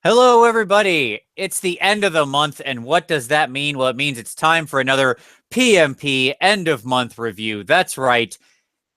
Hello, everybody. It's the end of the month, and what does that mean? Well, it means it's time for another PmP End of Month review. That's right.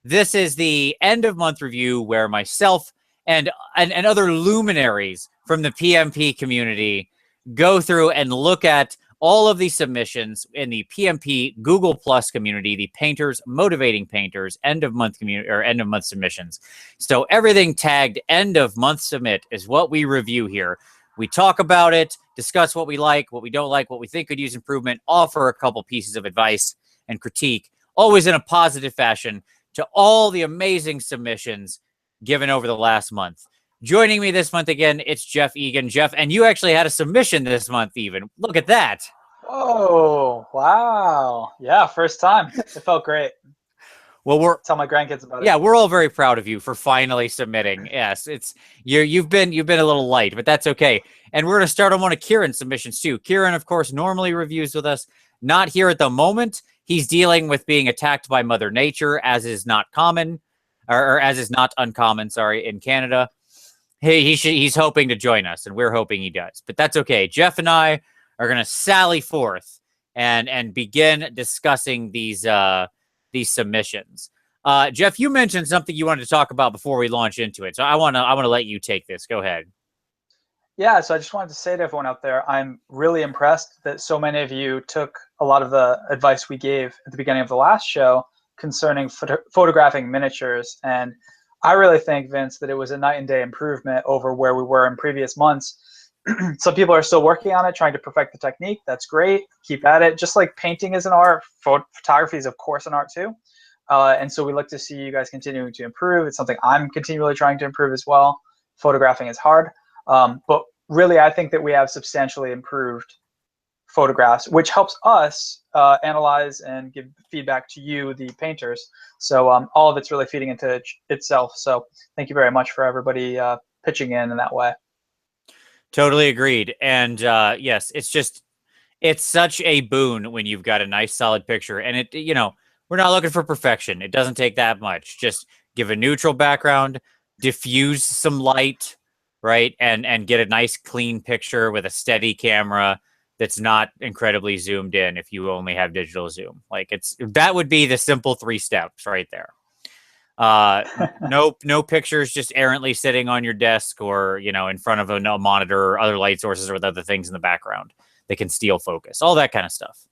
This is the end of month review where myself and other luminaries from the PmP community go through and look at all of the submissions in the PmP Google Plus community, the painters, motivating painters, end of month community or end of month submissions. So everything tagged end of month submit is what we review here. We talk about it, discuss what we like, what we don't like, what we think could use improvement, offer a couple pieces of advice and critique, always in a positive fashion, to all the amazing submissions given over the last month. Joining me this month again, it's Jeff Egan. Jeff, and you actually had a submission this month even. Look at that. Oh, wow. Yeah, first time. It felt great. Well, tell my grandkids about it. Yeah, we're all very proud of you for finally submitting. Yes, it's you've been a little light, but that's okay. And we're going to start on one of Kieran's submissions too. Kieran, of course, normally reviews with us. Not here at the moment. He's dealing with being attacked by Mother Nature, as is not common, or as is not uncommon, sorry, in Canada. He's hoping to join us, and we're hoping he does. But that's okay. Jeff and I are going to sally forth and begin discussing these submissions. Jeff, you mentioned something you wanted to talk about before we launch into it. So I want to let you take this. Go ahead. Yeah, so I just wanted to say to everyone out there, I'm really impressed that so many of you took a lot of the advice we gave at the beginning of the last show concerning photographing miniatures. And I really think, Vince, that it was a night and day improvement over where we were in previous months. Some people are still working on it, trying to perfect the technique. That's great. Keep at it. Just like painting is an art, photography is, of course, an art too. And so we look to see you guys continuing to improve. It's something I'm continually trying to improve as well. Photographing is hard. But really, I think that we have substantially improved photographs, which helps us analyze and give feedback to you, the painters. So all of it's really feeding into itself. So thank you very much for everybody pitching in that way. Totally agreed. And yes, it's such a boon when you've got a nice solid picture. And we're not looking for perfection. It doesn't take that much. Just give a neutral background, diffuse some light, right? And get a nice clean picture with a steady camera that's not incredibly zoomed in if you only have digital zoom. Like that would be the simple 3 steps right there. No pictures just errantly sitting on your desk or, in front of a monitor or other light sources or with other things in the background that can steal focus, all that kind of stuff.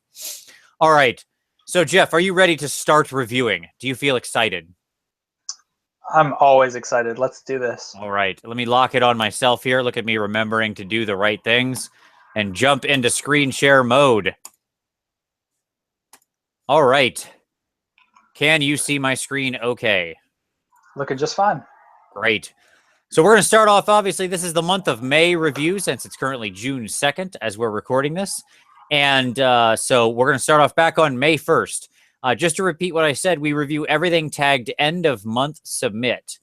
All right. So Jeff, are you ready to start reviewing? Do you feel excited? I'm always excited. Let's do this. All right. Let me lock it on myself here. Look at me remembering to do the right things and jump into screen share mode. All right. Can you see my screen okay? Looking just fine. Great. So we're going to start off, obviously, this is the month of May review since it's currently June 2nd as we're recording this. And so we're going to start off back on May 1st. Just to repeat what I said, we review everything tagged end of month submit.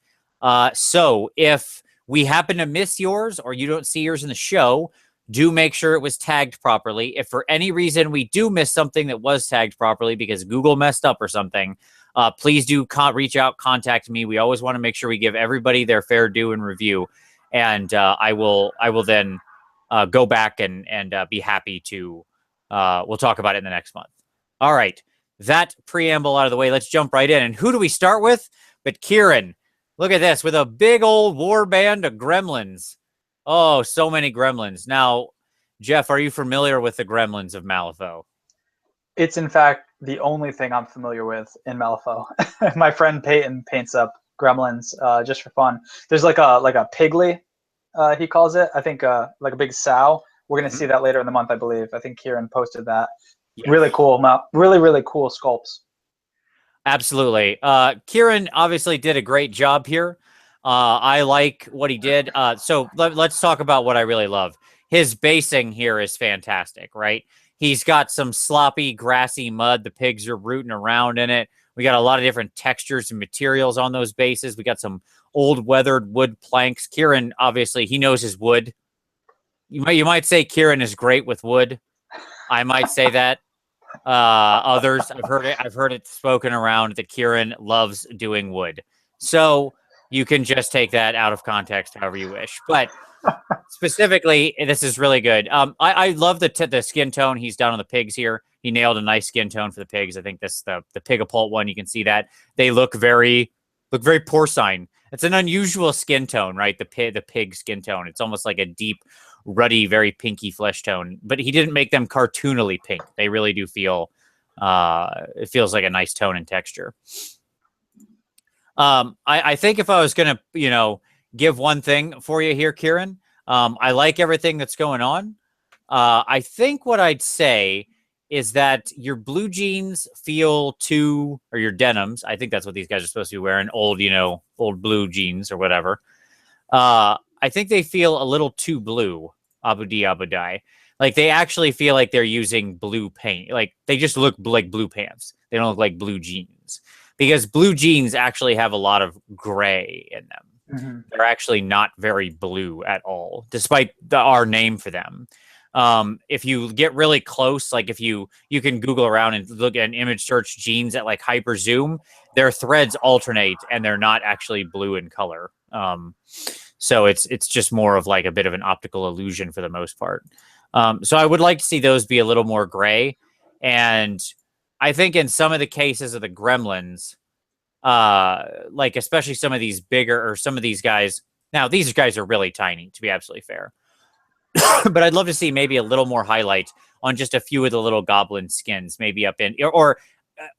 So if we happen to miss yours or you don't see yours in the show, do make sure it was tagged properly. If for any reason we do miss something that was tagged properly because Google messed up or something, please do reach out, contact me. We always want to make sure we give everybody their fair due and review. And I will then go back and be happy to, we'll talk about it in the next month. All right. That preamble out of the way, let's jump right in. And who do we start with? But Kieran, look at this, with a big old war band of gremlins. Oh, so many gremlins. Now, Jeff, are you familiar with the gremlins of Malifaux? It's, in fact, the only thing I'm familiar with in Malifaux. My friend Peyton paints up gremlins just for fun. There's like a Piglet, he calls it. I think like a big sow. We're going to see that later in the month, I believe. I think Kieran posted that. Yes. Really cool. Really cool sculpts. Absolutely. Kieran obviously did a great job here. I like what he did. So let's talk about what I really love. His basing here is fantastic, right? He's got some sloppy, grassy mud. The pigs are rooting around in it. We got a lot of different textures and materials on those bases. We got some old weathered wood planks. Kieran, obviously, he knows his wood. You might say Kieran is great with wood. I might say that. Others, I've heard it spoken around that Kieran loves doing wood. So You can just take that out of context however you wish. But specifically, this is really good. I love the skin tone he's done on the pigs here. He nailed a nice skin tone for the pigs. I think this the Pigapult one. You can see that they look very porcine. It's an unusual skin tone, right? The pig skin tone. It's almost like a deep, ruddy, very pinky flesh tone. But he didn't make them cartoonily pink. They really do feel. It feels like a nice tone and texture. I think if I was gonna, give one thing for you here, Kieran, I like everything that's going on. I think what I'd say is that your blue jeans feel or your denims. I think that's what these guys are supposed to be wearing. Old blue jeans or whatever. I think they feel a little too blue. Abu Dai. Like they actually feel like they're using blue paint. Like they just look like blue pants. They don't look like blue jeans. Because blue jeans actually have a lot of gray in them. Mm-hmm. They're actually not very blue at all, despite our name for them. If you get really close, like if you can Google around and look at an image search jeans at like hyper zoom, their threads alternate and they're not actually blue in color. So it's just more of like a bit of an optical illusion for the most part. So I would like to see those be a little more gray. And I think in some of the cases of the Gremlins, like especially some of these bigger or some of these guys. Now, these guys are really tiny, to be absolutely fair. But I'd love to see maybe a little more highlight on just a few of the little goblin skins, maybe up in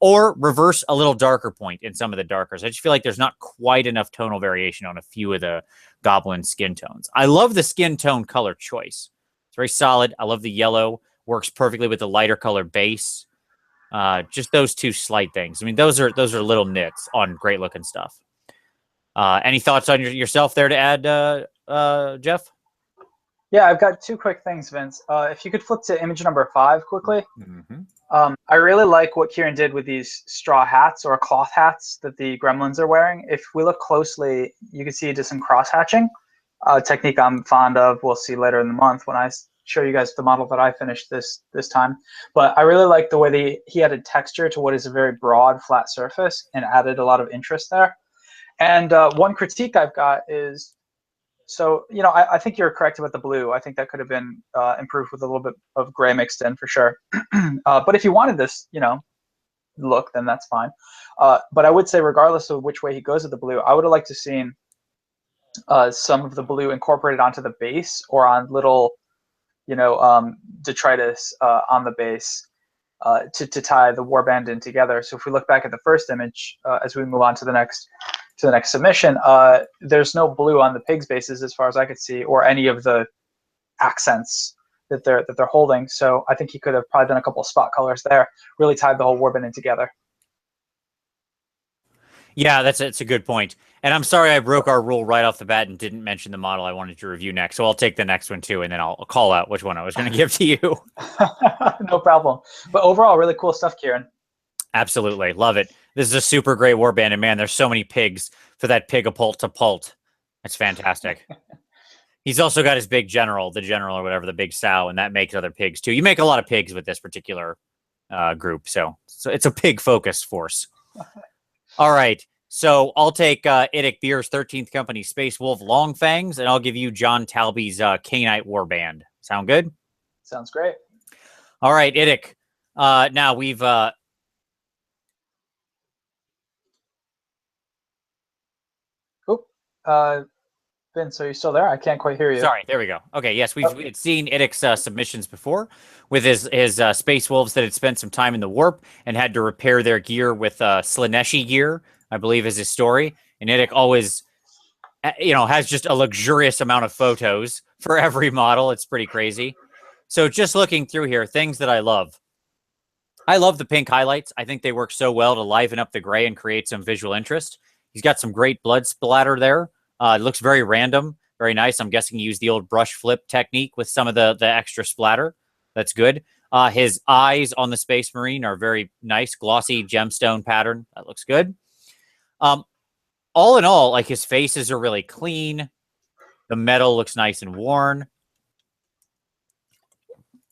or reverse a little darker point in some of the darkers. I just feel like there's not quite enough tonal variation on a few of the goblin skin tones. I love the skin tone color choice. It's very solid. I love the yellow. Works perfectly with the lighter color base. Just those two slight things. I mean, those are little nits on great looking stuff. Any thoughts on yourself there to add, Jeff? Yeah, I've got two quick things, Vince. If you could flip to image number 5 quickly. Mm-hmm. I really like what Kieran did with these straw hats or cloth hats that the Gremlins are wearing. If we look closely, you can see he did some cross hatching, a technique I'm fond of. We'll see later in the month when I show you guys the model that I finished this time. But I really like the way he added texture to what is a very broad, flat surface and added a lot of interest there. And one critique I've got is, so, I think you're correct about the blue. I think that could have been improved with a little bit of gray mixed in for sure. But if you wanted this, look, then that's fine. But I would say regardless of which way he goes with the blue, I would have liked to seen some of the blue incorporated onto the base or on little, detritus on the base to tie the warband in together. So if we look back at the first image, as we move on to the next submission, there's no blue on the pigs' bases as far as I could see, or any of the accents that they're holding. So I think he could have probably done a couple of spot colors there, really tied the whole warband in together. Yeah, that's a good point. And I'm sorry I broke our rule right off the bat and didn't mention the model I wanted to review next. So I'll take the next one too, and then I'll call out which one I was going to give to you. No problem. But overall, really cool stuff, Kieran. Absolutely. Love it. This is a super great warband, and man, there's so many pigs for that Pigapult to pult. It's fantastic. He's also got his big general, the general or whatever, the big sow, and that makes other pigs too. You make a lot of pigs with this particular group, so it's a pig-focused force. All right, so I'll take Idic Beer's 13th Company Space Wolf Longfangs, and I'll give you John Talby's Kite Warband. Sound good? Sounds great. All right, Idic. Now we've... Vince, are you still there? I can't quite hear you. Sorry, there we go. Okay, yes, we've seen Idic's submissions before with his Space Wolves that had spent some time in the warp and had to repair their gear with Slaneshi gear, I believe is his story. And Idic always, has just a luxurious amount of photos for every model. It's pretty crazy. So just looking through here, things that I love. I love the pink highlights. I think they work so well to liven up the gray and create some visual interest. He's got some great blood splatter there. It looks very random, very nice. I'm guessing he used the old brush flip technique with some of the extra splatter. That's good. His eyes on the Space Marine are very nice, glossy gemstone pattern. That looks good. All in all, like his faces are really clean. The metal looks nice and worn.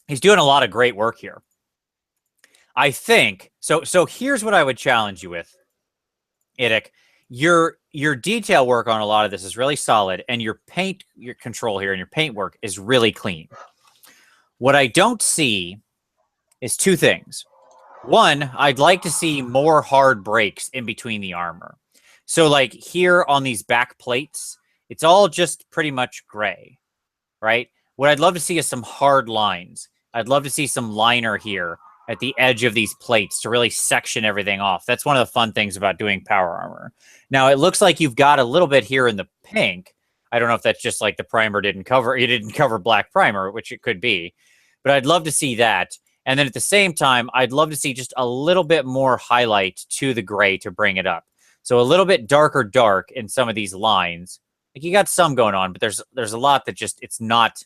He's doing a lot of great work here. I think, so here's what I would challenge you with, Idic. your detail work on a lot of this is really solid, and your control here and your paint work is really clean. What I don't see is two things. One, I'd like to see more hard breaks in between the armor. So like here on these back plates, it's all just pretty much gray, right? What I'd love to see is some hard lines. I'd love to see some liner here at the edge of these plates to really section everything off. That's one of the fun things about doing power armor. Now, it looks like you've got a little bit here in the pink. I don't know if that's just like the primer didn't cover black primer, which it could be. But I'd love to see that. And then at the same time, I'd love to see just a little bit more highlight to the gray to bring it up. So a little bit dark in some of these lines. Like you got some going on, but there's a lot that just, it's not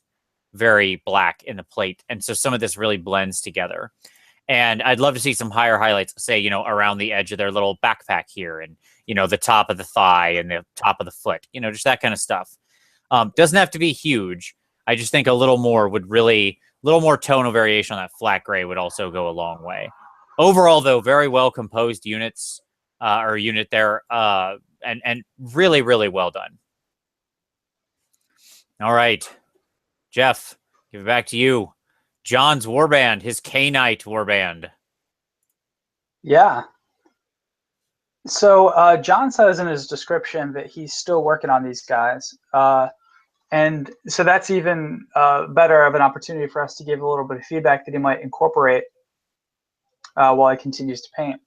very black in the plate. And so some of this really blends together. And I'd love to see some higher highlights, say, you know, around the edge of their little backpack here and, you know, the top of the thigh and the top of the foot, you know, just that kind of stuff. Doesn't have to be huge. I just think a little more would really, little more tonal variation on that flat gray would also go a long way. Overall, though, very well composed units or unit there, and really, really well done. All right, Jeff, give it back to you. John's Warband, his K-Knight Warband. Yeah. So John says in his description that he's still working on these guys. And so that's even better of an opportunity for us to give a little bit of feedback that he might incorporate while he continues to paint.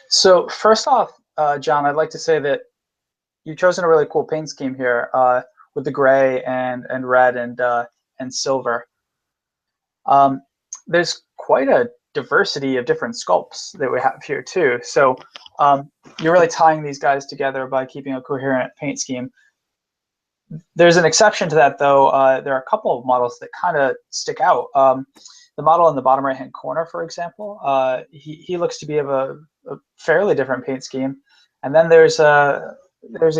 So first off, John, I'd like to say that you've chosen a really cool paint scheme here with the gray and red and silver. There's quite a diversity of different sculpts that we have here too. So you're really tying these guys together by keeping a coherent paint scheme. There's an exception to that, though. There are a couple of models that kind of stick out. The model in the bottom right-hand corner, for example, he looks to be of a fairly different paint scheme. And then there's a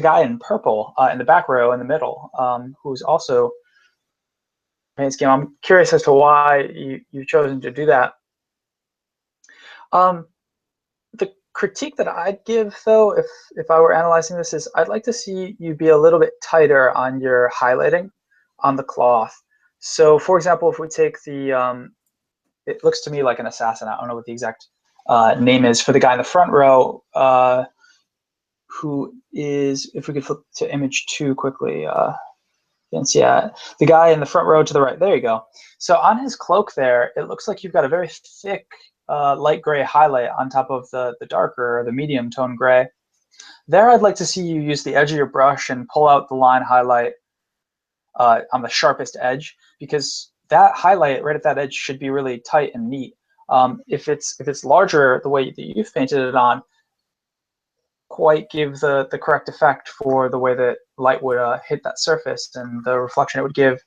guy in purple in the back row in the middle who's also paint scheme. I'm curious as to why you've chosen to do that. The critique that I'd give, though, if I were analyzing this, is I'd like to see you be a little bit tighter on your highlighting on the cloth. So, for example, if we take the, it looks to me like an assassin. I don't know what the exact name is for the guy in the front row, who is, if we could flip to image 2 quickly. Yeah, the guy in the front row to the right. There you go. So on his cloak there, it looks like you've got a very thick light gray highlight on top of the darker or the medium tone gray. There, I'd like to see you use the edge of your brush and pull out the line highlight on the sharpest edge, because that highlight right at that edge should be really tight and neat. If it's larger the way that you've painted it on, quite give the correct effect for the way that light would hit that surface and the reflection it would give.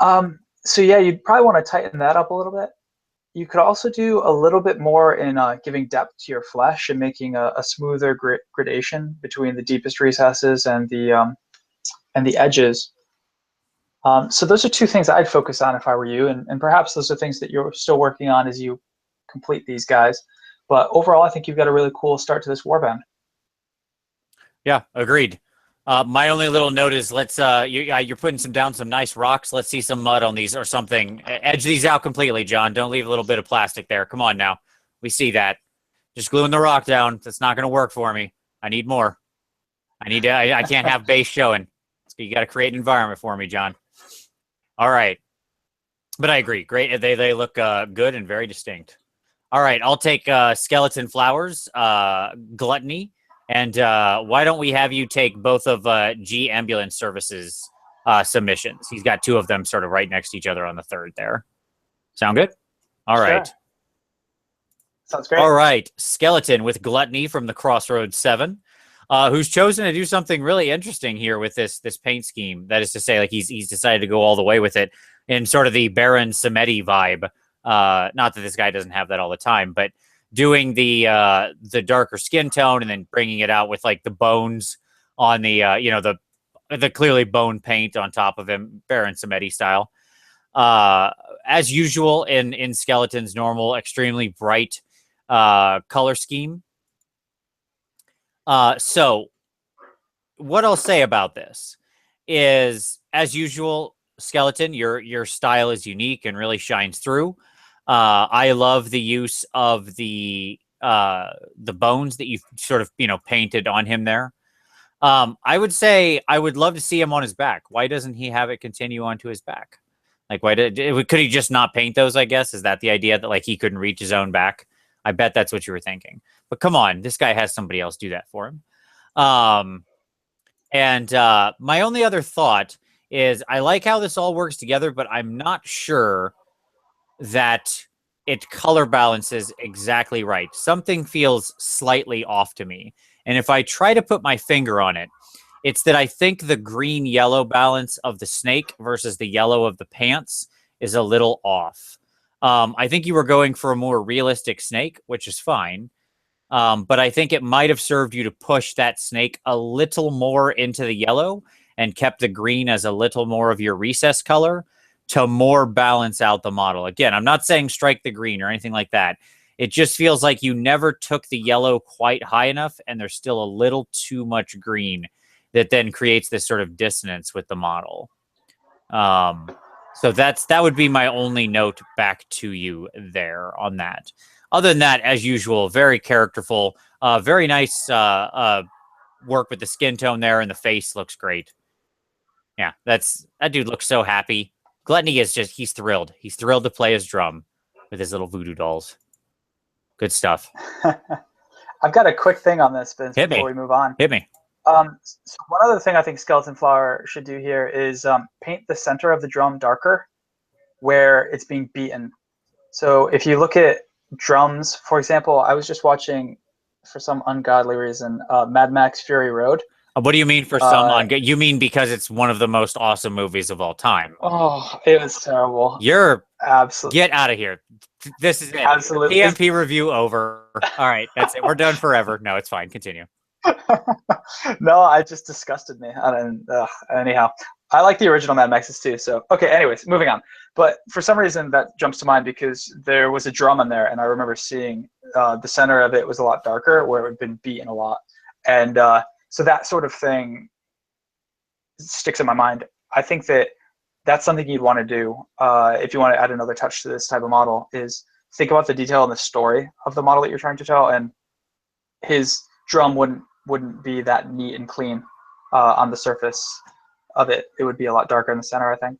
So yeah, you'd probably want to tighten that up a little bit. You could also do a little bit more in giving depth to your flesh and making a smoother gradation between the deepest recesses and the edges. So those are two things I'd focus on if I were you, and perhaps those are things that you're still working on as you complete these guys. But overall, I think you've got a really cool start to this warband. Yeah, agreed. My only little note is you're putting down some nice rocks. Let's see some mud on these or something. Edge these out completely, John. Don't leave a little bit of plastic there. Come on now. We see that. Just gluing the rock down. That's not going to work for me. I need more. I can't have base showing. So you got to create an environment for me, John. All right. But I agree. Great. They look good and very distinct. All right. I'll take Skeleton Flowers, Gluttony. And why don't we have you take both of G Ambulance Services submissions? He's got 2 of them sort of right next to each other on the third there. Sound good? All right. Sure. Sounds great. All right. Skeleton with Gluttony from the Crossroads 7, who's chosen to do something really interesting here with this paint scheme. That is to say, like he's decided to go all the way with it in sort of the Baron Samedi vibe. Not that this guy doesn't have that all the time, but doing the darker skin tone and then bringing it out with like the bones on the the clearly bone paint on top of him, Baron Samedi style. As usual in Skeleton's normal extremely bright color scheme. So what I'll say about this is, as usual, Skeleton, your style is unique and really shines through. I love the use of the bones that you sort of painted on him there. I would say I would love to see him on his back. Why doesn't he have it continue onto his back? Like, could he just not paint those? I guess, is that the idea, that like he couldn't reach his own back? I bet that's what you were thinking. But come on, this guy has somebody else do that for him. And my only other thought is, I like how this all works together, but I'm not sure that it color balances exactly right. Something feels slightly off to me. And if I try to put my finger on it, it's that I think the green-yellow balance of the snake versus the yellow of the pants is a little off. I think you were going for a more realistic snake, which is fine. But I think it might have served you to push that snake a little more into the yellow and kept the green as a little more of your recess color to more balance out the model. Again, I'm not saying strike the green or anything like that. It just feels like you never took the yellow quite high enough, and there's still a little too much green that then creates this sort of dissonance with the model. So that would be my only note back to you there on that. Other than that, as usual, very characterful, very nice work with the skin tone there, and the face looks great. Yeah, that dude looks so happy. Gluttony is just, he's thrilled. He's thrilled to play his drum with his little voodoo dolls. Good stuff. I've got a quick thing on this, Vince, before we move on. Hit me. So one other thing I think Skeleton Flower should do here is paint the center of the drum darker where it's being beaten. So if you look at drums, for example, I was just watching, for some ungodly reason, Mad Max Fury Road. What do you mean for some you mean because it's one of the most awesome movies of all time? Oh, it was terrible. You're absolutely get out of here. This is it. Absolutely. PmP review over. All right, that's it. We're done forever. No, it's fine. Continue. No, it just disgusted me. Anyhow, I like the original Mad Maxes too. So, okay, anyways, moving on. But for some reason, that jumps to mind because there was a drum in there, and I remember seeing the center of it was a lot darker, where it had been beaten a lot. And so that sort of thing sticks in my mind. I think that's something you'd want to do if you want to add another touch to this type of model, is think about the detail and the story of the model that you're trying to tell, and his drum wouldn't be that neat and clean on the surface of it. It would be a lot darker in the center, I think.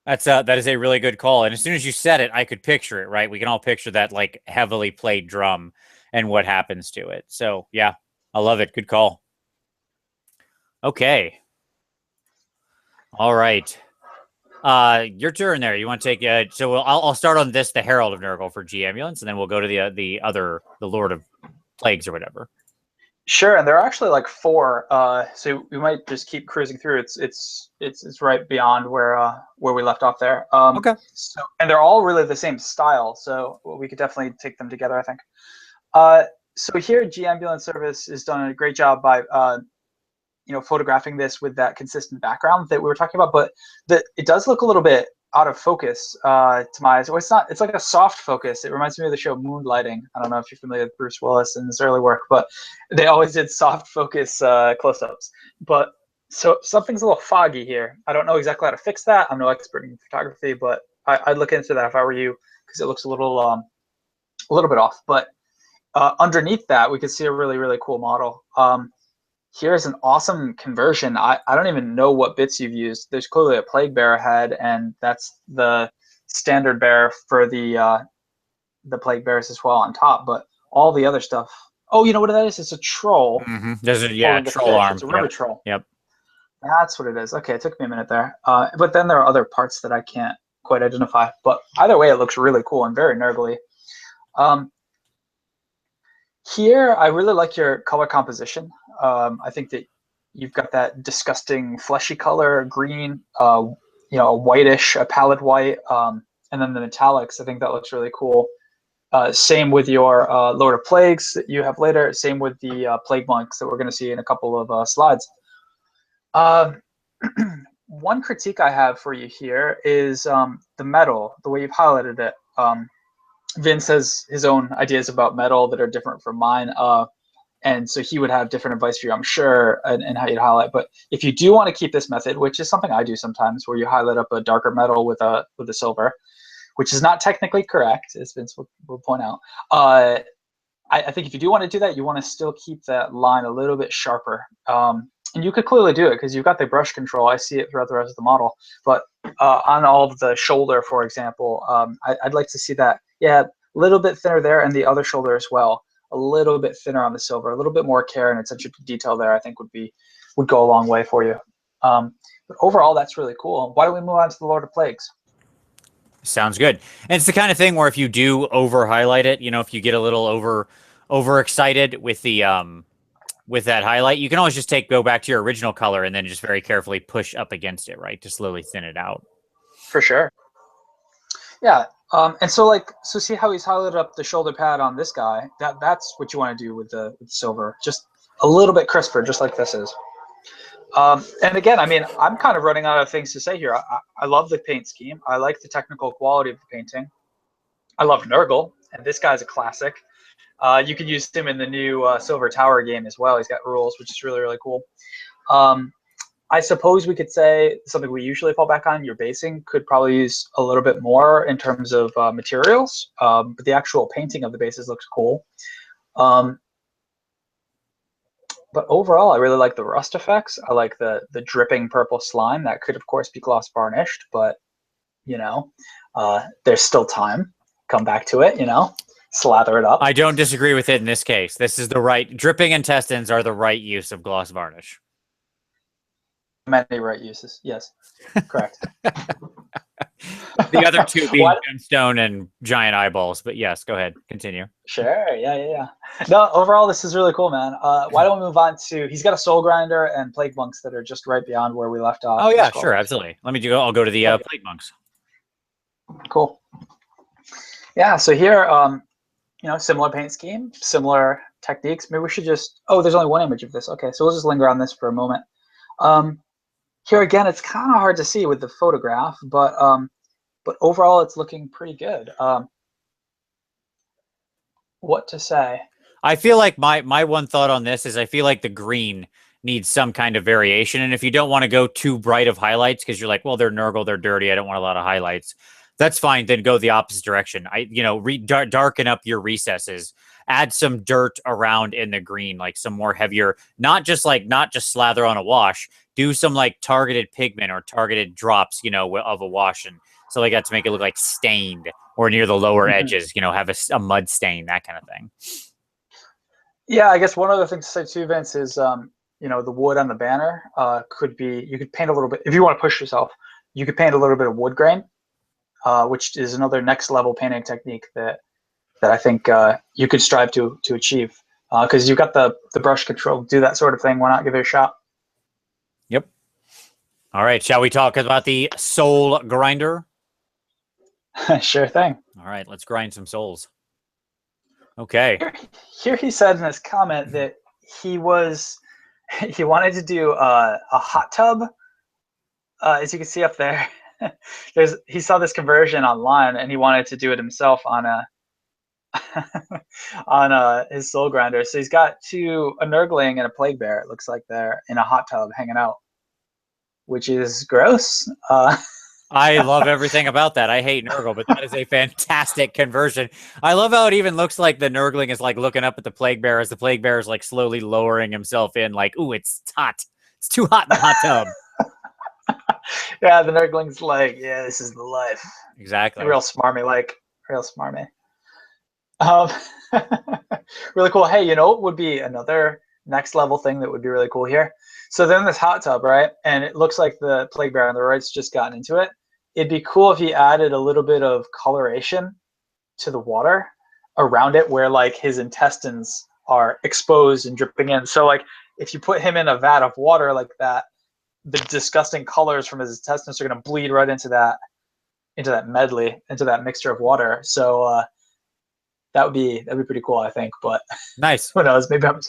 That is a really good call. And as soon as you said it, I could picture it, right? We can all picture that like heavily played drum and what happens to it. So yeah, I love it. Good call. Okay. All right. Your turn there. You want to take so I'll start on this, the Herald of Nurgle for G Ambulance, and then we'll go to the Lord of Plagues or whatever. Sure, and there are actually like 4. So we might just keep cruising through. It's right beyond where we left off there. Okay. So, and they're all really the same style, so we could definitely take them together, I think. So here, G Ambulance Service has done a great job by photographing this with that consistent background that we were talking about, but it does look a little bit out of focus to my eyes. Well, it's not. It's like a soft focus. It reminds me of the show Moonlighting. I don't know if you're familiar with Bruce Willis and his early work, but they always did soft focus close-ups. But so something's a little foggy here. I don't know exactly how to fix that. I'm no expert in photography, but I'd look into that if I were you, because it looks a little bit off. But underneath that, we could see a really, really cool model. Here's an awesome conversion. I don't even know what bits you've used. There's clearly a Plague Bearer head, and that's the standard bearer for the Plague Bearers as well on top. But all the other stuff. Oh, you know what that is? It's a troll. Mm-hmm. There's a troll arm. It's a river troll. Yep. That's what it is. Okay, it took me a minute there. But then there are other parts that I can't quite identify. But either way, it looks really cool and very nurgly. Here, I really like your color composition. I think that you've got that disgusting fleshy color, green, a whitish, a pallid white, and then the metallics. I think that looks really cool. Same with your Lord of Plagues that you have later. Same with the Plague Monks that we're going to see in a couple of slides. One critique I have for you here is the metal, the way you've highlighted it. Vince has his own ideas about metal that are different from mine. And so he would have different advice for you, I'm sure, and how you'd highlight. But if you do want to keep this method, which is something I do sometimes, where you highlight up a darker metal with a silver, which is not technically correct, as Vince will point out. I think if you do want to do that, you want to still keep that line a little bit sharper. And you could clearly do it because you've got the brush control. I see it throughout the rest of the model. But on all of the shoulder, for example, I'd like to see that, a little bit thinner there, and the other shoulder as well. A little bit thinner on the silver, a little bit more care and attention to detail there, I think would go a long way for you. But overall, that's really cool. Why don't we move on to the Lord of Plagues? Sounds good. And it's the kind of thing where if you do over highlight it, if you get a little over excited with the with that highlight, you can always just go back to your original color and then just very carefully push up against it, right, to slowly thin it out. For sure. Yeah. And so see how he's highlighted up the shoulder pad on this guy? That's what you want to do with the silver. Just a little bit crisper, just like this is. And again, I mean, I'm kind of running out of things to say here. I love the paint scheme. I like the technical quality of the painting. I love Nurgle, and this guy's a classic. You can use him in the new Silver Tower game as well. He's got rules, which is really, really cool. I suppose we could say something we usually fall back on, your basing could probably use a little bit more in terms of materials, but the actual painting of the bases looks cool. But overall, I really like the rust effects. I like the dripping purple slime. That could, of course, be gloss varnished, but, there's still time. Come back to it, slather it up. I don't disagree with it in this case. This is the right, dripping intestines are the right use of gloss varnish. Many right uses, yes, correct. The other two being gemstone and giant eyeballs, but yes, go ahead, continue. Sure, yeah. No, overall, this is really cool, man. Why don't we move on to, he's got a soul grinder and plague monks that are just right beyond where we left off. Oh yeah, sure, absolutely. I'll go to the plague monks. Cool. Yeah, so here, similar paint scheme, similar techniques. Maybe we should just, there's only one image of this. Okay, so we'll just linger on this for a moment. Here again, it's kind of hard to see with the photograph, but overall, it's looking pretty good. What to say? I feel like my one thought on this is I feel like the green needs some kind of variation, and if you don't want to go too bright of highlights because you're like, well, they're Nurgle, they're dirty, I don't want a lot of highlights. That's fine. Then go the opposite direction. Darken up your recesses. Add some dirt around in the green, like some more heavier. Not just slather on a wash. Do some targeted pigment or targeted drops, of a wash, and so that to make it look like stained or near the lower edges. Have a mud stain, that kind of thing. Yeah, I guess one other thing to say too, Vince, is the wood on the banner could be, you could paint a little bit if you want to push yourself. You could paint a little bit of wood grain. Which is another next level painting technique that I think you could strive to achieve, because you've got the brush control to do that sort of thing. Why not give it a shot? Yep. All right. Shall we talk about the soul grinder? Sure thing. All right. Let's grind some souls. Okay. Here he said in his comment that he wanted to do a hot tub, as you can see up there. He saw this conversion online and he wanted to do it himself on his soul grinder. So he's got a Nurgling and a Plague Bear, it looks like they're in a hot tub hanging out, which is gross. I love everything about that. I hate Nurgle, but that is a fantastic conversion. I love how it even looks like the Nurgling is looking up at the Plague Bear as the Plague Bear is slowly lowering himself in, ooh, it's hot. It's too hot in the hot tub. Yeah, the Nurgling's yeah, this is the life. Exactly. Real smarmy, real smarmy. Really cool. Hey, what would be another next level thing that would be really cool here? So then this hot tub, right? And it looks like the Plague Bear on the right's just gotten into it. It'd be cool if he added a little bit of coloration to the water around it where his intestines are exposed and dripping in. So if you put him in a vat of water like that, the disgusting colors from his intestines are going to bleed right into that medley, into that mixture of water. So that'd be pretty cool, I think. But nice. Who knows? Maybe I'm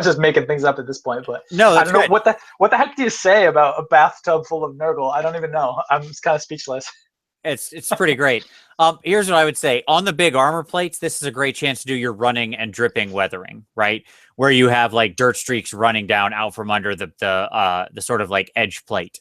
just making things up at this point. But no, I don't know what the heck do you say about a bathtub full of Nurgle? I don't even know. I'm just kind of speechless. It's pretty great. Here's what I would say. On the big armor plates, this is a great chance to do your running and dripping weathering, right? Where you have like dirt streaks running down out from under the sort of like edge plate.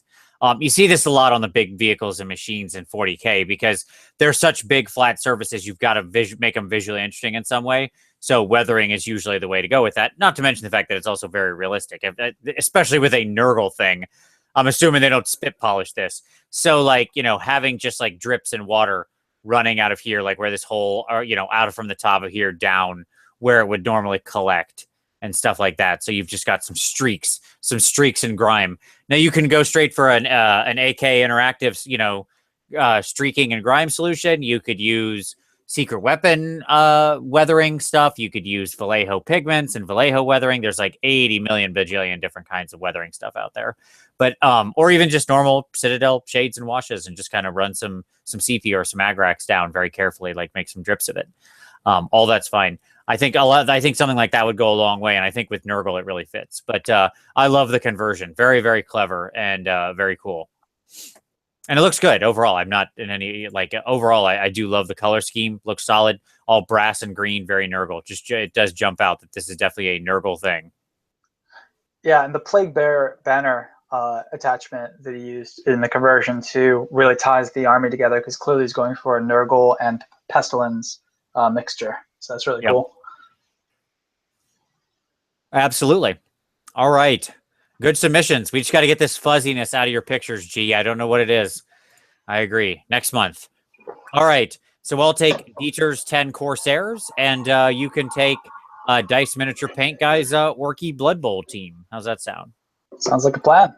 You see this a lot on the big vehicles and machines in 40K because they're such big flat surfaces. You've got to make them visually interesting in some way. So weathering is usually the way to go with that. Not to mention the fact that it's also very realistic, especially with a Nurgle thing. I'm assuming they don't spit polish this. So like, having just like drips and water running out of here, like where this hole, or, out of from the top of here down where it would normally collect and stuff like that. So you've just got some streaks and grime. Now you can go straight for an AK interactive, streaking and grime solution. You could use secret weapon weathering stuff. You could use Vallejo pigments and Vallejo weathering. There's like 80 million bajillion different kinds of weathering stuff out there. But or even just normal Citadel shades and washes and just kind of run some CP or some Agrax down very carefully, like make some drips of it. All that's fine. I think something like that would go a long way, and I think with Nurgle it really fits. But I love the conversion. Very, very clever and very cool. And it looks good overall. I'm not in any overall. I do love the color scheme. Looks solid. All brass and green. Very Nurgle. It does jump out that this is definitely a Nurgle thing. Yeah, and the Plague Bear banner attachment that he used in the conversion too really ties the army together because clearly he's going for a Nurgle and Pestilence mixture. So that's really cool. Absolutely. All right. Good submissions. We just got to get this fuzziness out of your pictures, G. I don't know what it is. I agree. Next month. All right. So I'll take Dieter's 10 Corsairs, and you can take Dice Miniature Paint Guy's Orkey Bloodbowl team. How's that sound? Sounds like a plan.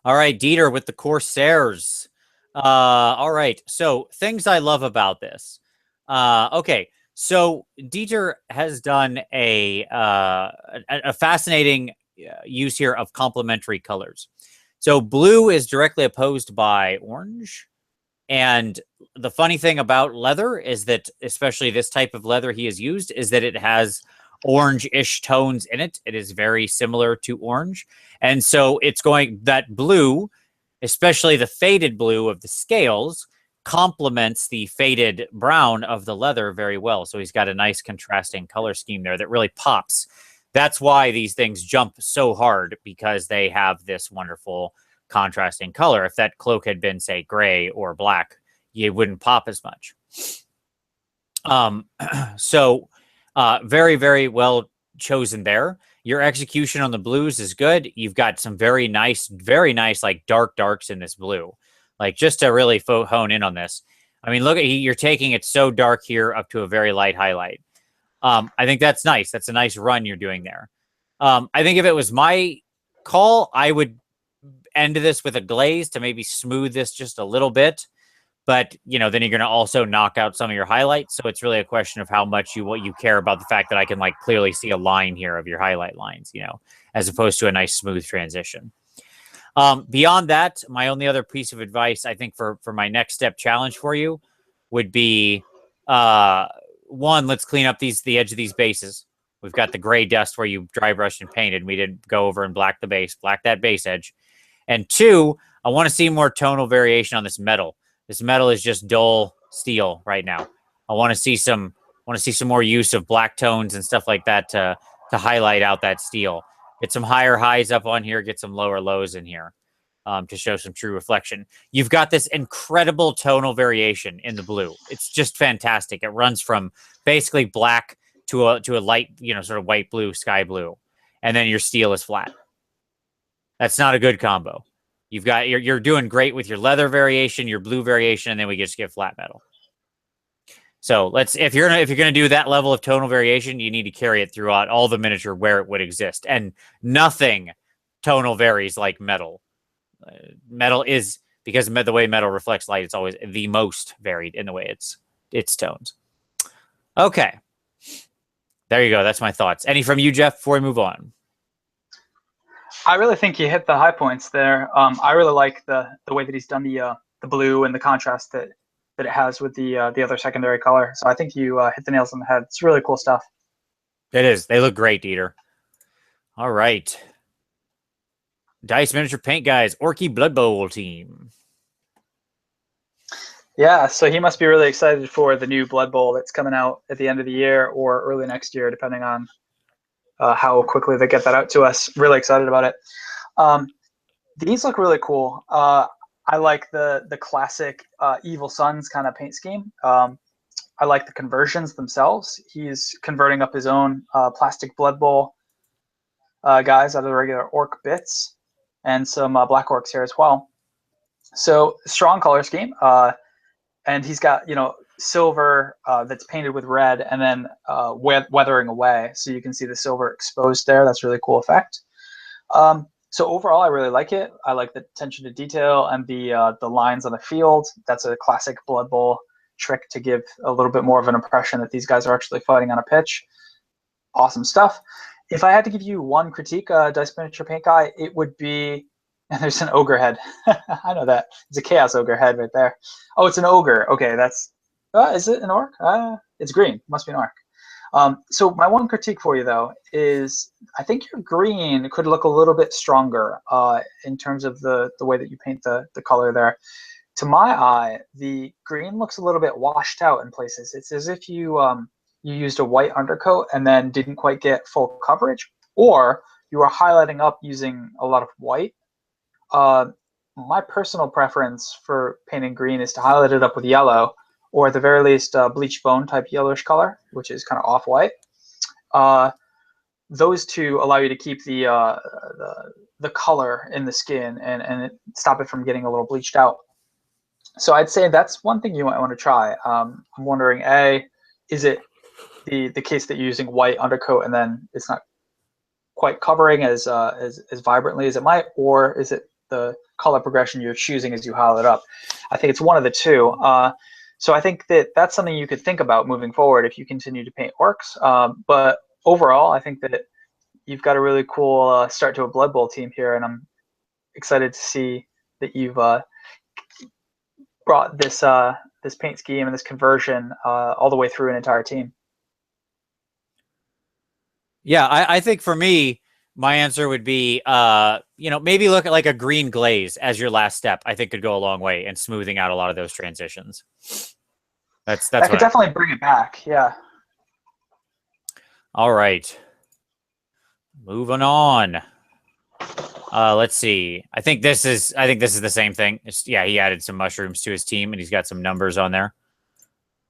All right. Dieter with the Corsairs. All right. So things I love about this. Okay. So Dieter has done a fascinating use here of complementary colors. So blue is directly opposed by orange. And the funny thing about leather is that, especially this type of leather he has used, is that it has orange-ish tones in it. It is very similar to orange. And so it's going, that blue, especially the faded blue of the scales, complements the faded brown of the leather very well. So he's got a nice contrasting color scheme there that really pops. That's why these things jump so hard, because they have this wonderful contrasting color. If that cloak had been, say, gray or black, it wouldn't pop as much. So very, very well chosen there. Your execution on the blues is good. You've got some very nice, like dark darks in this blue. Like, just to really hone in on this. I mean, look at, you're taking it so dark here up to a very light highlight. I think that's nice. That's a nice run you're doing there. I think if it was my call, I would end this with a glaze to maybe smooth this just a little bit. But, then you're going to also knock out some of your highlights. So it's really a question of how much what you care about the fact that I can clearly see a line here of your highlight lines, as opposed to a nice smooth transition. Beyond that, my only other piece of advice, I think for my next step challenge for you would be, one, let's clean up the edge of these bases. We've got the gray dust where you dry brushed and painted. We didn't go over and black that base edge. And two, I want to see more tonal variation on this metal. This metal is just dull steel right now. I want to see some more use of black tones and stuff like that to highlight out that steel. Get some higher highs up on here, get some lower lows in here to show some true reflection. You've got this incredible tonal variation in the blue. It's just fantastic. It runs from basically black to a light, sort of white blue, sky blue. And then your steel is flat. That's not a good combo. You're doing great with your leather variation, your blue variation, and then we just get flat metal. So if you're gonna do that level of tonal variation, you need to carry it throughout all the miniature where it would exist. And nothing tonal varies like metal. Metal is, because the way metal reflects light, it's always the most varied in the way it's tones. Okay, there you go. That's my thoughts. Any from you, Jeff, before we move on? I really think you hit the high points there. I really like the way that he's done the blue and the contrast that it has with the other secondary color. So I think you hit the nails on the head. It's really cool stuff. It is. They look great, Dieter. All right. Dice Miniature Paint Guys, Orkey Bloodbowl team. Yeah, so he must be really excited for the new Blood Bowl that's coming out at the end of the year or early next year, depending on how quickly they get that out to us. Really excited about it. These look really cool. I like the classic Evil Sunz kind of paint scheme. I like the conversions themselves. He's converting up his own plastic Blood Bowl guys out of the regular orc bits, and some black orcs here as well. So strong color scheme. And he's got, silver that's painted with red and then weathering away. So you can see the silver exposed there. That's a really cool effect. So overall, I really like it. I like the attention to detail and the lines on the field. That's a classic Blood Bowl trick to give a little bit more of an impression that these guys are actually fighting on a pitch. Awesome stuff. If I had to give you one critique, Dice Miniature Paint Guy, it would be, and there's an ogre head. I know that. It's a chaos ogre head right there. Oh, it's an ogre. Okay, that's, is it an orc? It's green. Must be an orc. So my one critique for you, though, is I think your green could look a little bit stronger in terms of the way that you paint the color there. To my eye, the green looks a little bit washed out in places. It's as if you you used a white undercoat and then didn't quite get full coverage, or you were highlighting up using a lot of white. My personal preference for painting green is to highlight it up with yellow, or at the very least bleach bone type yellowish color, which is kind of off-white. Those two allow you to keep the color in the skin and stop it from getting a little bleached out. So I'd say that's one thing you might want to try. I'm wondering, is it the case that you're using white undercoat and then it's not quite covering as vibrantly as it might, or is it the color progression you're choosing as you highlight it up? I think it's one of the two. So I think that that's something you could think about moving forward if you continue to paint orcs. But overall, I think that you've got a really cool start to a Blood Bowl team here, and I'm excited to see that you've brought this this paint scheme and this conversion all the way through an entire team. Yeah, I think for me, my answer would be, maybe look at like a green glaze as your last step. I think could go a long way in smoothing out a lot of those transitions. That's that could definitely bring it back. Yeah. All right. Moving on. Let's see. I think this is the same thing. He added some mushrooms to his team and he's got some numbers on there.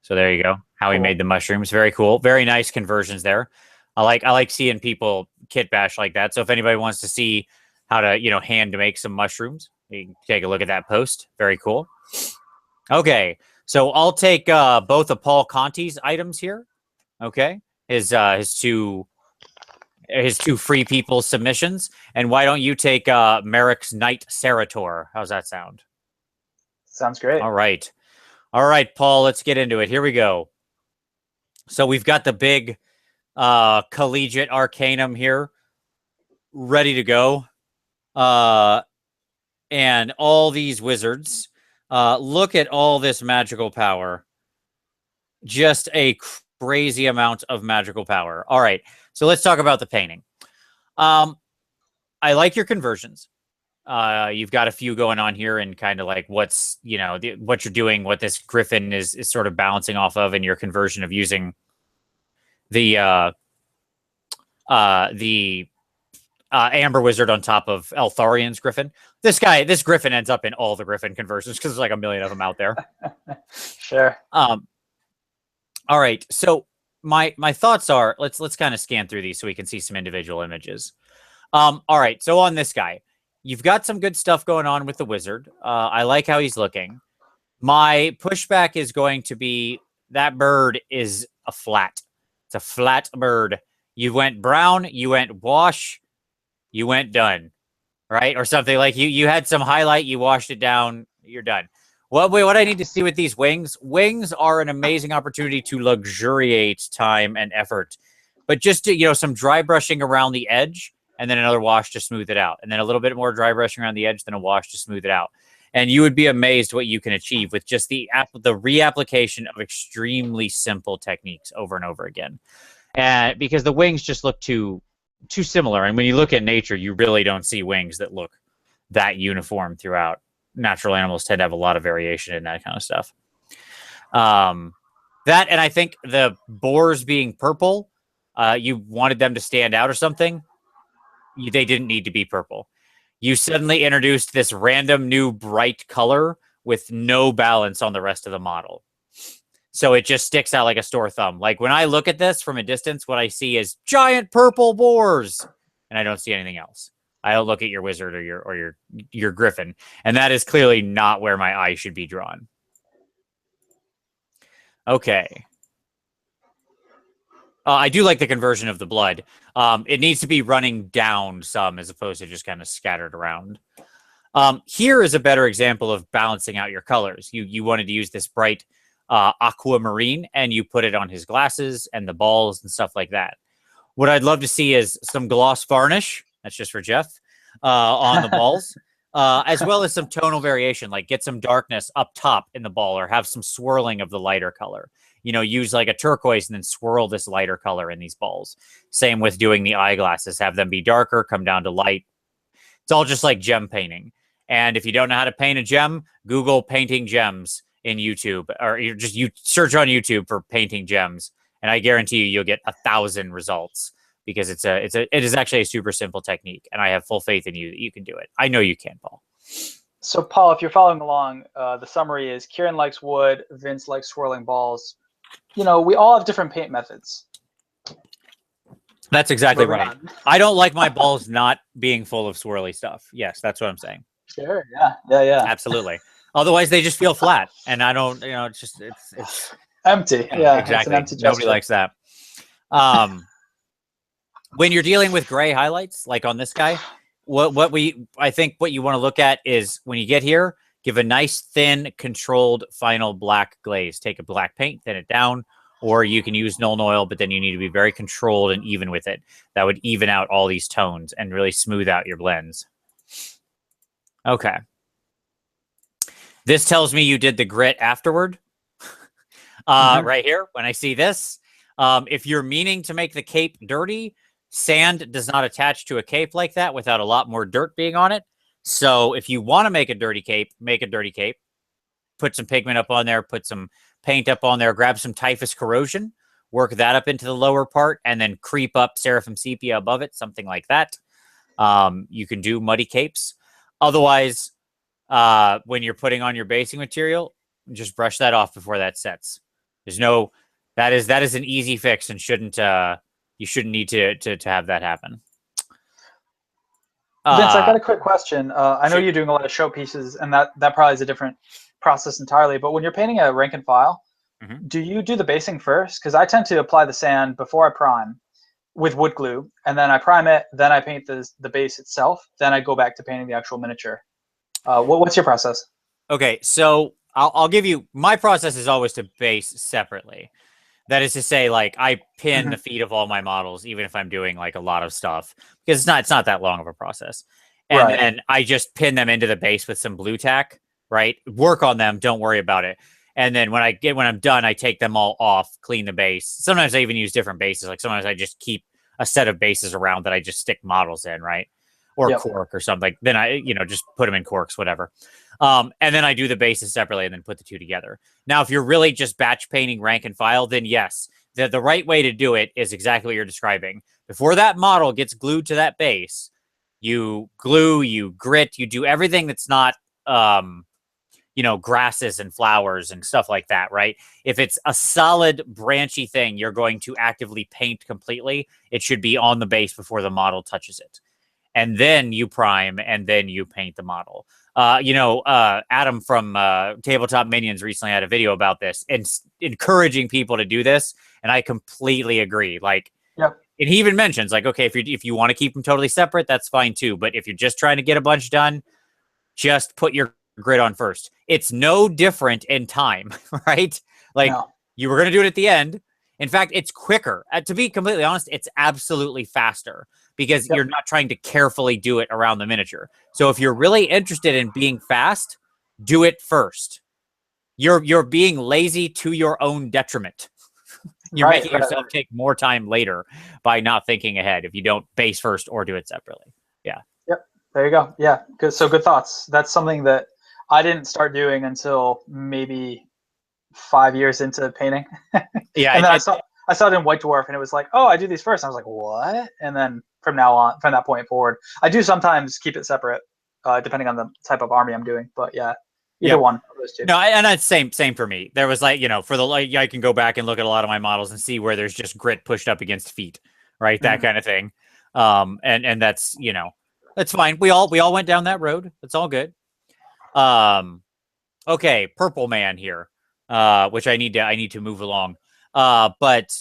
So there you go. How he made the mushrooms. Very cool. Very nice conversions there. I like seeing people kit bash like that. So if anybody wants to see how to, hand make some mushrooms, you can take a look at that post. Very cool. Okay. So I'll take both of Paul Conti's items here. Okay. His two free people submissions. And why don't you take Merrick's Knight Cerator? How's that sound? Sounds great. All right. All right, Paul, let's get into it. Here we go. So we've got the big Collegiate Arcanum here ready to go. And all these wizards. Look at all this magical power. Just a crazy amount of magical power. All right. So let's talk about the painting. I like your conversions. You've got a few going on here and kind of like what's, what you're doing, what this Griffin is sort of balancing off of, and your conversion of using the Amber Wizard on top of Eltharian's Griffin. This Griffin ends up in all the Griffin conversions because there's like a million of them out there. Sure. All right. So my thoughts are, let's kind of scan through these so we can see some individual images. All right. So on this guy, you've got some good stuff going on with the wizard. I like how he's looking. My pushback is going to be that bird is a flat. It's a flat bird. You went brown, you went wash, you went done, right? Or something like you had some highlight, you washed it down, you're done. What I need to see with these wings are an amazing opportunity to luxuriate time and effort. But just to, some dry brushing around the edge and then another wash to smooth it out. And then a little bit more dry brushing around the edge, then a wash to smooth it out. And you would be amazed what you can achieve with just the reapplication of extremely simple techniques over and over again. And because the wings just look too similar. And when you look at nature, you really don't see wings that look that uniform throughout. Natural animals tend to have a lot of variation in that kind of stuff. That, and I think the boars being purple, you wanted them to stand out or something. They didn't need to be purple. You suddenly introduced this random new bright color with no balance on the rest of the model. So it just sticks out like a sore thumb. Like when I look at this from a distance, what I see is giant purple boars, and I don't see anything else. I don't look at your wizard or your griffin, and that is clearly not where my eye should be drawn. Okay. I do like the conversion of the blood. It needs to be running down some as opposed to just kind of scattered around. Here is a better example of balancing out your colors. You wanted to use this bright aquamarine, and you put it on his glasses and the balls and stuff like that. What I'd love to see is some gloss varnish. That's just for Jeff on the balls, as well as some tonal variation, like get some darkness up top in the ball or have some swirling of the lighter color. You know, use like a turquoise and then swirl this lighter color in these balls. Same with doing the eyeglasses, have them be darker, come down to light. It's all just like gem painting. And if you don't know how to paint a gem, Google painting gems in YouTube, or you search on YouTube for painting gems. And I guarantee you'll get 1,000 results because it is actually a super simple technique. And I have full faith in you that you can do it. I know you can, Paul. So Paul, if you're following along, the summary is Kieran likes wood, Vince likes swirling balls. You know, we all have different paint methods. That's exactly right. I don't like my balls not being full of swirly stuff. Yes, that's what I'm saying. Sure. Yeah. Absolutely. Otherwise, they just feel flat, and I don't. You know, it's empty. Yeah, exactly. It's an empty Nobody likes that. When you're dealing with gray highlights, like on this guy, I think what you want to look at is when you get here, give a nice thin, controlled final black glaze. Take a black paint, thin it down, or you can use Nuln Oil, but then you need to be very controlled and even with it. That would even out all these tones and really smooth out your blends. Okay. This tells me you did the grit afterward. Right here, when I see this. If you're meaning to make the cape dirty, sand does not attach to a cape like that without a lot more dirt being on it. So if you want to make a dirty cape, make a dirty cape. Put some pigment up on there, put some paint up on there, grab some Typhus Corrosion, work that up into the lower part, and then creep up Seraphim Sepia above it, something like that. You can do muddy capes. Otherwise, when you're putting on your basing material, just brush that off before that sets. There's no, that is an easy fix and you shouldn't need to have that happen. Vince, I've got a quick question. I know you're doing a lot of showpieces, and that probably is a different process entirely. But when you're painting a rank and file, do you do the basing first? Because I tend to apply the sand before I prime with wood glue, and then I prime it, then I paint the base itself, then I go back to painting the actual miniature. What's your process? Okay, so I'll give you, my process is always to base separately. That is to say, like, I pin the feet of all my models, even if I'm doing like a lot of stuff, because it's not that long of a process. And then I just pin them into the base with some blue tack, right? Work on them, don't worry about it. And then when I'm done, I take them all off, clean the base. Sometimes I even use different bases. Like sometimes I just keep a set of bases around that I just stick models in, right? Or cork or something. Then I, just put them in corks, whatever. And then I do the bases separately and then put the two together. Now, if you're really just batch painting rank and file, then yes, the right way to do it is exactly what you're describing. Before that model gets glued to that base, you glue, you grit, you do everything that's not, grasses and flowers and stuff like that, right? If it's a solid branchy thing, you're going to actively paint completely. It should be on the base before the model touches it. And then you prime, and then you paint the model. Adam from Tabletop Minions recently had a video about this and encouraging people to do this, and I completely agree. Like, and he even mentions, like, okay, if you want to keep them totally separate, that's fine too. But if you're just trying to get a bunch done, just put your grid on first. It's no different in time, right? Like, you were going to do it at the end. In fact, it's quicker. To be completely honest, it's absolutely faster because you're not trying to carefully do it around the miniature. So if you're really interested in being fast, do it first. You're being lazy to your own detriment. You're making yourself take more time later by not thinking ahead if you don't base first or do it separately. Yeah. Yep. There you go. Yeah. Good. So good thoughts. That's something that I didn't start doing until maybe 5 years into painting. Yeah, and then I saw it in White Dwarf, and it was like, oh, I do these first. And I was like, what? And then from that point forward, I do sometimes keep it separate, depending on the type of army I'm doing. But yeah, either one of those two. No, and that's same for me. There was like, for the I can go back and look at a lot of my models and see where there's just grit pushed up against feet, right? That kind of thing. And that's that's fine. We all went down that road. It's all good. Okay, Purple Man here, which I need to move along. But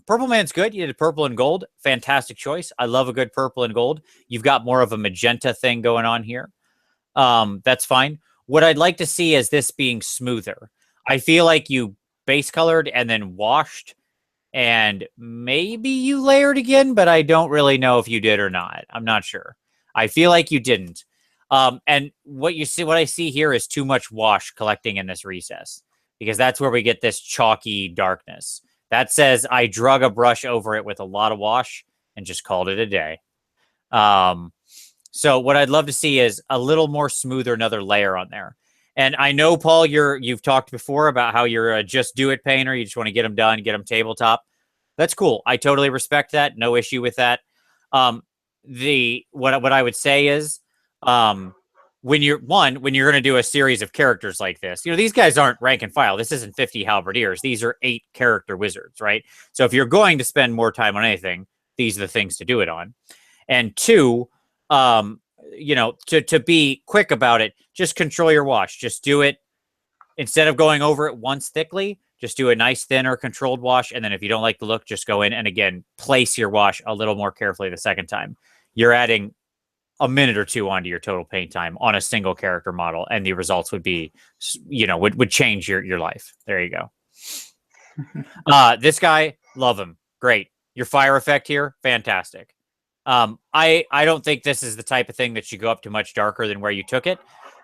Purple Man's good. You did purple and gold. Fantastic choice. I love a good purple and gold. You've got more of a magenta thing going on here. That's fine. What I'd like to see is this being smoother. I feel like you base colored and then washed, and maybe you layered again, but I don't really know if you did or not. I'm not sure. I feel like you didn't. And what I see here is too much wash collecting in this recess, because that's where we get this chalky darkness. That says I drug a brush over it with a lot of wash and just called it a day. So what I'd love to see is a little more smoother, another layer on there. And I know, Paul, you've talked before about how you're a just do it painter. You just want to get them done, get them tabletop. That's cool. I totally respect that. No issue with that. What I would say is, when you're going to do a series of characters like this, these guys aren't rank and file. This isn't 50 halberdiers. These are 8 character wizards, right? So if you're going to spend more time on anything, these are the things to do it on. And 2, to be quick about it, just control your wash. Just do it instead of going over it once thickly. Just do a nice thinner controlled wash. And then if you don't like the look, just go in and again, place your wash a little more carefully the second time. You're adding a minute or 2 onto your total paint time on a single character model, and the results would be, would change your life. There you go. This guy, love him. Great. Your fire effect here, fantastic. I don't think this is the type of thing that should go up to much darker than where you took it.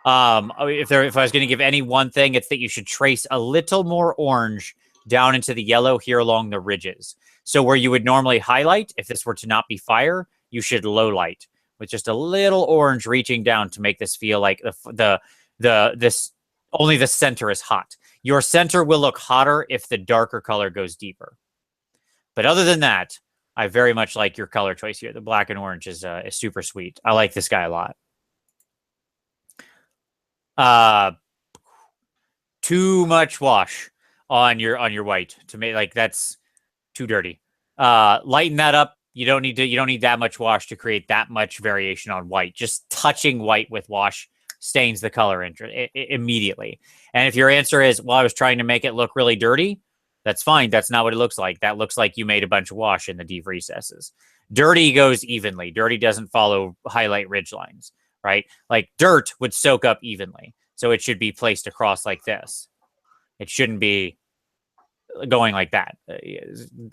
If I was going to give any one thing, it's that you should trace a little more orange down into the yellow here along the ridges. So where you would normally highlight, if this were to not be fire, you should low light with just a little orange reaching down to make this feel like this only the center is hot. Your center will look hotter if the darker color goes deeper. But other than that, I very much like your color choice here. The black and orange is super sweet. I like this guy a lot. Too much wash on your white to make that's too dirty. Lighten that up. You don't need that much wash to create that much variation on white. Just touching white with wash stains the color immediately. And if your answer is, well, I was trying to make it look really dirty, that's fine. That's not what it looks like. That looks like you made a bunch of wash in the deep recesses. Dirty goes evenly. Dirty doesn't follow highlight ridge lines, right? Like dirt would soak up evenly. So it should be placed across like this. It shouldn't be going like that.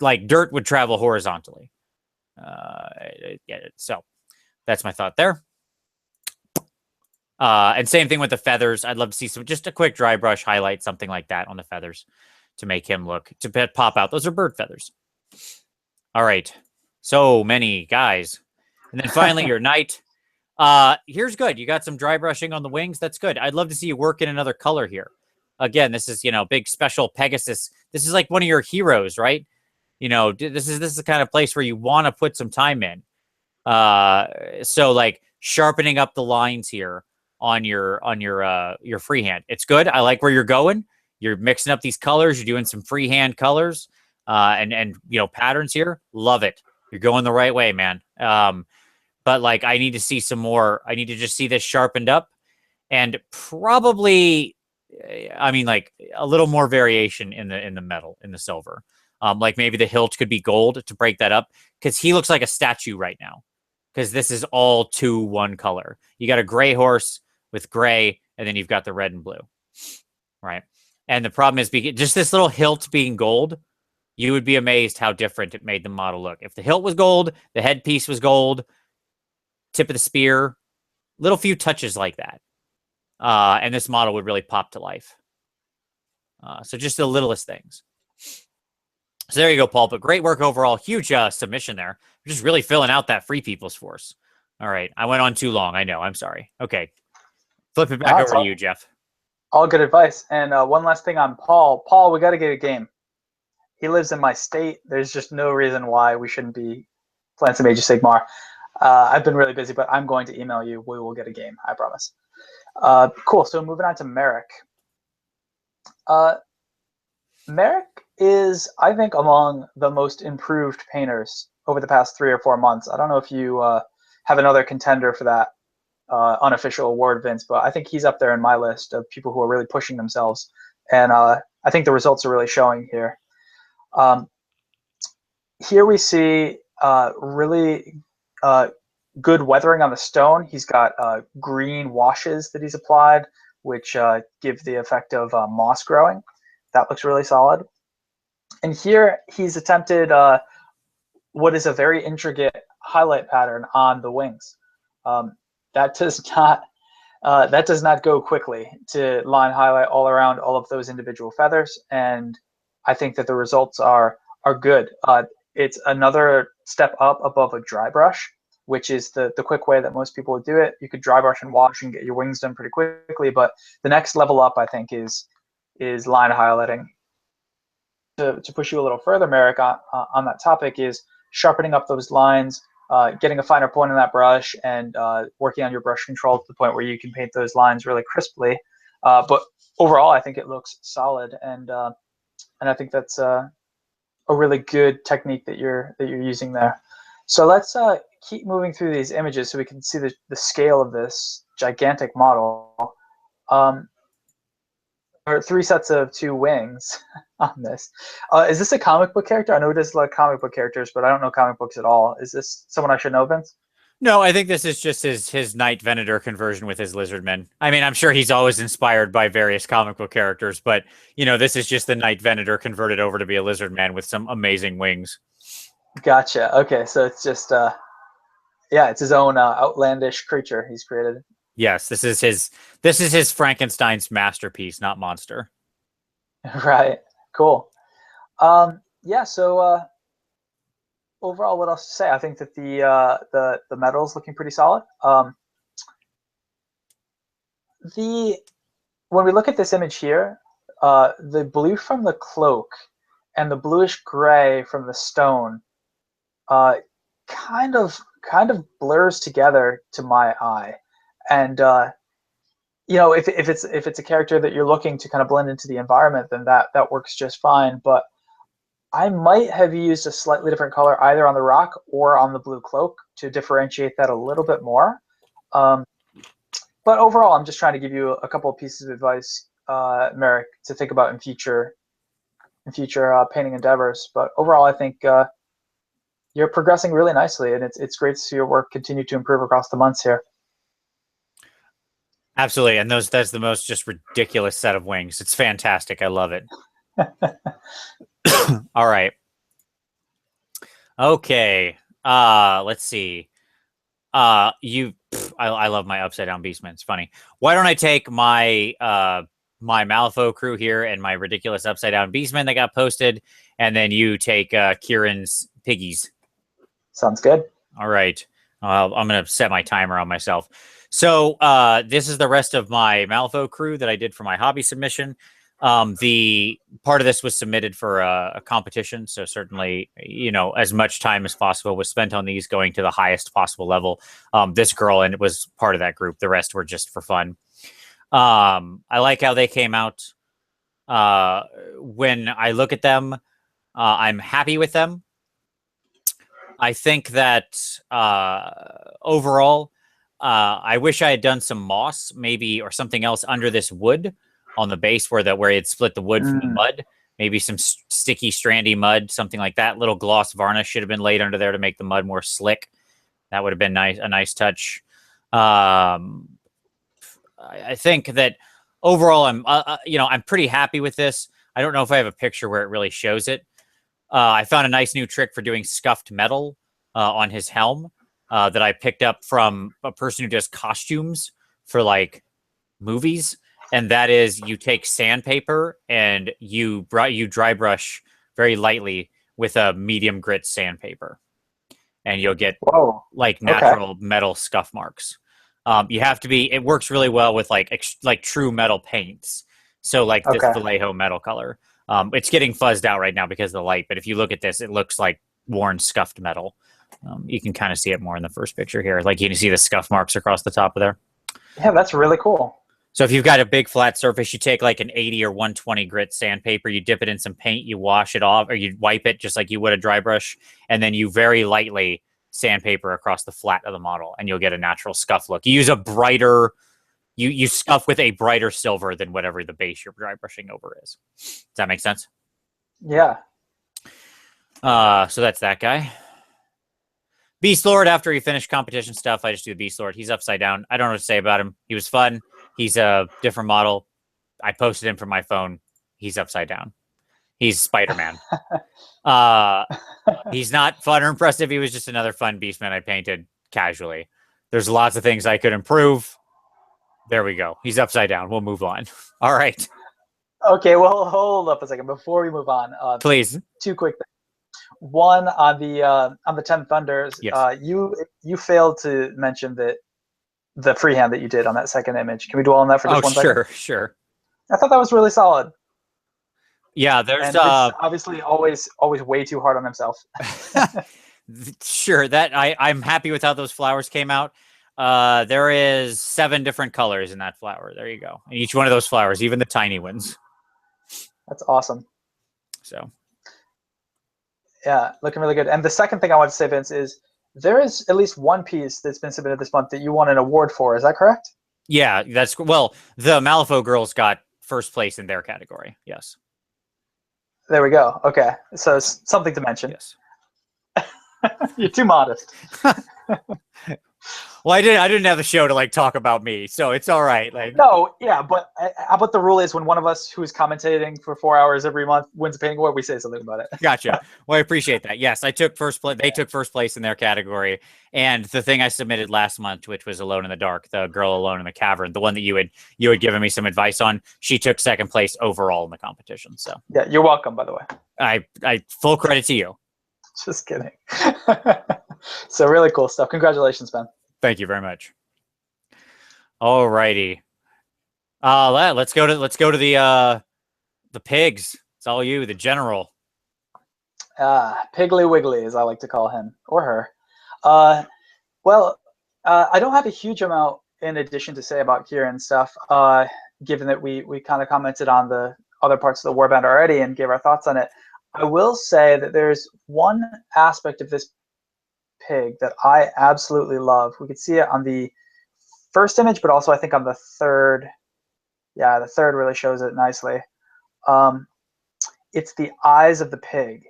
Like dirt would travel horizontally. So that's my thought there. And same thing with the feathers. I'd love to see just a quick dry brush highlight, something like that on the feathers to make him pop out. Those are bird feathers. All right. So many guys. And then finally your knight. Here's good. You got some dry brushing on the wings. That's good. I'd love to see you work in another color here. Again, this is, big special Pegasus. This is like one of your heroes, right? This is the kind of place where you want to put some time in. So like sharpening up the lines here on your freehand. It's good. I like where you're going. You're mixing up these colors. You're doing some freehand colors, and patterns here. Love it. You're going the right way, man. But like, I need to see some more. I need to just see this sharpened up, and probably, like a little more variation in the metal, in the silver. Like maybe the hilt could be gold to break that up, because he looks like a statue right now. Because this is all 2-1 color. You got a gray horse with gray, and then you've got the red and blue, right? And the problem is, just this little hilt being gold, you would be amazed how different it made the model look. If the hilt was gold, the headpiece was gold, tip of the spear, little few touches like that. And this model would really pop to life. So just the littlest things. So there you go, Paul. But great work overall. Huge submission there. Just really filling out that Free People's Force. All right. I went on too long. I know. I'm sorry. Okay. Flip it back over to you, Jeff. All good advice. And one last thing on Paul. Paul, we got to get a game. He lives in my state. There's just no reason why we shouldn't be playing some Age of Sigmar. I've been really busy, but I'm going to email you. We will get a game, I promise. Cool. So moving on to Merrick. Merrick is, I think, among the most improved painters over the past 3 or 4 months. I don't know if you have another contender for that unofficial award, Vince, but I think he's up there in my list of people who are really pushing themselves. And I think the results are really showing here. Here we see really good weathering on the stone. He's got green washes that he's applied, which give the effect of moss growing. That looks really solid. And here he's attempted what is a very intricate highlight pattern on the wings. That does not go quickly to line highlight all around all of those individual feathers, and I think that the results are good. It's another step up above a dry brush, which is the quick way that most people would do it. You could dry brush and wash and get your wings done pretty quickly, but the next level up, I think, is line highlighting. To push you a little further, Merrick, on that topic, is sharpening up those lines, getting a finer point on that brush, and working on your brush control to the point where you can paint those lines really crisply. But overall, I think it looks solid, and I think that's a really good technique that you're using there. So let's keep moving through these images so we can see the scale of this gigantic model. There are 3 sets of 2 wings on this. Is this a comic book character? I know it is like comic book characters, but I don't know comic books at all. Is this someone I should know, Vince? No, I think this is just his Knight Venator conversion with his Lizardmen. I mean, I'm sure he's always inspired by various comic book characters, but, this is just the Knight Venator converted over to be a Lizardman with some amazing wings. Gotcha. Okay, so it's just, it's his own outlandish creature he's created. Yes, this is his Frankenstein's masterpiece, not monster. Right. Cool. So overall, what else to say? I think that the metal is looking pretty solid. When we look at this image here, the blue from the cloak and the bluish gray from the stone kind of blurs together to my eye. And if it's a character that you're looking to kind of blend into the environment, then that works just fine. But I might have used a slightly different color either on the rock or on the blue cloak to differentiate that a little bit more. But overall, I'm just trying to give you a couple of pieces of advice, Merrick, to think about in future painting endeavors. But overall, I think you're progressing really nicely, and it's great to see your work continue to improve across the months here. Absolutely, and that's the most just ridiculous set of wings. It's fantastic. I love it. All right. Okay. Let's see. I love my upside down beastman. It's funny. Why don't I take my my Malifaux crew here and my ridiculous upside down beastman that got posted, and then you take Kieran's piggies. Sounds good. All right. I'm gonna set my timer on myself. So this is the rest of my Malifaux crew that I did for my hobby submission. The part of this was submitted for a competition, so certainly, as much time as possible was spent on these, going to the highest possible level. This girl and it was part of that group. The rest were just for fun. I like how they came out. When I look at them, I'm happy with them. I think that overall, I wish I had done some moss, maybe, or something else under this wood on the base where it split the wood from the mud. Maybe some sticky, strandy mud, something like that. Little gloss varnish should have been laid under there to make the mud more slick. That would have been a nice touch. I think that overall, I'm pretty happy with this. I don't know if I have a picture where it really shows it. I found a nice new trick for doing scuffed metal on his helm that I picked up from a person who does costumes for like movies. And that is, you take sandpaper and you dry brush very lightly with a medium grit sandpaper, and you'll get like natural metal scuff marks. You have to be. It works really well with like true metal paints. So like this Vallejo metal color. It's getting fuzzed out right now because of the light. But if you look at this, it looks like worn scuffed metal. You can kind of see it more in the first picture here. Like you can see the scuff marks across the top of there. Yeah, that's really cool. So if you've got a big flat surface, you take like an 80 or 120 grit sandpaper, you dip it in some paint, you wash it off, or you wipe it just like you would a dry brush, and then you very lightly sandpaper across the flat of the model, and you'll get a natural scuff look. You use a brighter, you scuff with a brighter silver than whatever the base you're dry brushing over is. Does that make sense? Yeah. So that's that guy. Beast Lord, after he finished competition stuff, I just do the Beast Lord. He's upside down. I don't know what to say about him. He was fun. He's a different model. I posted him from my phone. He's upside down. He's Spider-Man. He's not fun or impressive. He was just another fun Beastman I painted casually. There's lots of things I could improve. There we go. He's upside down. We'll move on. All right. Okay, well, hold up a second. Before we move on, please. 2 quick things. One, on the 10 Thunders, yes. You failed to mention that the freehand that you did on that second image. Can we dwell on that for just 1 second? Sure. I thought that was really solid. Yeah, there's obviously always way too hard on himself. Sure, that I'm happy with how those flowers came out. There is 7 different colors in that flower. There you go. And each one of those flowers, even the tiny ones. That's awesome. So. Yeah, looking really good. And the second thing I want to say, Vince, is there is at least one piece that's been submitted this month that you won an award for. Is that correct? Yeah, the Malifaux girls got first place in their category. Yes. There we go. Okay, so something to mention. Yes. You're too modest. Well, I didn't have the show to like talk about me, so it's all right. Like no, yeah, but the rule is when one of us who's commentating for 4 hours every month wins a painting award, we say something about it. Gotcha. Well, I appreciate that. Yes, I took first place. They took first place in their category, and the thing I submitted last month, which was Alone in the Dark, the girl alone in the cavern, the one that you had given me some advice on, she took second place overall in the competition. So yeah, you're welcome. By the way, I full credit to you. Just kidding. So really cool stuff. Congratulations, Ben. Thank you very much. All righty. Let's go to the pigs. It's all you, the general. Piggly Wiggly, as I like to call him or her. I don't have a huge amount in addition to say about Kieran stuff, given that we kind of commented on the other parts of the warband already and gave our thoughts on it. I will say that there's one aspect of this pig that I absolutely love. We could see it on the first image, but also I think on the third. Yeah, the third really shows it nicely. It's the eyes of the pig.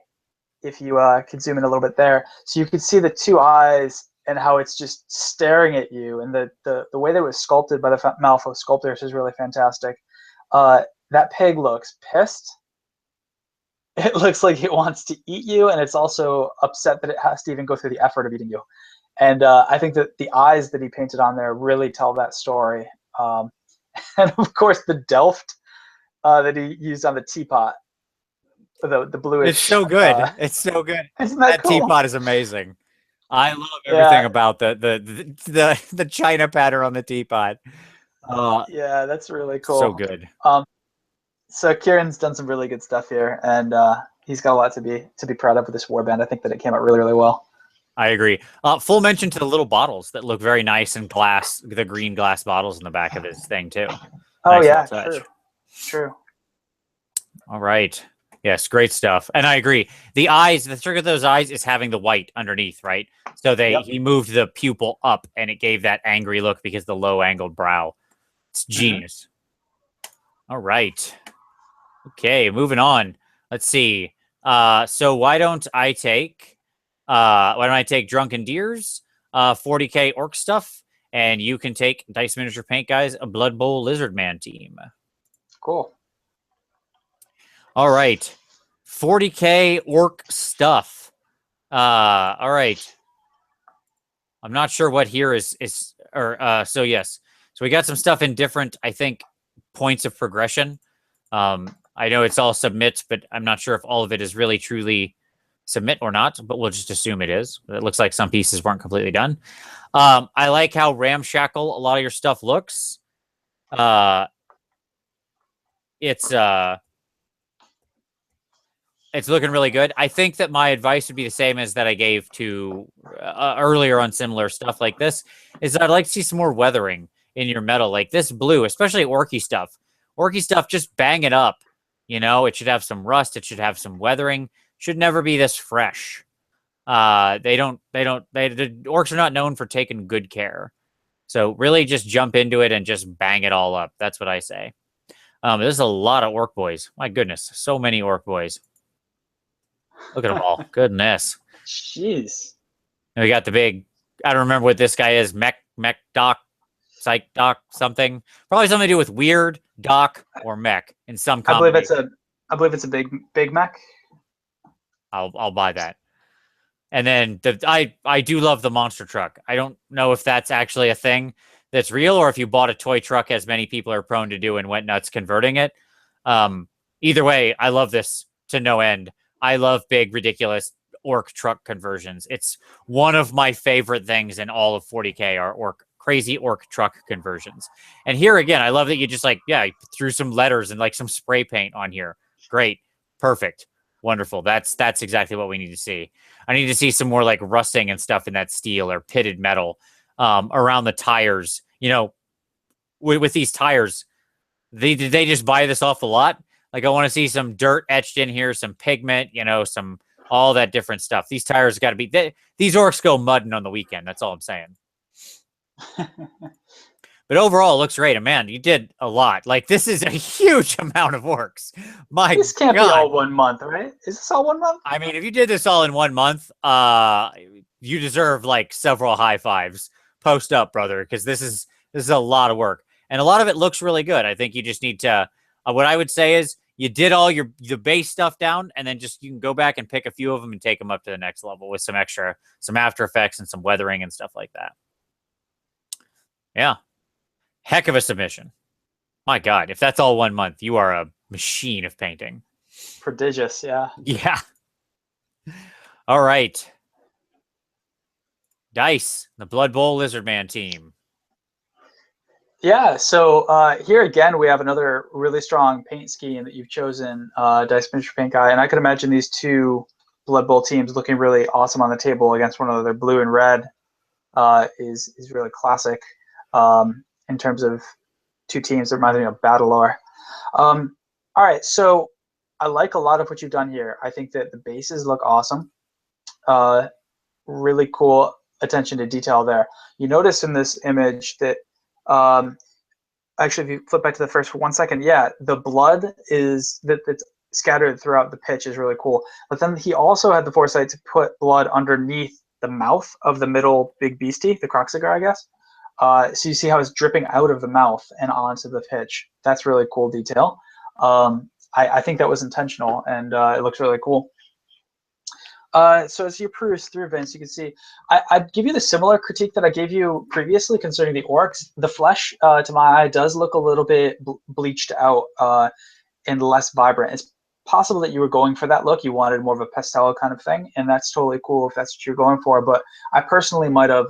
If you could zoom in a little bit there, so you could see the 2 eyes and how it's just staring at you, and the way that it was sculpted by the Malifaux sculptors is really fantastic. That pig looks pissed. It looks like it wants to eat you, and it's also upset that it has to even go through the effort of eating you. And I think that the eyes that he painted on there really tell that story. And of course, the Delft that he used on the teapot, the bluish. It's so good. It's so good. Isn't that cool? Teapot is amazing. I love everything about the China pattern on the teapot. Yeah, that's really cool. So good. So Kieran's done some really good stuff here, and he's got a lot to be proud of with this warband. I think that it came out really, really well. I agree. Full mention to the little bottles that look very nice in glass, the green glass bottles in the back of his thing too. Oh nice, yeah, true. All right. Yes, great stuff. And I agree. The eyes, the trick of those eyes is having the white underneath, right? So he moved the pupil up, and it gave that angry look because the low angled brow. It's genius. All right. Okay, moving on. Let's see. So why don't I take Drunken Deers, 40K Orc stuff, and you can take Dice Miniature Paint Guys, a Bloodbowl Lizardman team. Cool. All right. 40K Orc stuff. All right. I'm not sure what here is so yes. So we got some stuff in different, I think, points of progression. I know it's all submits, but I'm not sure if all of it is really truly submit or not, but we'll just assume it is. It looks like some pieces weren't completely done. I like how ramshackle a lot of your stuff looks. It's looking really good. I think that my advice would be the same as that I gave to earlier on similar stuff like this, is that I'd like to see some more weathering in your metal. Like this blue, especially Orkey stuff. Orkey stuff, just bang it up. You know, it should have some rust. It should have some weathering. Should never be this fresh. The orcs are not known for taking good care. So really just jump into it and just bang it all up. That's what I say. There's a lot of orc boys. My goodness, so many orc boys. Look at them all. Goodness. Jeez. And we got the big, I don't remember what this guy is. Mech Doc, Psych Doc, something. Probably something to do with weird, Doc, or Mech in some combination. I believe it's a big mech. I'll buy that. And then I do love the monster truck. I don't know if that's actually a thing that's real, or if you bought a toy truck, as many people are prone to do, and went nuts converting it. Either way, I love this to no end. I love big, ridiculous orc truck conversions. It's one of my favorite things in all of 40K are crazy orc truck conversions. And here again, I love that you just threw some letters and like some spray paint on here. Great. Perfect. Wonderful. That's exactly what we need to see. I need to see some more like rusting and stuff in that steel or pitted metal around the tires. You know, with these tires, did they just buy this off the lot? Like, I want to see some dirt etched in here, some pigment, you know, some all that different stuff. These tires got to be, these orcs go mudding on the weekend. That's all I'm saying. But overall, it looks great. And man, you did a lot. Like, this is a huge amount of orcs. This can't be all 1 month, right? Is this all 1 month? I mean, if you did this all in 1 month, you deserve like several high fives. Post up, brother, because this is a lot of work. And a lot of it looks really good. I think you just need to, what I would say is, you did all the base stuff down, and then you can go back and pick a few of them and take them up to the next level with some After Effects and some weathering and stuff like that. Yeah. Heck of a submission. My God, if that's all 1 month, you are a machine of painting. Prodigious, yeah. Yeah. All right. Dice, the Bloodbowl Lizardman team. Yeah, so here again, we have another really strong paint scheme that you've chosen, Dice Miniature Paint Guy, and I could imagine these two Bloodbowl teams looking really awesome on the table against one another. Blue and red is really classic in terms of two teams that remind me of Battlelore. All right, so I like a lot of what you've done here. I think that the bases look awesome. Really cool attention to detail there. You notice in this image that actually, if you flip back to the first for 1 second, yeah, the blood that's scattered throughout the pitch is really cool. But then he also had the foresight to put blood underneath the mouth of the middle big beastie, the Croxigar, I guess. So you see how it's dripping out of the mouth and onto the pitch. That's really cool detail. I think that was intentional, and it looks really cool. So as you peruse through, Vince, you can see I'd give you the similar critique that I gave you previously concerning the orcs. The flesh, to my eye, does look a little bit bleached out and less vibrant. It's possible that you were going for that look. You wanted more of a pastel kind of thing, and that's totally cool if that's what you're going for. But I personally might have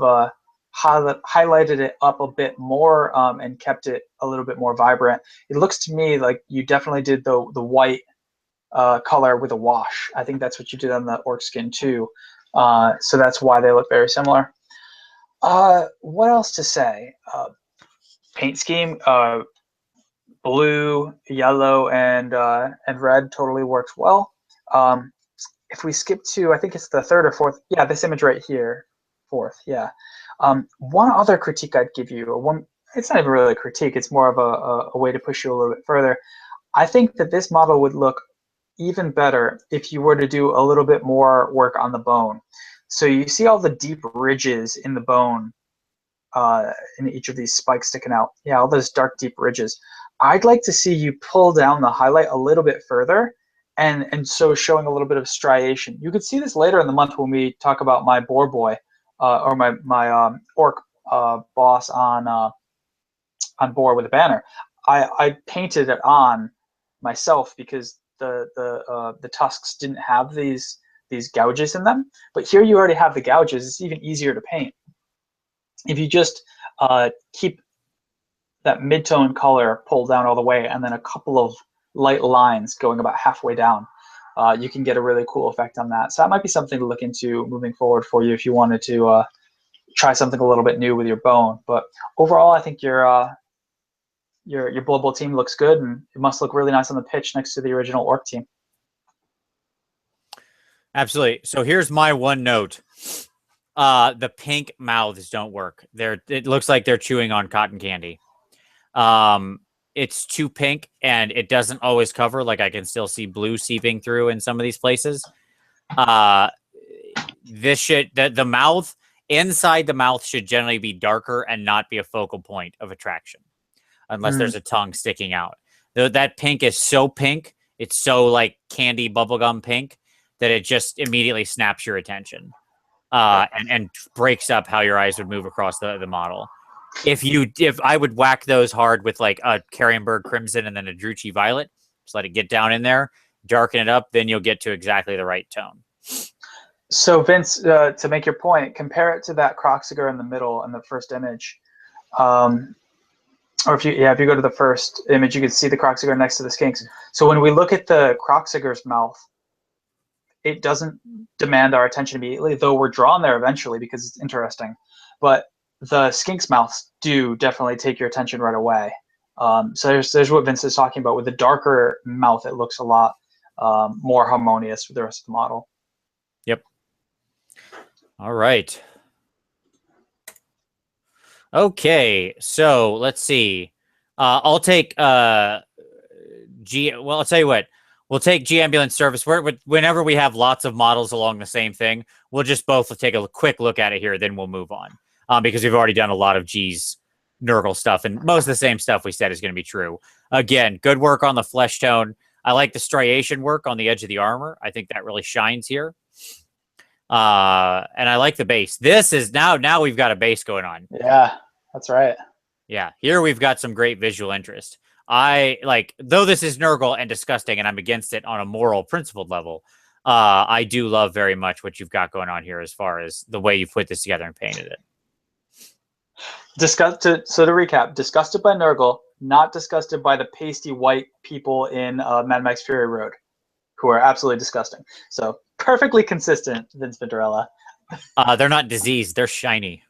highlighted it up a bit more and kept it a little bit more vibrant. It looks to me like you definitely did the white color with a wash. I think that's what you did on the orc skin too. So that's why they look very similar. What else to say? Paint scheme, blue, yellow, and red totally works well. If we skip to, I think it's the third or fourth. Yeah, this image right here, fourth. Yeah. One other critique I'd give you, it's not even really a critique. It's more of a way to push you a little bit further. I think that this model would look even better if you were to do a little bit more work on the bone. So you see all the deep ridges in the bone in each of these spikes sticking out. Yeah, all those dark, deep ridges. I'd like to see you pull down the highlight a little bit further and so showing a little bit of striation. You could see this later in the month when we talk about my boar boy or my orc boss on boar with a banner. I painted it on myself because the tusks didn't have these these gouges in them. But here you already have the gouges. It's even easier to paint. If you just keep that mid-tone color pulled down all the way and then a couple of light lines going about halfway down, you can get a really cool effect on that. So that might be something to look into moving forward for you if you wanted to try something a little bit new with your bone. But overall, I think your Bloodbowl team looks good, and it must look really nice on the pitch next to the original Orc team. Absolutely. So here's my one note. The pink mouths don't work. It looks like they're chewing on cotton candy. It's too pink, and it doesn't always cover. Like, I can still see blue seeping through in some of these places. The mouth, inside the mouth should generally be darker and not be a focal point of attraction, unless there's a tongue sticking out. That pink is so pink, it's so like candy bubblegum pink, that it just immediately snaps your attention and breaks up how your eyes would move across the model. If I would whack those hard with like a Carrienberg Crimson and then a Druchii Violet, just let it get down in there, darken it up, then you'll get to exactly the right tone. So Vince, to make your point, compare it to that Kroxigor in the middle in the first image. Or if you go to the first image, you can see the Kroxigor next to the Skinks. So when we look at the Kroxigor's mouth, it doesn't demand our attention immediately, though we're drawn there eventually because it's interesting. But the Skink's mouths do definitely take your attention right away. So there's what Vince is talking about. With the darker mouth, it looks a lot more harmonious with the rest of the model. Yep. All right. Okay, so let's see. I'll take I'll tell you what. We'll take G Ambulance Service. Whenever we have lots of models along the same thing, we'll just both take a quick look at it here, then we'll move on. Because we've already done a lot of G's Nurgle stuff, and most of the same stuff we said is going to be true. Again, good work on the flesh tone. I like the striation work on the edge of the armor. I think that really shines here. And I like the base. This is now we've got a base going on. Yeah, that's right. Yeah, here we've got some great visual interest. I like, though this is Nurgle and disgusting, and I'm against it on a moral, principled level. I do love very much what you've got going on here as far as the way you put this together and painted it. So to recap, disgusted by Nurgle, not disgusted by the pasty white people in Mad Max Fury Road, who are absolutely disgusting. So perfectly consistent, Vince Venturella. They're not diseased; they're shiny.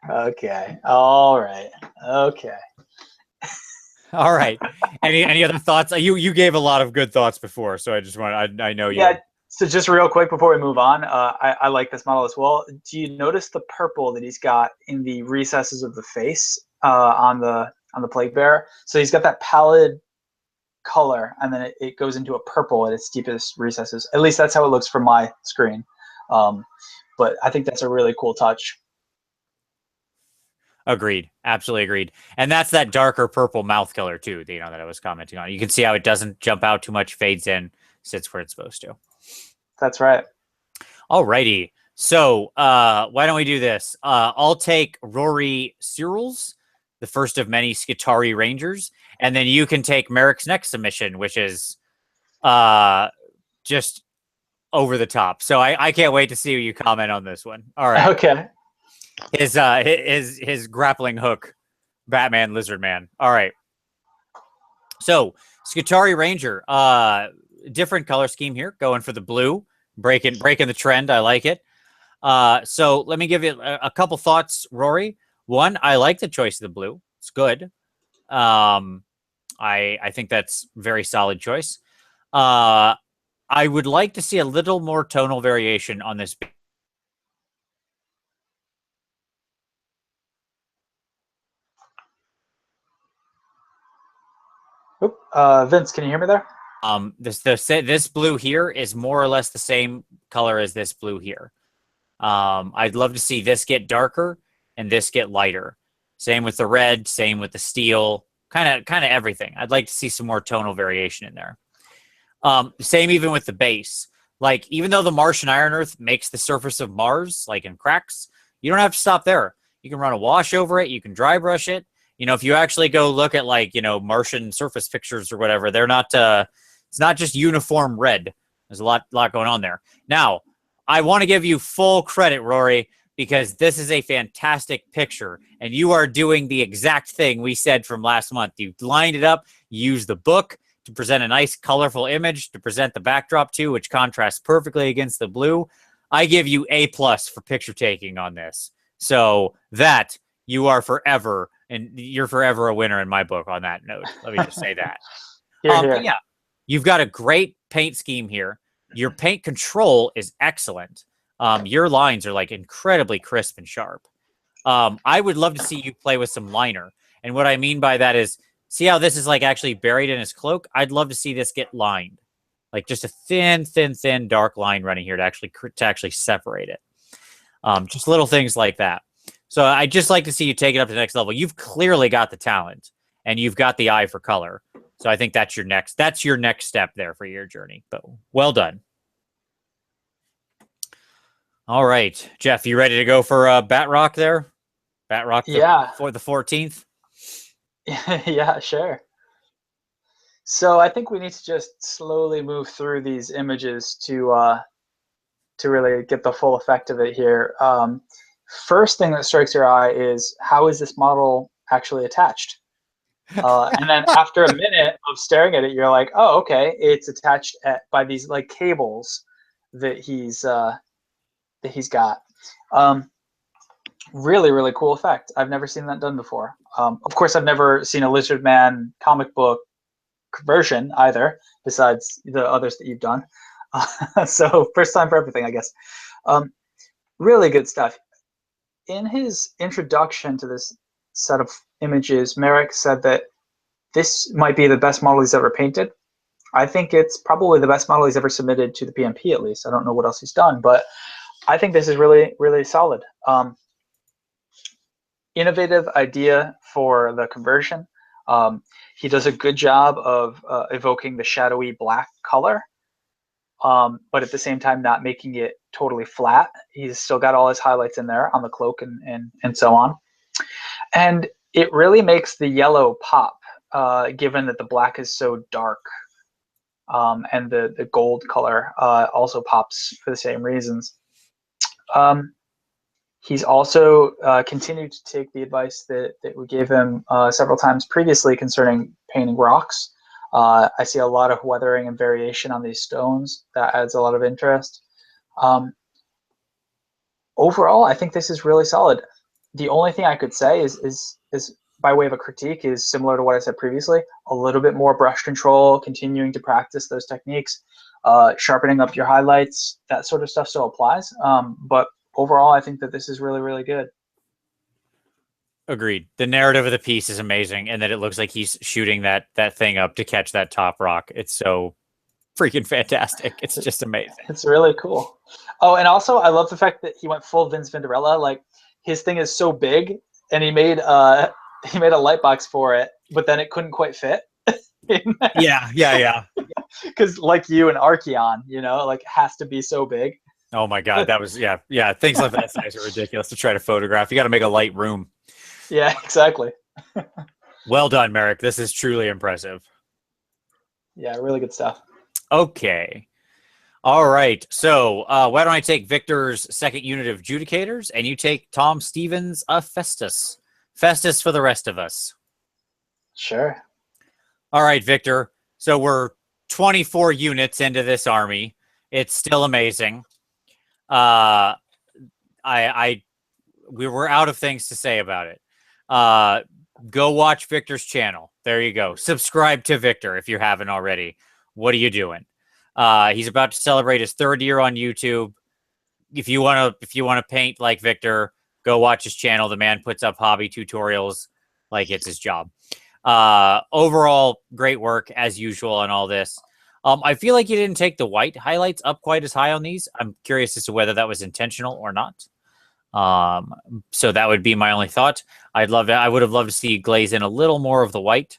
Okay. All right. Okay. All right. Any other thoughts? You gave a lot of good thoughts before, so I just want I know you. Yeah. So just real quick before we move on, I like this model as well. Do you notice the purple that he's got in the recesses of the face on the Plague Bearer? So he's got that pallid color, and then it goes into a purple at its deepest recesses. At least that's how it looks from my screen. But I think that's a really cool touch. Agreed. Absolutely agreed. And that's that darker purple mouth color too, that I was commenting on. You can see how it doesn't jump out too much, fades in, sits where it's supposed to. That's right. All righty. So why don't we do this? I'll take Rory Cyrils, the first of many Qatari Rangers, and then you can take Merrick's next submission, which is just over the top. So I can't wait to see you comment on this one. All right. Okay. His grappling hook, Batman Lizard Man. All right. So Qatari Ranger, different color scheme here, going for the blue, breaking the trend. I like it. So let me give you a couple thoughts, Rory. One, I like the choice of the blue. It's good. I think that's very solid choice. I would like to see a little more tonal variation on this. Vince, can you hear me there? This blue here is more or less the same color as this blue here. I'd love to see this get darker and this get lighter. Same with the red, same with the steel, kind of everything. I'd like to see some more tonal variation in there. Same even with the base. Like, even though the Martian Iron Earth makes the surface of Mars, like in cracks, you don't have to stop there. You can run a wash over it. You can dry brush it. If you actually go look at Martian surface pictures or whatever, they're not, it's not just uniform red. There's a lot going on there. Now, I want to give you full credit, Rory, because this is a fantastic picture, and you are doing the exact thing we said from last month. You lined it up, you used the book to present a nice, colorful image to present the backdrop to, which contrasts perfectly against the blue. I give you A+ for picture taking on this. So that you are forever, and you're forever a winner in my book on that note. Let me just say that. Here. Yeah, you've got a great paint scheme here. Your paint control is excellent. Your lines are like incredibly crisp and sharp. I would love to see you play with some liner. And what I mean by that is, see how this is like actually buried in his cloak? I'd love to see this get lined. Like just a thin, dark line running here to actually separate it. Just little things like that. So I'd just like to see you take it up to the next level. You've clearly got the talent, and you've got the eye for color. So I think that's your next step there for your journey. But well done. All right, Jeff, you ready to go for Batrock there? Batrock for the 14th? Yeah, sure. So I think we need to just slowly move through these images to really get the full effect of it here. First thing that strikes your eye is, how is this model actually attached? And then after a minute of staring at it, you're like, oh, okay, it's attached by these like cables that he's got. Really, really cool effect. I've never seen that done before. Of course, I've never seen a Lizard Man comic book version either, besides the others that you've done. So first time for everything, I guess. Really good stuff. In his introduction to this set of images, Merrick said that this might be the best model he's ever painted. I think it's probably the best model he's ever submitted to the PmP, at least. I don't know what else he's done, but I think this is really, really solid. Innovative idea for the conversion. He does a good job of evoking the shadowy black color, but at the same time not making it totally flat. He's still got all his highlights in there on the cloak and so on. And it really makes the yellow pop, given that the black is so dark. And the gold color also pops for the same reasons. He's also continued to take the advice that we gave him several times previously concerning painting rocks. I see a lot of weathering and variation on these stones. That adds a lot of interest. Overall, I think this is really solid. The only thing I could say is by way of a critique is similar to what I said previously, a little bit more brush control, continuing to practice those techniques, sharpening up your highlights, that sort of stuff still applies. But overall, I think that this is really, really good. Agreed. The narrative of the piece is amazing, and that it looks like he's shooting that thing up to catch that top rock. It's so freaking fantastic. It's just amazing. It's really cool. Oh, and also I love the fact that he went full Vince Vinderella. Like, his thing is so big, and he made a light box for it, but then it couldn't quite fit. Yeah. Because like you and Archeon, like, has to be so big. Oh my God, that was yeah. Things like that size are ridiculous to try to photograph. You got to make a light room. Yeah, exactly. Well done, Merrick. This is truly impressive. Yeah, really good stuff. Okay. All right. So why don't I take Victor's second unit of Judicators, and you take Tom Stevens' Festus. Festus for the rest of us. Sure. All right, Victor. So we're 24 units into this army. It's still amazing. We were out of things to say about it. Go watch Victor's channel. There you go. Subscribe to Victor if you haven't already. What are you doing? He's about to celebrate his 3rd year on YouTube. If you want to paint like Victor, go watch his channel. The man puts up hobby tutorials like it's his job. Overall, great work as usual on all this. I feel like you didn't take the white highlights up quite as high on these. I'm curious as to whether that was intentional or not. So that would be my only thought. I would have loved to see you glaze in a little more of the white.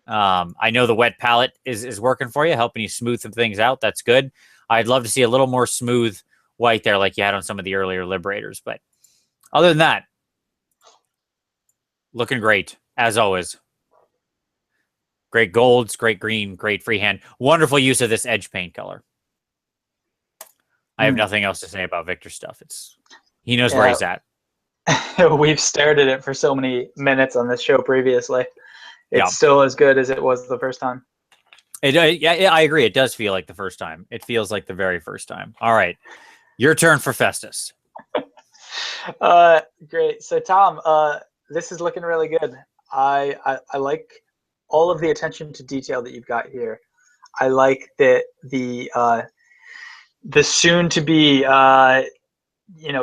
I know the wet palette is working for you, helping you smooth some things out. That's good. I'd love to see a little more smooth white there like you had on some of the earlier Liberators. But other than that, looking great, as always. Great golds, great green, great freehand. Wonderful use of this edge paint color. I have nothing else to say about Victor's stuff. He knows where he's at. We've stared at it for so many minutes on this show previously. It's still as good as it was the first time. Yeah, I agree. It does feel like the first time. It feels like the very first time. All right. Your turn for Festus. Great. So, Tom, this is looking really good. I like all of the attention to detail that you've got here. I like that the soon-to-be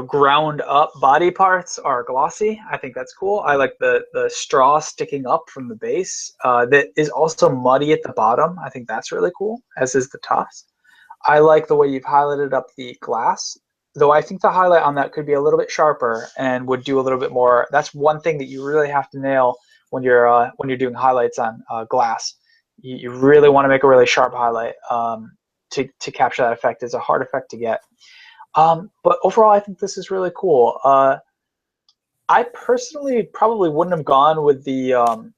ground up body parts are glossy. I think that's cool. I like the straw sticking up from the base that is also muddy at the bottom. I think that's really cool, as is the tufts. I like the way you've highlighted up the glass, though I think the highlight on that could be a little bit sharper and would do a little bit more. That's one thing that you really have to nail when you're doing highlights on glass. You really want to make a really sharp highlight to capture that effect. It's a hard effect to get. But overall, I think this is really cool. I personally probably wouldn't have gone with the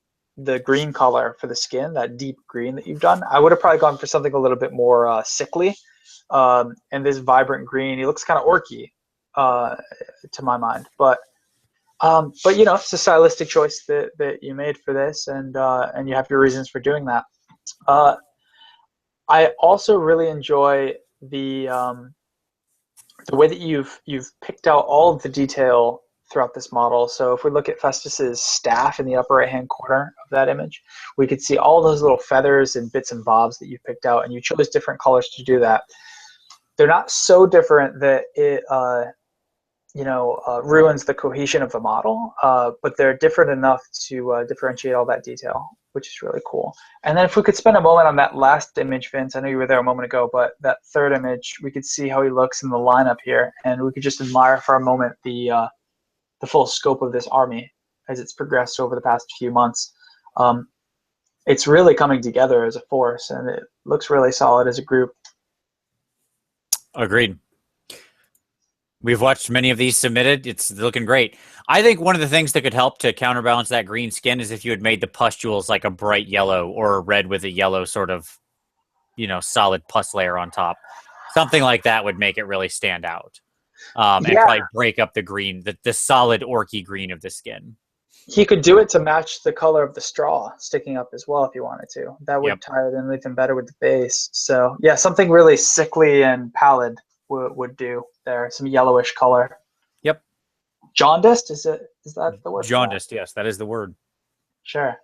green color for the skin, that deep green that you've done. I would have probably gone for something a little bit more sickly. And this vibrant green, he looks kind of orky to my mind. But it's a stylistic choice that you made for this, and you have your reasons for doing that. I also really enjoy the way that you've picked out all of the detail throughout this model. So if we look at Festus's staff in the upper right-hand corner of that image, we could see all those little feathers and bits and bobs that you picked out, and you chose different colors to do that. They're not so different that it ruins the cohesion of the model, but they're different enough to differentiate all that detail, which is really cool. And then if we could spend a moment on that last image, Vince, I know you were there a moment ago, but that third image, we could see how he looks in the lineup here, and we could just admire for a moment the full scope of this army as it's progressed over the past few months. It's really coming together as a force, and it looks really solid as a group. Agreed. We've watched many of these submitted. It's looking great. I think one of the things that could help to counterbalance that green skin is if you had made the pustules like a bright yellow or a red with a yellow sort of, solid pus layer on top. Something like that would make it really stand out. And probably break up the green, the solid orky green of the skin. He could do it to match the color of the straw sticking up as well if he wanted to. That would tie it in even better with the base. So, yeah, something really sickly and pallid would do there. Some yellowish color. Yep. Jaundiced? Is that the word? Jaundiced, yes, that is the word. Sure.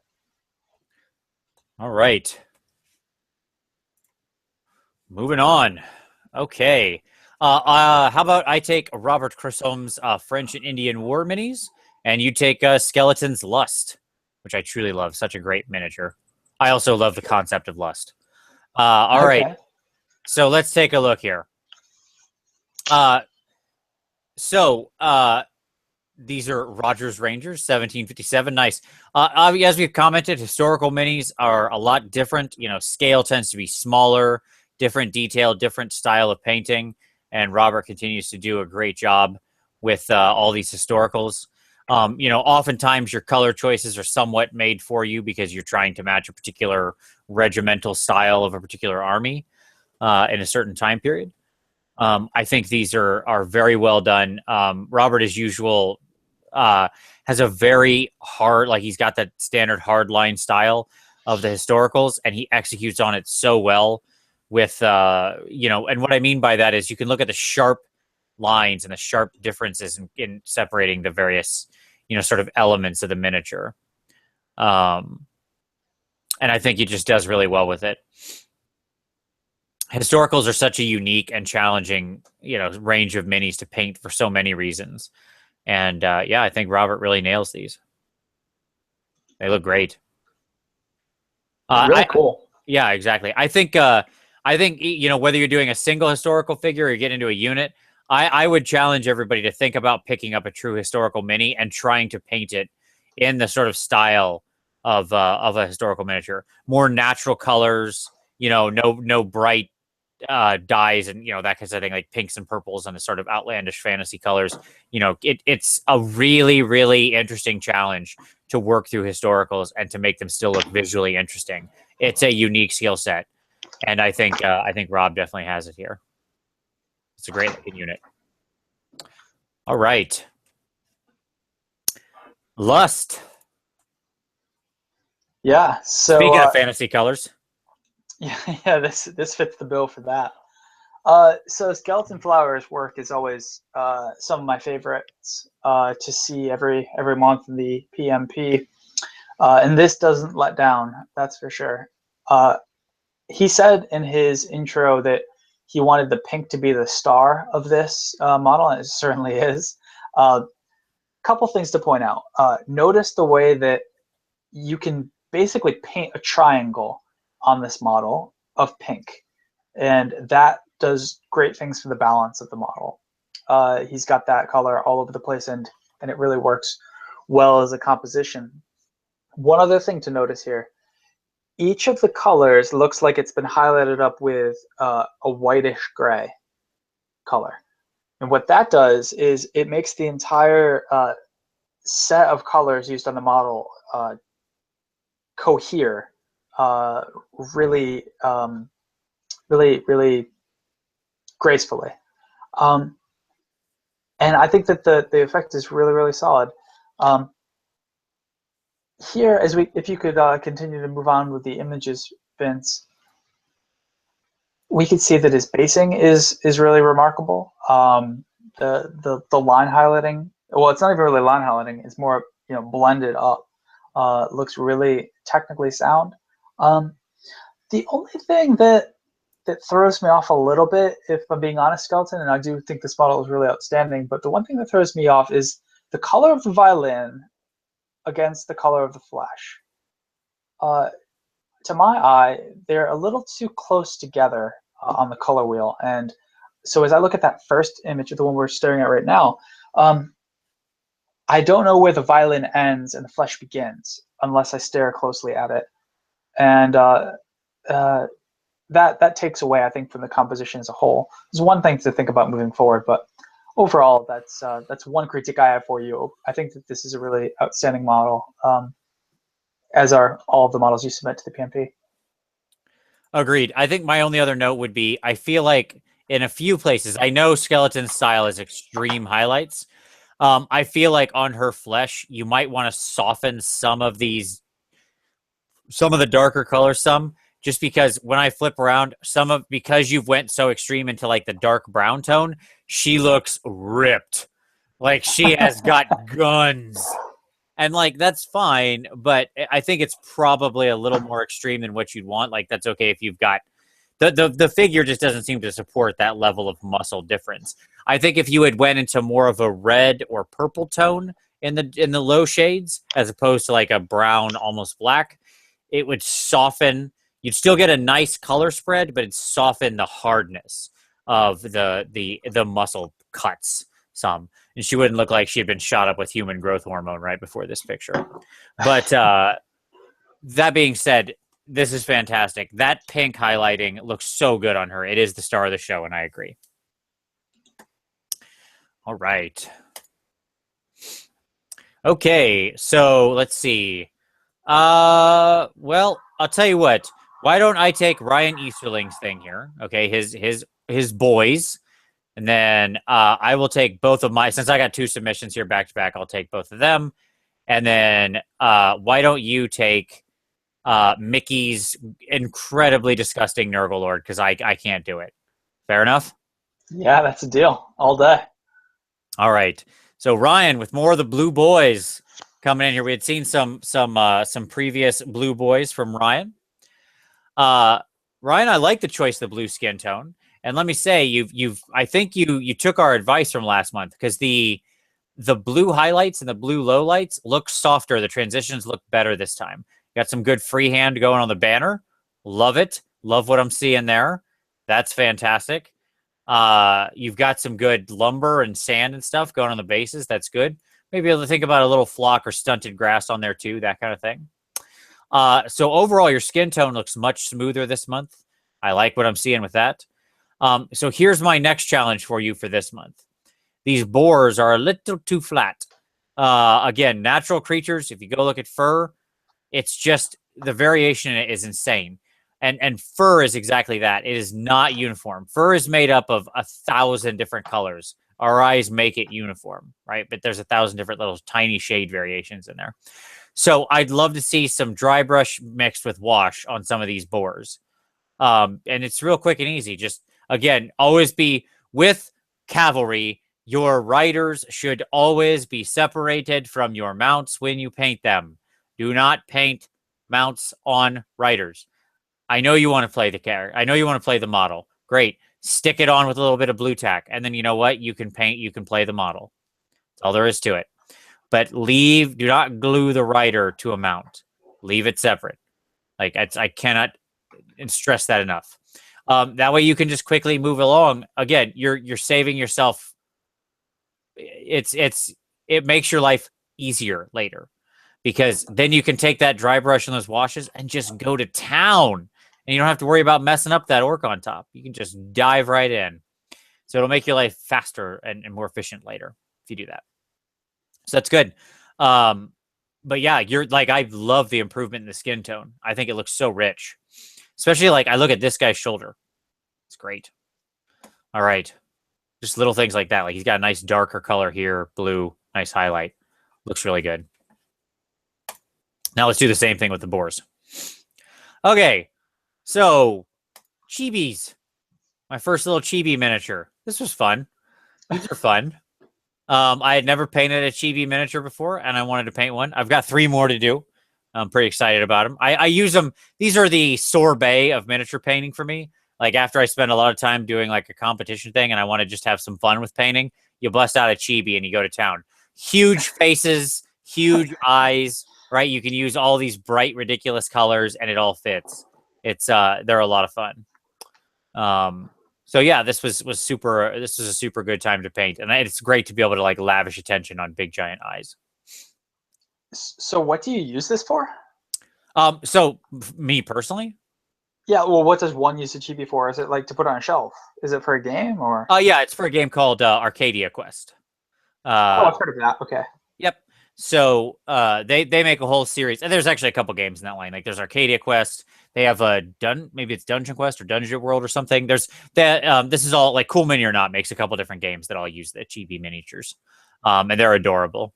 All right. Moving on. Okay. How about I take Robert Cresom's French and Indian War minis, and you take Skeleton's Lust, which I truly love. Such a great miniature. I also love the concept of Lust. All right. So let's take a look here. These are Rogers Rangers, 1757. Nice. As we've commented, historical minis are a lot different. Scale tends to be smaller, different detail, different style of painting. And Robert continues to do a great job with all these historicals. Oftentimes your color choices are somewhat made for you because you're trying to match a particular regimental style of a particular army in a certain time period. I think these are very well done. Robert, as usual, has a very hard, he's got that standard hard line style of the historicals, and he executes on it so well with, and what I mean by that is you can look at the sharp lines and the sharp differences in separating the various, sort of elements of the miniature. And I think he just does really well with it. Historicals are such a unique and challenging, range of minis to paint for so many reasons. And I think Robert really nails these. They look great. Really cool. Yeah, exactly. I think whether you're doing a single historical figure or you get into a unit, I would challenge everybody to think about picking up a true historical mini and trying to paint it in the sort of style of a historical miniature. More natural colors, no bright dyes and that kind of thing, like pinks and purples and the sort of outlandish fantasy colors. It's a really, really interesting challenge to work through historicals and to make them still look visually interesting. It's a unique skill set, and I think Rob definitely has it here. It's a great looking unit. All right. Lust. Yeah. So speaking of fantasy colors. Yeah, this fits the bill for that. So Skeleton Flowers work is always some of my favorites to see every month in the PmP, and this doesn't let down. That's for sure. He said in his intro that he wanted the pink to be the star of this model, and it certainly is. Couple things to point out. Notice the way that you can basically paint a triangle on this model of pink, and that does great things for the balance of the model. He's got that color all over the place, and it really works well as a composition. One other thing to notice here, each of the colors looks like it's been highlighted up with a whitish gray color. And what that does is it makes the entire set of colors used on the model cohere really gracefully. And I think that the effect is really solid. Here, if you could continue to move on with the images, Vince, we could see that his basing is really remarkable. The line highlighting, well, it's not even really line highlighting, it's more blended up. Looks really technically sound. The only thing that throws me off a little bit, if I'm being honest, Skeleton, and I do think this model is really outstanding, but the one thing that throws me off is the color of the violin against the color of the flesh. To my eye, they're a little too close together on the color wheel. And so as I look at that first image, the one we're staring at right now, I don't know where the violin ends and the flesh begins unless I stare closely at it. And that takes away, I think, from the composition as a whole. There's one thing to think about moving forward, but overall, that's one critique I have for you. I think that this is a really outstanding model, as are all of the models you submit to the PmP. Agreed. I think my only other note would be, I feel like in a few places, I know Skeleton's style is extreme highlights. I feel like on her flesh, you might want to soften some of the darker colors just because when I flip around, because you've went so extreme into like the dark brown tone, she looks ripped. Like she has got guns. And like, that's fine, but I think it's probably a little more extreme than what you'd want. Like, that's okay if you've got the figure just doesn't seem to support that level of muscle difference. I think if you had went into more of a red or purple tone in the low shades, as opposed to like a brown, almost black, it would soften. You'd still get a nice color spread, but it'd soften the hardness of the muscle cuts some. And she wouldn't look like she had been shot up with human growth hormone right before this picture. But that being said, this is fantastic. That pink highlighting looks so good on her. It is the star of the show, and I agree. All right. Okay, so let's see. Well, I'll tell you what. Why don't I take Ryan Easterling's thing here? Okay, his boys. And then I will take both of since I got two submissions here back to back, I'll take both of them. And then why don't you take Mickey's incredibly disgusting Nurgle Lord, because I can't do it. Fair enough? Yeah, that's a deal. All day. All right. So Ryan, with more of the blue boys coming in here, we had seen some previous blue boys from Ryan. Ryan, I like the choice of the blue skin tone. And let me say, I think you took our advice from last month, because the blue highlights and the blue lowlights look softer. The transitions look better this time. Got some good freehand going on the banner. Love it. Love what I'm seeing there. That's fantastic. You've got some good lumber and sand and stuff going on the bases. That's good. Maybe able to think about a little flock or stunted grass on there too, that kind of thing. So overall, your skin tone looks much smoother this month. I like what I'm seeing with that. So here's my next challenge for you for this month. These boars are a little too flat. Again, natural creatures, if you go look at fur, it's just the variation in it is insane. And fur is exactly that. It is not uniform. Fur is made up of 1,000 different colors. Our eyes make it uniform, right? But there's 1,000 different little tiny shade variations in there. So I'd love to see some dry brush mixed with wash on some of these boars. And it's real quick and easy. Just, again, always be with cavalry. Your riders should always be separated from your mounts when you paint them. Do not paint mounts on riders. I know you want to play the character. I know you want to play the model. Great. Stick it on with a little bit of blue tack. And then you know what? You can paint, you can play the model. That's all there is to it. But do not glue the rider to a mount. Leave it separate. Like, I cannot stress that enough. That way you can just quickly move along. Again, you're saving yourself. It makes your life easier later, because then you can take that dry brush and those washes and just go to town. And you don't have to worry about messing up that orc on top. You can just dive right in. So it'll make your life faster and more efficient later if you do that. So that's good. But yeah, I love the improvement in the skin tone. I think it looks so rich. Especially I look at this guy's shoulder. It's great. All right. Just little things like that. Like, he's got a nice darker color here, blue, nice highlight. Looks really good. Now let's do the same thing with the boars. Okay. So, chibis. My first little chibi miniature. This was fun. These are fun. I had never painted a chibi miniature before, and I wanted to paint one. I've got 3 more to do. I'm pretty excited about them. I use them. These are the sorbet of miniature painting for me. Like, after I spend a lot of time doing a competition thing and I want to just have some fun with painting, you bust out a chibi and you go to town. Huge faces, huge eyes, right? You can use all these bright, ridiculous colors and it all fits. They're a lot of fun. So yeah, this was a super good time to paint, and it's great to be able to lavish attention on big giant eyes. So what do you use this for? So me personally? Yeah, well, what does one use a chibi for? Is it to put on a shelf? Is it for a game or? Yeah, it's for a game called Arcadia Quest. I've heard of that. Okay. Yep. So they make a whole series, and there's actually a couple games in that line. There's Arcadia Quest. They have maybe it's Dungeon Quest or Dungeon World or something. There's that. This is all Cool Mini or Not makes a couple different games that all use the chibi miniatures, and they're adorable.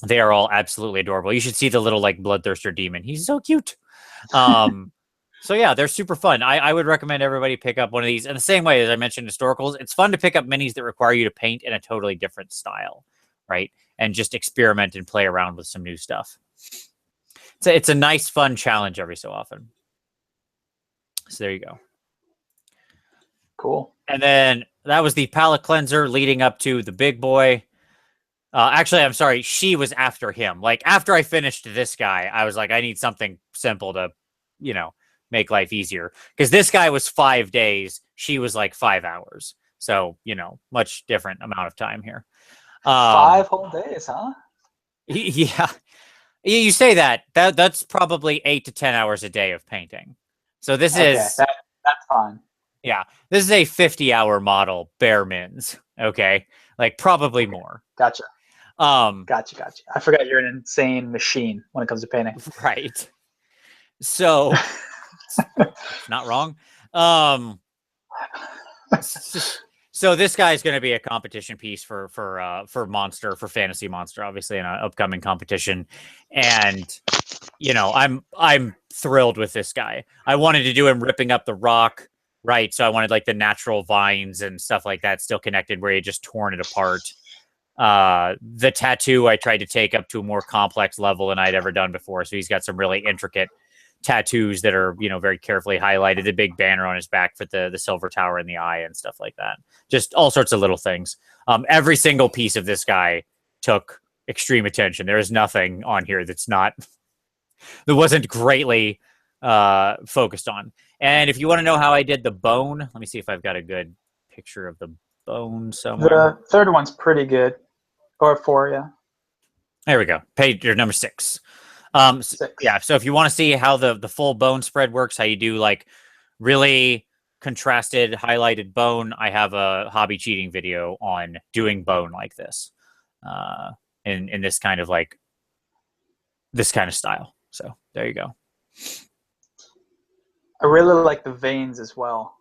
They are all absolutely adorable. You should see the little bloodthirster demon. He's so cute. So yeah, they're super fun. I would recommend everybody pick up one of these. In the same way as I mentioned historicals, it's fun to pick up minis that require you to paint in a totally different style, right? And just experiment and play around with some new stuff. It's a nice, fun challenge every so often. So there you go. Cool. And then that was the palette cleanser leading up to the big boy. Actually, I'm sorry. She was after him. After I finished this guy, I was like, I need something simple to, make life easier. Because this guy was 5 days. She was 5 hours. So, much different amount of time here. 5 whole days, huh? Yeah. You say that's probably 8 to 10 hours a day of painting. So this is that's fine. Yeah, this is a 50-hour model, bare mins. Okay, probably more. Gotcha. Gotcha. I forgot you're an insane machine when it comes to painting. Right. So, not wrong. So this guy's going to be a competition piece for Fantasy Monster, obviously in an upcoming competition, and I'm thrilled with this guy. I wanted to do him ripping up the rock, right? So I wanted the natural vines and stuff like that still connected, where he just torn it apart. The tattoo I tried to take up to a more complex level than I'd ever done before. So he's got some really intricate tattoos that are, very carefully highlighted. The big banner on his back for the silver tower in the eye and stuff like that. Just all sorts of little things. Every single piece of this guy took extreme attention. There is nothing on here that wasn't greatly focused on. And if you want to know how I did the bone, let me see if I've got a good picture of the bone somewhere. The third one's pretty good. Or 4, yeah. There we go. Page number 6. 6. Yeah, so if you want to see how the full bone spread works, how you do really contrasted highlighted bone, I have a hobby cheating video on doing bone like this. In this kind of this kind of style. So there you go. I really like the veins as well.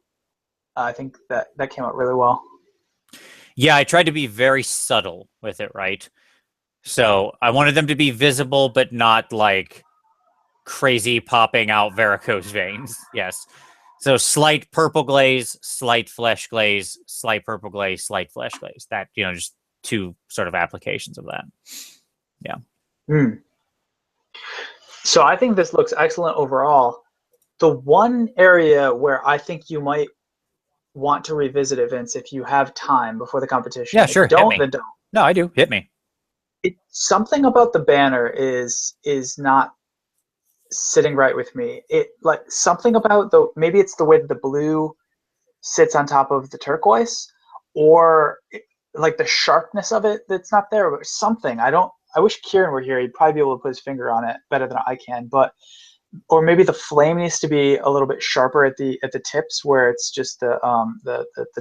I think that came out really well. Yeah, I tried to be very subtle with it, right? So I wanted them to be visible, but not like crazy popping out varicose veins. Yes. So slight purple glaze, slight flesh glaze, slight purple glaze, slight flesh glaze. That, just two sort of applications of that. Yeah. So I think this looks excellent overall. The one area where I think you might want to revisit it, Vince, if you have time before the competition. Yeah, sure. If you don't, Hit me. then don't. No, I do. Hit me. Something about the banner is not sitting right with me. It like something about maybe it's the way that the blue sits on top of the turquoise, or like the sharpness of it that's not there, or something. I wish Kieran were here. He'd probably be able to put his finger on it better than I can. Or maybe the flame needs to be a little bit sharper at the tips, where it's just the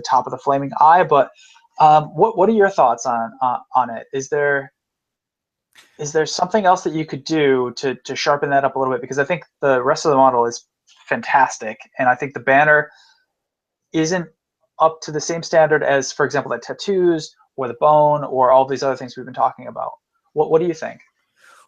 top of the flaming eye. But what are your thoughts on it? Is there something else that you could do to sharpen that up a little bit? Because I think the rest of the model is fantastic, and I think the banner isn't up to the same standard as, for example, the tattoos or the bone or all these other things we've been talking about. What do you think?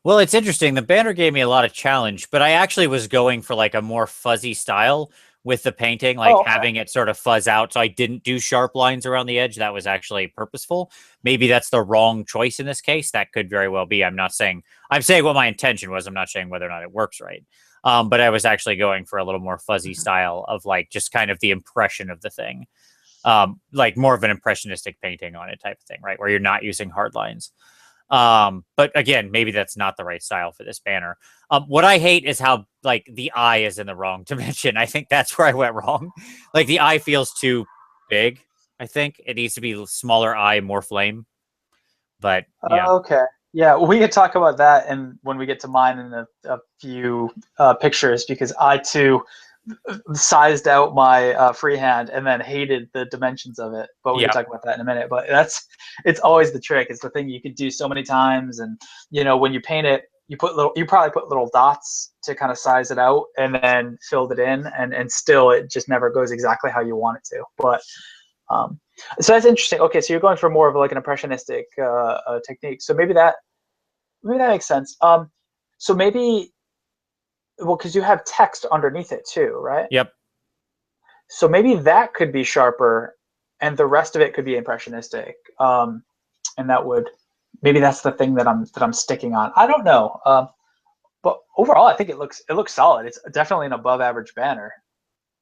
Well, it's interesting. The banner gave me a lot of challenge, but I actually was going for like a more fuzzy style with the painting, like having it sort of fuzz out. So I didn't do sharp lines around the edge. That was actually purposeful. Maybe that's the wrong choice in this case. That could very well be. I'm saying what my intention was. I'm not saying whether or not it works right. But I was actually going for a little more fuzzy style of like just kind of the impression of the thing. Like more of an impressionistic painting on it type of thing, right? Where you're not using hard lines. But again, maybe that's not the right style for this banner. What I hate is how like the eye is in the wrong dimension. I think that's where I went wrong. Like the eye feels too big. I think it needs to be smaller eye, more flame. But yeah. Okay. Yeah, we could talk about that and when we get to mine in a few pictures, because I too sized out my freehand and then hated the dimensions of it. But we can talk about that in a minute. But it's always the trick. It's the thing you could do so many times, and when you paint it, you probably put little dots to kind of size it out and then filled it in, and still it just never goes exactly how you want it to. But so that's interesting. Okay, so you're going for more of like an impressionistic technique. So maybe that makes sense. So maybe, well, because you have text underneath it too, right? Yep. So maybe that could be sharper, and the rest of it could be impressionistic. And maybe that's the thing that I'm sticking on. I don't know. But overall, I think it looks solid. It's definitely an above average banner.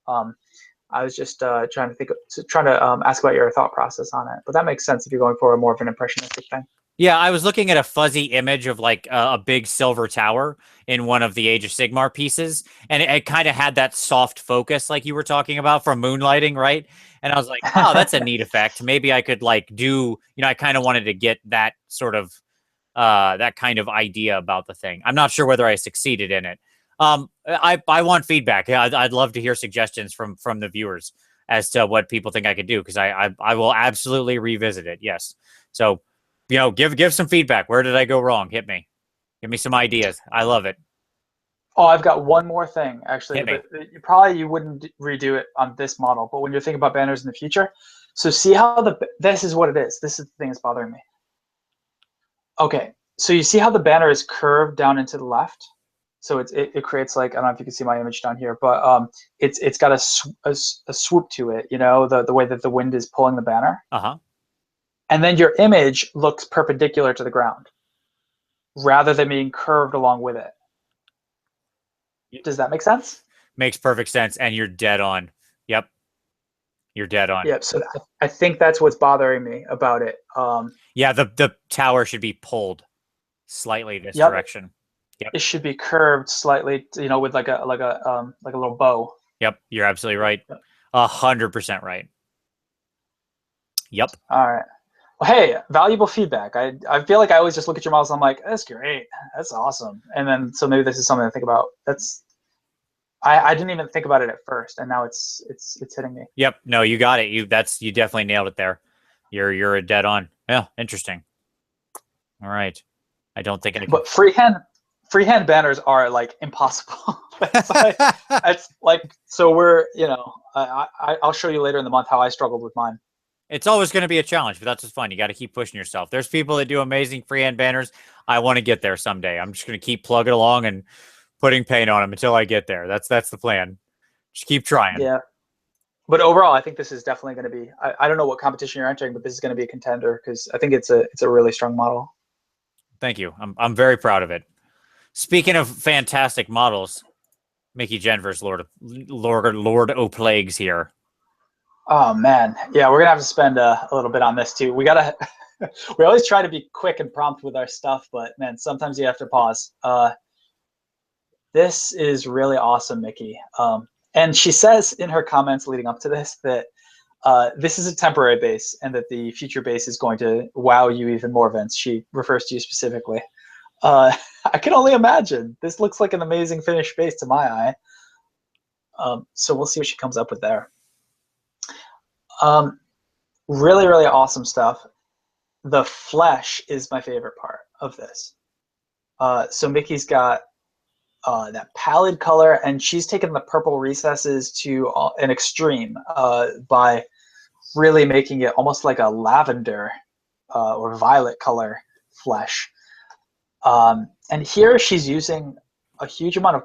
I was just trying to ask about your thought process on it, but that makes sense if you're going for more of an impressionistic thing. Yeah, I was looking at a fuzzy image of like a big silver tower in one of the Age of Sigmar pieces, and it kind of had that soft focus like you were talking about from moonlighting, right? And I was like, oh, that's a neat effect. Maybe I could like do, I kind of wanted to get that sort of that kind of idea about the thing. I'm not sure whether I succeeded in it. I want feedback. I'd love to hear suggestions from the viewers as to what people think I could do, because I will absolutely revisit it. Yes. So, give some feedback. Where did I go wrong? Hit me. Give me some ideas. I love it. Oh, I've got one more thing, actually. But you wouldn't redo it on this model, but when you're thinking about banners in the future, so see how this is what it is. This is the thing that's bothering me. Okay, so you see how the banner is curved down into the left? So it creates like, I don't know if you can see my image down here, but it's got a swoop to it, the way that the wind is pulling the banner. Uh-huh. And then your image looks perpendicular to the ground rather than being curved along with it. Does that make sense? Makes perfect sense, and you're dead on. Yep. You're dead on. Yep. So I think that's what's bothering me about it. Yeah, the tower should be pulled slightly this direction. Yep. It should be curved slightly, with like a little bow. Yep, you're absolutely right. 100% right. Yep. All right. Well, hey, valuable feedback. I feel like I always just look at your models and I'm like, that's great, that's awesome, and then so maybe this is something to think about. I didn't even think about it at first, and now it's hitting me. Yep. No, you got it. You definitely nailed it there. You're a dead on. Yeah, interesting. All right. I don't think I can. But freehand freehand banners are like impossible. it's like so we're I'll show you later in the month how I struggled with mine. It's always going to be a challenge, but that's just fun. You got to keep pushing yourself. There's people that do amazing freehand banners. I want to get there someday. I'm just going to keep plugging along and putting paint on them until I get there. That's the plan. Just keep trying. Yeah. But overall, I think this is definitely going to be. I don't know what competition you're entering, but this is going to be a contender because I think it's a really strong model. Thank you. I'm very proud of it. Speaking of fantastic models, Mickey Jenver's Lord O' Plagues here. Oh man, yeah, we're gonna have to spend a little bit on this too. We gotta. We always try to be quick and prompt with our stuff, but man, sometimes you have to pause. This is really awesome, Mickey. And she says in her comments leading up to this that this is a temporary base and that the future base is going to wow you even more, Vince. She refers to you specifically. I can only imagine. This looks like an amazing finished base to my eye. So we'll see what she comes up with there. Really, really awesome stuff. The flesh is my favorite part of this. So Mickey's got that pallid color, and she's taken the purple recesses to an extreme by really making it almost like a lavender or violet color flesh. And here she's using a huge amount of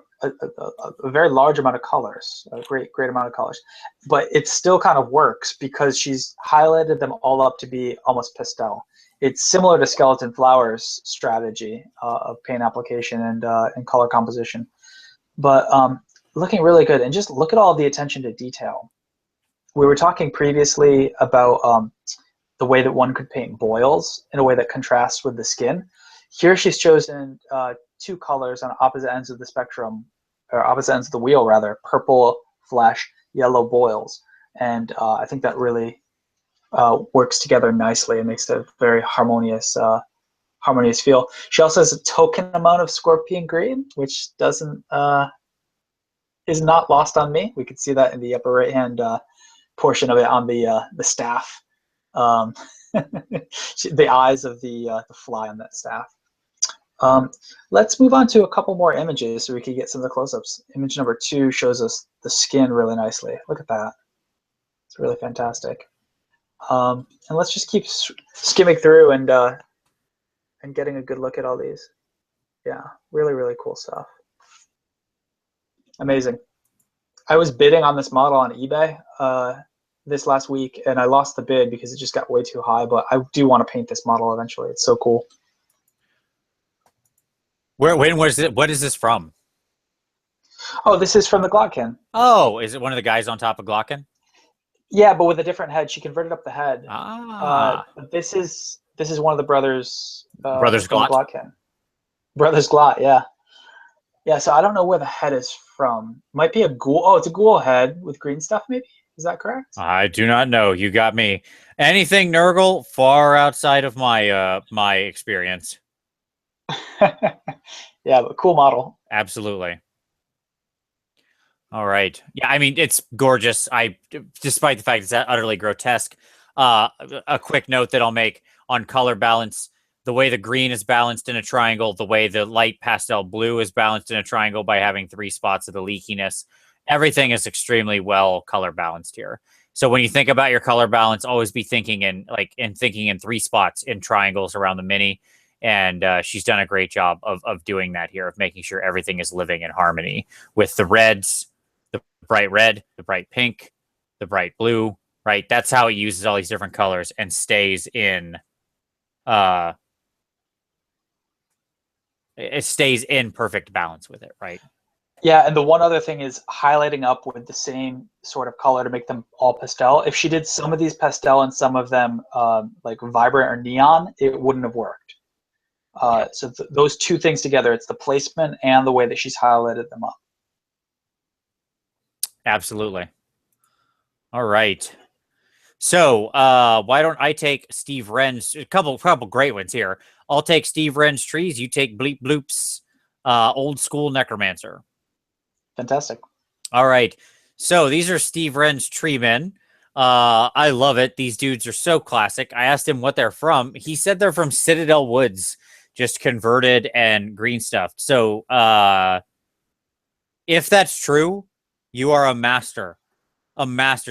a very large amount of colors, a great amount of colors, but it still kind of works because she's highlighted them all up to be almost pastel. It's similar to Skeleton Flower's strategy of paint application and color composition, but looking really good. And just look at all the attention to detail. We were talking previously about the way that one could paint boils in a way that contrasts with the skin. Here she's chosen two colors on opposite ends of the spectrum, or opposite ends of the wheel rather, purple flesh, yellow boils. And I think that really works together nicely and makes it a very harmonious feel. She also has a token amount of scorpion green, which doesn't is not lost on me. We could see that in the upper right hand portion of it on the staff. The eyes of the fly on that staff. Let's move on to a couple more images so we can get some of the close-ups. Image number 2 shows us the skin really nicely. Look at that. It's really fantastic. And let's just keep skimming through and getting a good look at all these. Yeah, really, really cool stuff. Amazing. I was bidding on this model on eBay this last week, and I lost the bid because it just got way too high, but I do want to paint this model eventually. It's so cool. When was it? What is this from? Oh, this is from the Glotkin. Oh, is it one of the guys on top of Glotkin? Yeah, but with a different head. She converted up the head. This is one of the brothers. Brothers Glot. Glotkin. Brothers Glot, yeah. Yeah, so I don't know where the head is from. Might be a ghoul. Oh, it's a ghoul head with green stuff, maybe? Is that correct? I do not know. You got me. Anything Nurgle, far outside of my my experience. Yeah, but cool model. Absolutely. All right. Yeah, I mean, it's gorgeous. Despite the fact it's utterly grotesque. A quick note that I'll make on color balance: the way the green is balanced in a triangle, the way the light pastel blue is balanced in a triangle by having 3 spots of the leakiness. Everything is extremely well color balanced here. So when you think about your color balance, always be thinking in 3 spots in triangles around the mini. And she's done a great job of doing that here, of making sure everything is living in harmony with the reds, the bright red, the bright pink, the bright blue, right? That's how it uses all these different colors and stays in it stays in perfect balance with it, right? Yeah, and the one other thing is highlighting up with the same sort of color to make them all pastel. If she did some of these pastel and some of them like vibrant or neon, it wouldn't have worked. So those two things together, it's the placement and the way that she's highlighted them up. Absolutely. All right. So why don't I take Steve Wren's, a couple great ones here. I'll take Steve Wren's trees. You take Bleep Bloop's old school Necromancer. Fantastic. All right. So these are Steve Wren's tree men. I love it. These dudes are so classic. I asked him what they're from. He said they're from Citadel Woods, just converted and green stuffed. So if that's true, you are a master,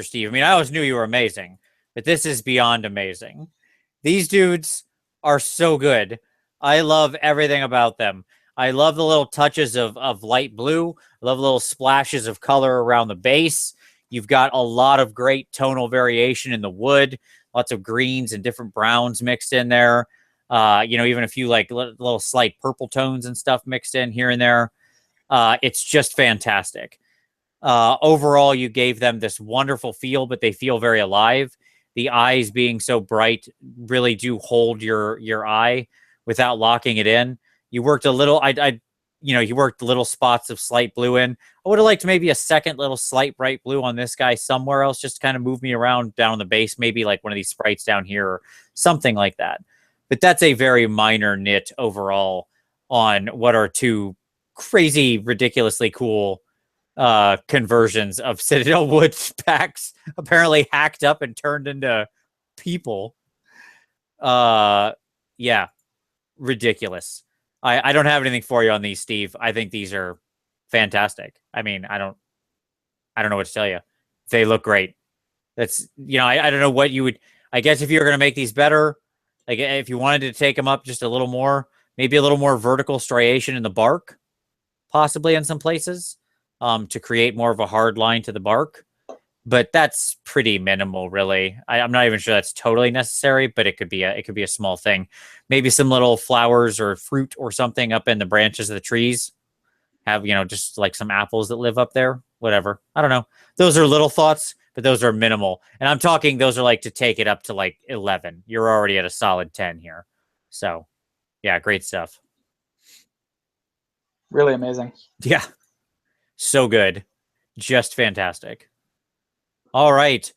Steve. I mean, I always knew you were amazing, but this is beyond amazing. These dudes are so good. I love everything about them. I love the little touches of light blue. I love little splashes of color around the base. You've got a lot of great tonal variation in the wood, lots of greens and different browns mixed in there. Even a few like little slight purple tones and stuff mixed in here and there. It's just fantastic. Overall, you gave them this wonderful feel, but they feel very alive. The eyes being so bright really do hold your eye without locking it in. You worked a little, you worked little spots of slight blue in. I would have liked maybe a second little slight bright blue on this guy somewhere else, just to kind of move me around down on the base, maybe like one of these sprites down here or something like that. But that's a very minor nit overall on what are two crazy, ridiculously cool conversions of Citadel Woods packs, apparently hacked up and turned into people. Yeah, ridiculous. I don't have anything for you on these, Steve. I think these are fantastic. I mean, I don't know what to tell you. They look great. That's, I don't know what you would, I guess if you were going to make these better, like if you wanted to take them up just a little more, maybe a little more vertical striation in the bark, possibly in some places, to create more of a hard line to the bark. But that's pretty minimal, really. I'm not even sure that's totally necessary, but it could be a small thing. Maybe some little flowers or fruit or something up in the branches of the trees. Have, just like some apples that live up there. Whatever. I don't know. Those are little thoughts, but those are minimal. And I'm talking, those are like to take it up to like 11. You're already at a solid 10 here. So, yeah, great stuff. Really amazing. Yeah. So good. Just fantastic. All right.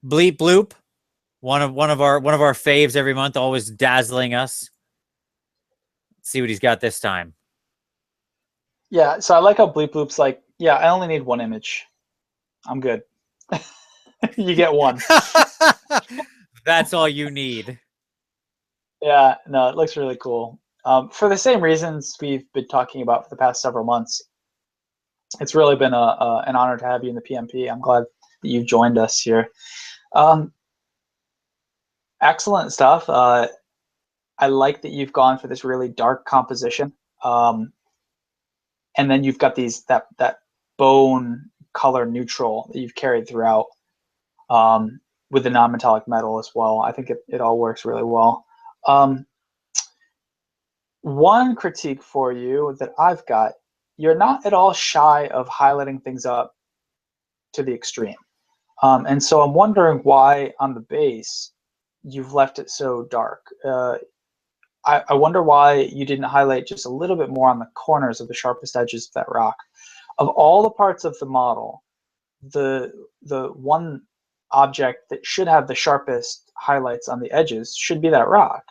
Bleep Bloop. One of our faves every month, always dazzling us. Let's see what he's got this time. Yeah, so I like how Bleep Bloop's like, yeah, I only need one image. I'm good. You get one. That's all you need. Yeah, no, it looks really cool. For the same reasons we've been talking about for the past several months, it's really been an honor to have you in the PmP. I'm glad that you've joined us here. Excellent stuff. I like that you've gone for this really dark composition. And then you've got that bone color neutral that you've carried throughout, with the non-metallic metal as well. I think it all works really well. One critique for you that I've got, you're not at all shy of highlighting things up to the extreme. And so I'm wondering why on the base you've left it so dark. I wonder why you didn't highlight just a little bit more on the corners of the sharpest edges of that rock. Of all the parts of the model, the one object that should have the sharpest highlights on the edges should be that rock.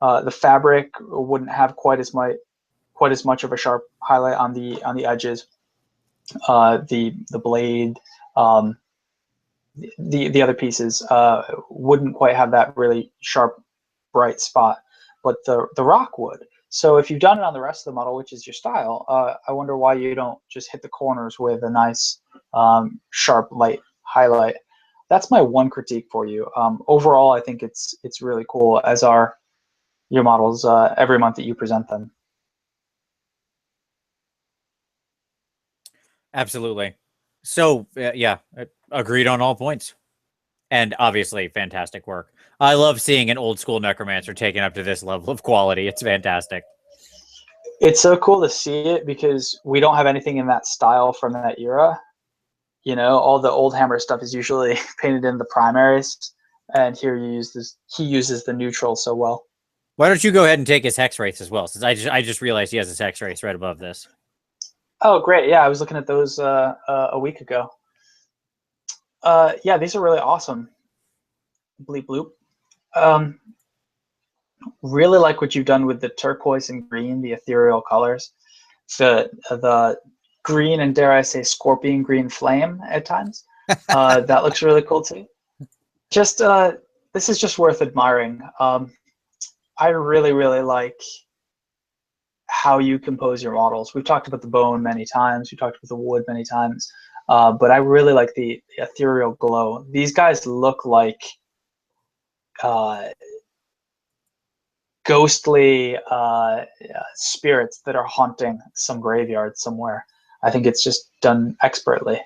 The fabric wouldn't have quite as much of a sharp highlight on the edges. The blade, the other pieces wouldn't quite have that really sharp, bright spot, but the rock would. So if you've done it on the rest of the model, which is your style, I wonder why you don't just hit the corners with a nice sharp, light highlight. That's my one critique for you. Overall, I think it's really cool, as are your models every month that you present them. Absolutely. So, yeah, agreed on all points. And obviously, fantastic work. I love seeing an old school Necromancer taken up to this level of quality. It's fantastic. It's so cool to see it because we don't have anything in that style from that era. All the old Hammer stuff is usually painted in the primaries, and here he uses the neutral so well. Why don't you go ahead and take his hex rates as well? Since I just realized he has his hex rates right above this. Oh, great. Yeah, I was looking at those a week ago. Yeah, these are really awesome. Bleep Bloop. Really like what you've done with the turquoise and green, the ethereal colors. The green and, dare I say, scorpion green flame at times. That looks really cool too. Just this is just worth admiring. I really, really like how you compose your models. We've talked about the bone many times. We talked about the wood many times. But I really like the ethereal glow. These guys look like ghostly spirits that are haunting some graveyard somewhere. I think it's just done expertly.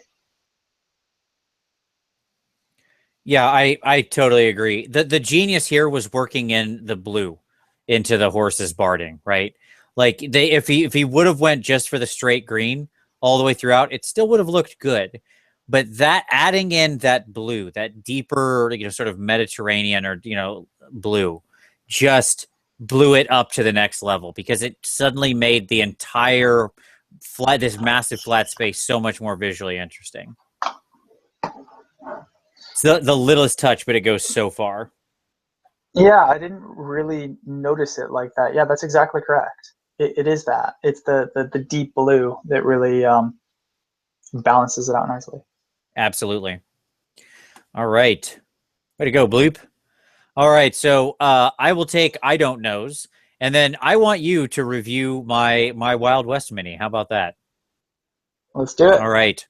Yeah, I totally agree. The genius here was working in the blue into the horse's barding, right? Like if he would have went just for the straight green all the way throughout, it still would have looked good. But that adding in that blue, that deeper, sort of Mediterranean or blue, just blew it up to the next level because it suddenly made the entire this massive flat space so much more visually interesting. It's the littlest touch, but it goes so far. Yeah, I didn't really notice it like that. Yeah, that's exactly correct. It is that. It's the deep blue that really balances it out nicely. Absolutely. All right. Way to go, Bloop. All right, so I will take I Don't Knows, and then I want you to review my Wild West mini. How about that? Let's do it. All right.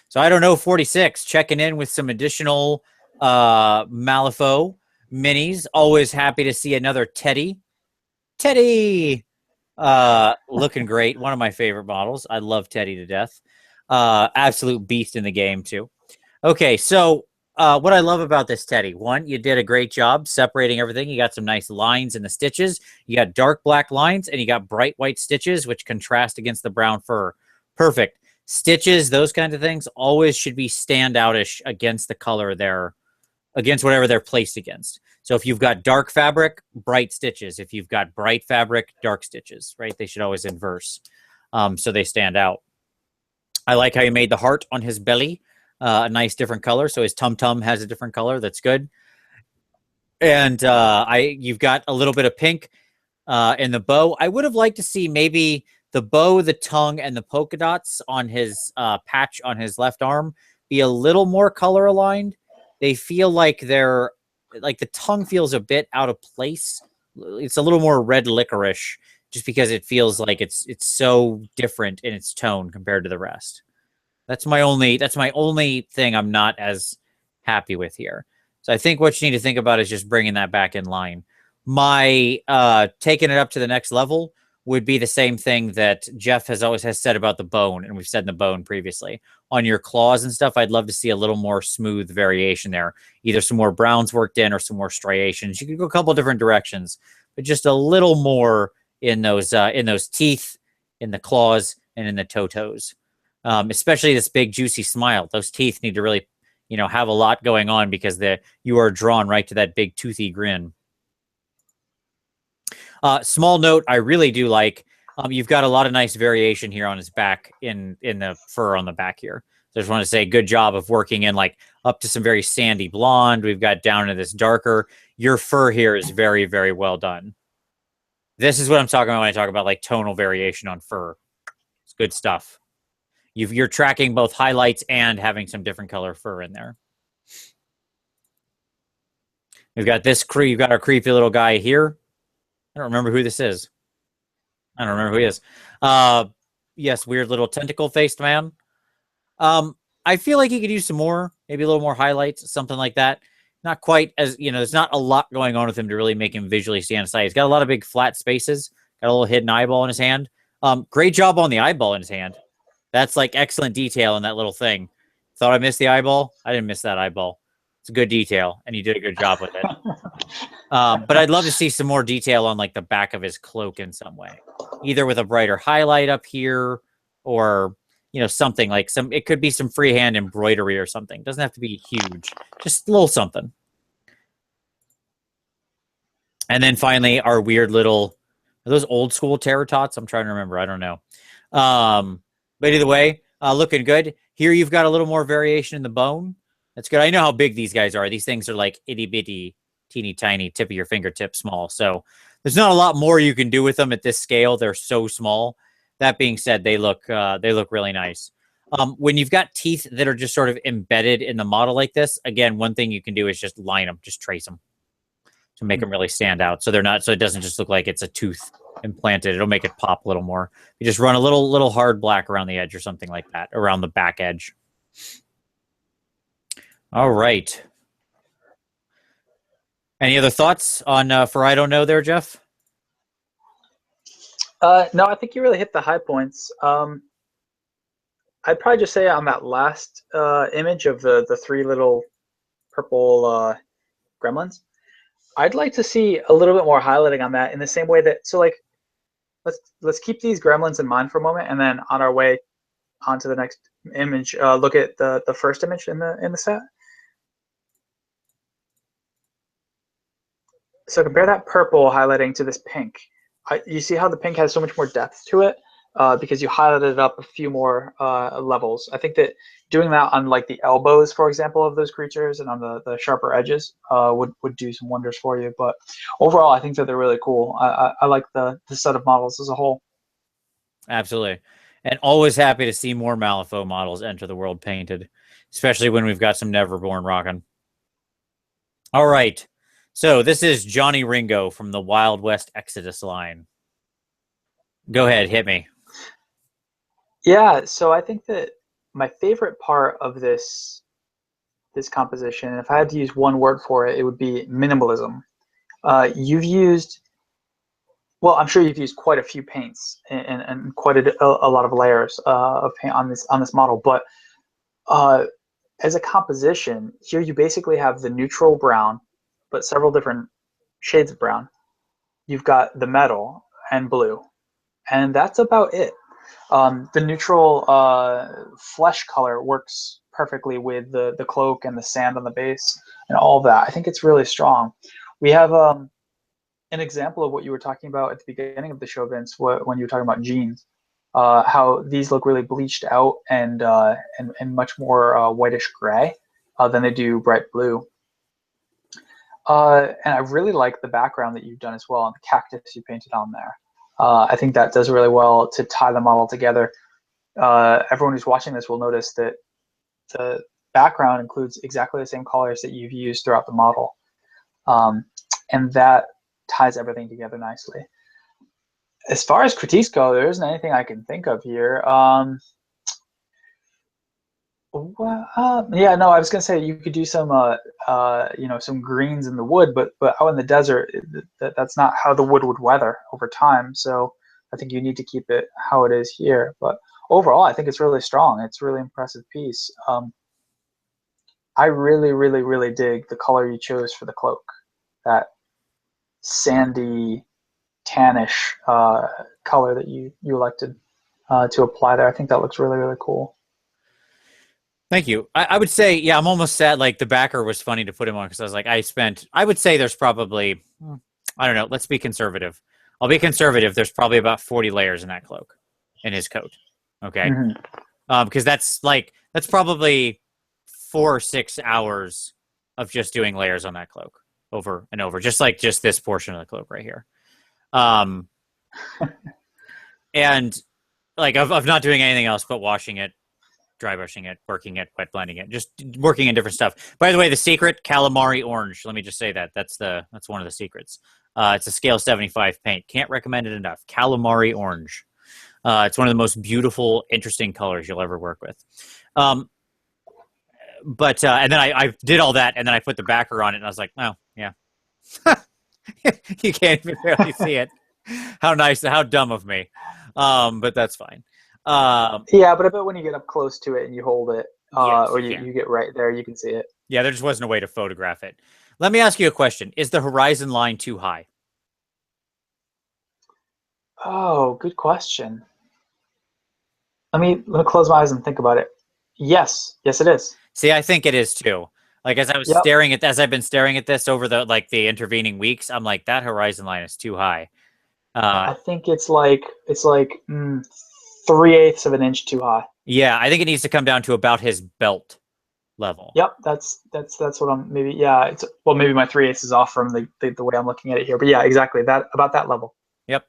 So I Don't Know 46, checking in with some additional Malifaux minis. Always happy to see another Teddy. Teddy! Looking great. One of my favorite models. I love Teddy to death. Absolute beast in the game, too. Okay, so what I love about this Teddy, one, you did a great job separating everything. You got some nice lines in the stitches. You got dark black lines, and you got bright white stitches, which contrast against the brown fur. Perfect. Stitches, those kinds of things, always should be standoutish against the color there, against whatever they're placed against. So if you've got dark fabric, bright stitches. If you've got bright fabric, dark stitches, right? They should always inverse, so they stand out. I like how you made the heart on his belly a nice different color. So his tum-tum has a different color. That's good. And you've got a little bit of pink in the bow. I would have liked to see maybe the bow, the tongue, and the polka dots on his patch on his left arm be a little more color aligned. They feel like they're like the tongue feels a bit out of place. It's a little more red licorice just because it feels like it's so different in its tone compared to the rest. That's my only thing I'm not as happy with here. So I think what you need to think about is just bringing that back in line. My taking it up to the next level would be the same thing that Jeff has always said about the bone, and we've said in the bone previously. On your claws and stuff, I'd love to see a little more smooth variation there. Either some more browns worked in or some more striations. You could go a couple different directions, but just a little more in those teeth, in the claws, and in the toe-toes. Especially this big juicy smile. Those teeth need to really, have a lot going on because you are drawn right to that big toothy grin. Small note, I really do like. You've got a lot of nice variation here on his back in the fur on the back here. So I just want to say good job of working in like up to some very sandy blonde. We've got down to this darker. Your fur here is very, very well done. This is what I'm talking about when I talk about like tonal variation on fur. It's good stuff. You're tracking both highlights and having some different color fur in there. We've got this crew. You've got our creepy little guy here. I don't remember who this is. I don't remember who he is. Yes, weird little tentacle-faced man. I feel like he could use some more, maybe a little more highlights, something like that. Not quite as, there's not a lot going on with him to really make him visually stand aside. He's got a lot of big flat spaces, got a little hidden eyeball in his hand. Great job on the eyeball in his hand. That's like excellent detail in that little thing. Thought I missed the eyeball? I didn't miss that eyeball. It's a good detail, and you did a good job with it. But I'd love to see some more detail on like the back of his cloak in some way, either with a brighter highlight up here or, something like it could be some freehand embroidery or something. Doesn't have to be huge, just a little something. And then finally, our weird little, are those old school terror tots? I'm trying to remember. I don't know. But either way, looking good. Here you've got a little more variation in the bone. That's good. I know how big these guys are. These things are like itty bitty, teeny tiny, tip of your fingertip small. So there's not a lot more you can do with them at this scale. They're so small. That being said, they look really nice. When you've got teeth that are just sort of embedded in the model like this, again, one thing you can do is just line them, just trace them to make them really stand out. So they're not. So it doesn't just look like it's a tooth implanted. It'll make it pop a little more. You just run a little hard black around the edge or something like that, around the back edge. All right. Any other thoughts on for I don't know there, Jeff? No, I think you really hit the high points. I'd probably just say on that last image of the three little purple gremlins, I'd like to see a little bit more highlighting on that in the same way that, so like, let's keep these gremlins in mind for a moment, and then on our way onto the next image, look at the first image in the set. So compare that purple highlighting to this pink. You see how the pink has so much more depth to it because you highlighted it up a few more levels. I think that doing that on like the elbows, for example, of those creatures and on the sharper edges would do some wonders for you. But overall, I think that they're really cool. I like the set of models as a whole. Absolutely. And always happy to see more Malifaux models enter the world painted, especially when we've got some Neverborn rocking. All right. So this is Johnny Ringo from the Wild West Exodus line. Go ahead, hit me. Yeah, so I think that my favorite part of this composition, if I had to use one word for it, it would be minimalism. You've used, well, I'm sure you've used quite a few paints and quite a lot of layers of paint on this model, but as a composition, here you basically have the neutral brown, but several different shades of brown. You've got the metal and blue, and that's about it. The neutral flesh color works perfectly with the cloak and the sand on the base and all of that. I think it's really strong. We have an example of what you were talking about at the beginning of the show, Vince, when you were talking about jeans, how these look really bleached out and much more whitish gray than they do bright blue. And I really like the background that you've done as well, and the cactus you painted on there. I think that does really well to tie them all together. Everyone who's watching this will notice that the background includes exactly the same colors that you've used throughout the model. And that ties everything together nicely. As far as critiques go, there isn't anything I can think of here. Yeah, no, I was gonna say you could do some, some greens in the wood, but out in the desert, that's not how the wood would weather over time. So I think you need to keep it how it is here. But overall, I think it's really strong. It's a really impressive piece. I really, really, really dig the color you chose for the cloak. That sandy, tannish color that you elected to apply there. I think that looks really, really cool. Thank you. I would say, yeah, I'm almost sad. Like the backer was funny to put him on because I was like, I would say there's probably, I don't know, let's be conservative. I'll be conservative. There's probably about 40 layers in that cloak, in his coat. Okay. Mm-hmm. Because that's probably 4 or 6 hours of just doing layers on that cloak over and over, just this portion of the cloak right here. And like, of not doing anything else but washing it, dry brushing it, working it, wet blending it, just working in different stuff. By the way, the secret, calamari orange. Let me just say that's one of the secrets. It's a scale 75 paint. Can't recommend it enough. Calamari orange. It's one of the most beautiful, interesting colors you'll ever work with. And then I did all that, and then I put the backer on it, and I was like, oh, yeah. You can't even barely see it. How nice, how dumb of me. But that's fine. Yeah, but I bet when you get up close to it and you hold it, yes, or you get right there, you can see it. Yeah, there just wasn't a way to photograph it. Let me ask you a question. Is the horizon line too high? Oh, good question. Let me close my eyes and think about it. Yes, it is. See, I think it is too. Like as I've been staring at this over the intervening weeks, I'm like, that horizon line is too high. I think it's like 3/8 of an inch too high. Yeah, I think it needs to come down to about his belt level. Yep, that's what I'm maybe. Yeah, maybe my 3/8 is off from the way I'm looking at it here, but yeah, exactly about that level. Yep.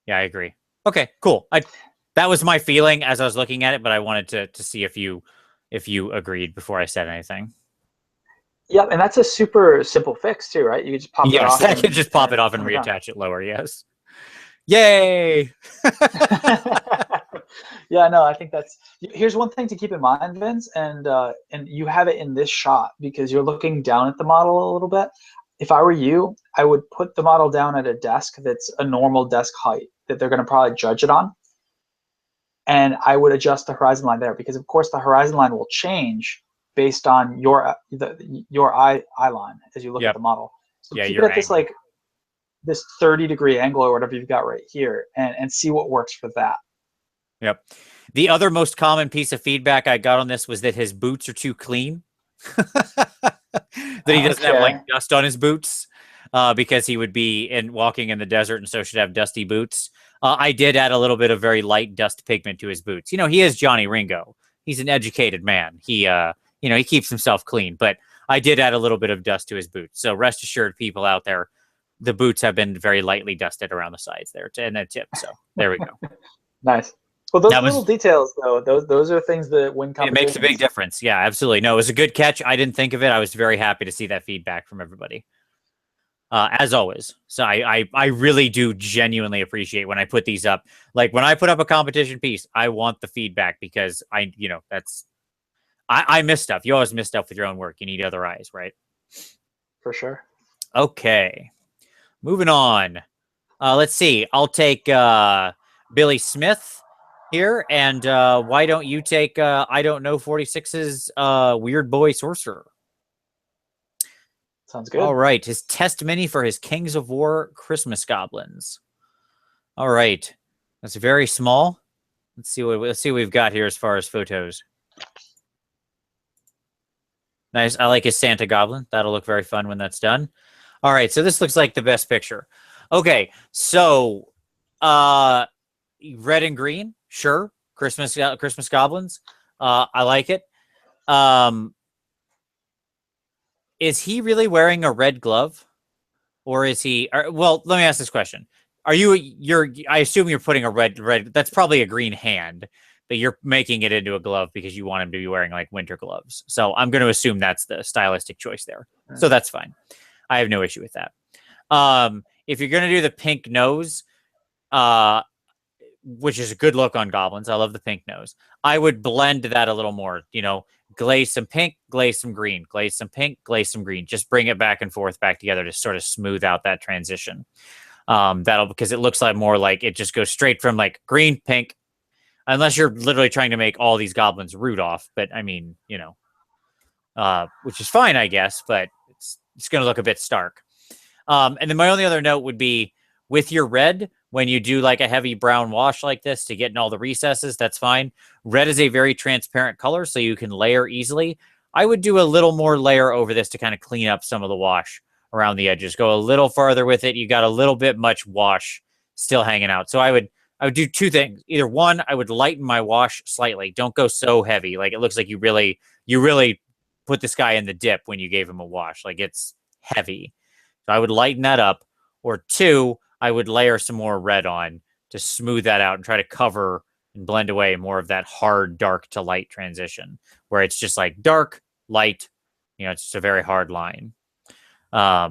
Yeah, I agree. Okay, cool. That was my feeling as I was looking at it, but I wanted to see if you agreed before I said anything. Yep, and that's a super simple fix too, right? You can just pop it off. Yes, I can just pop it off and reattach it lower. Yes. Yay! Yeah, no, I think that's. Here's one thing to keep in mind, Vince, and you have it in this shot because you're looking down at the model a little bit. If I were you, I would put the model down at a desk that's a normal desk height that they're going to probably judge it on, and I would adjust the horizon line there because, of course, the horizon line will change based on your eye line as you look at the model. So keep it at this like this 30-degree angle or whatever you've got right here, and see what works for that. Yep. The other most common piece of feedback I got on this was that his boots are too clean. That he doesn't have like dust on his boots because he would be walking in the desert and so should have dusty boots. I did add a little bit of very light dust pigment to his boots. You know, he is Johnny Ringo. He's an educated man. He, you know, he keeps himself clean, but I did add a little bit of dust to his boots. So rest assured, people out there, the boots have been very lightly dusted around the sides there and the tip. So there we go. Nice. Well, those little details, though, those are things that win competitions. It makes a big difference. Yeah, absolutely. No, it was a good catch. I didn't think of it. I was very happy to see that feedback from everybody, as always. So I really do genuinely appreciate when I put these up. Like when I put up a competition piece, I want the feedback because I miss stuff. You always miss stuff with your own work. You need other eyes, right? For sure. Okay. Moving on. Let's see. I'll take Billy Smith here, and why don't you take I don't know 46's Weirdboy Sorcerer? Sounds good. All right, his test mini for his Kings of War Christmas goblins. All right, that's very small. Let's see what we've got here as far as photos. Nice. I like his Santa goblin. That'll look very fun when that's done. All right, so this looks like the best picture. Okay, so red and green. Sure, Christmas goblins. I like it. Is he really wearing a red glove, or is he? Well, let me ask this question: I assume you're putting a red. That's probably a green hand, but you're making it into a glove because you want him to be wearing like winter gloves. So I'm going to assume that's the stylistic choice there. So that's fine. I have no issue with that. If you're going to do the pink nose, which is a good look on goblins. I love the pink nose. I would blend that a little more, you know, glaze some pink, glaze some green, glaze some pink, glaze some green. Just bring it back and forth back together to sort of smooth out that transition. Because it looks like more like it just goes straight from like green, pink, unless you're literally trying to make all these goblins Rudolph. But I mean, you know, which is fine, I guess, but it's going to look a bit stark. And then my only other note would be with your red, when you do like a heavy brown wash like this to get in all the recesses, that's fine. Red is a very transparent color, so you can layer easily. I would do a little more layer over this to kind of clean up some of the wash around the edges. Go a little farther with it. You got a little bit much wash still hanging out. So I would do two things. Either one, I would lighten my wash slightly. Don't go so heavy. Like it looks like you really put this guy in the dip when you gave him a wash. Like it's heavy. So I would lighten that up. Or two, I would layer some more red on to smooth that out and try to cover and blend away more of that hard dark to light transition where it's just like dark, light, you know, it's just a very hard line. Yeah,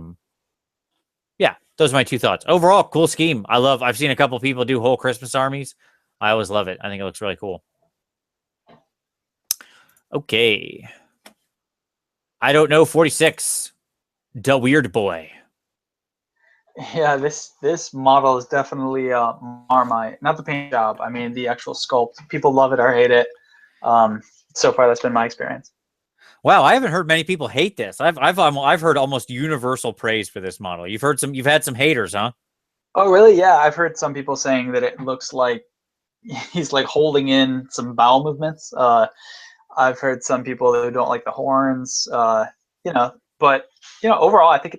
those are my two thoughts. Overall, cool scheme. I've seen a couple people do whole Christmas armies. I always love it. I think it looks really cool. Okay. I don't know 46. The Weirdboy. Yeah, this model is definitely Marmite. Not the paint job. I mean, the actual sculpt. People love it or hate it. So far, that's been my experience. Wow, I haven't heard many people hate this. I've heard almost universal praise for this model. You've had some haters, huh? Oh, really? Yeah, I've heard some people saying that it looks like he's like holding in some bowel movements. I've heard some people who don't like the horns. You know, but you know, overall, I think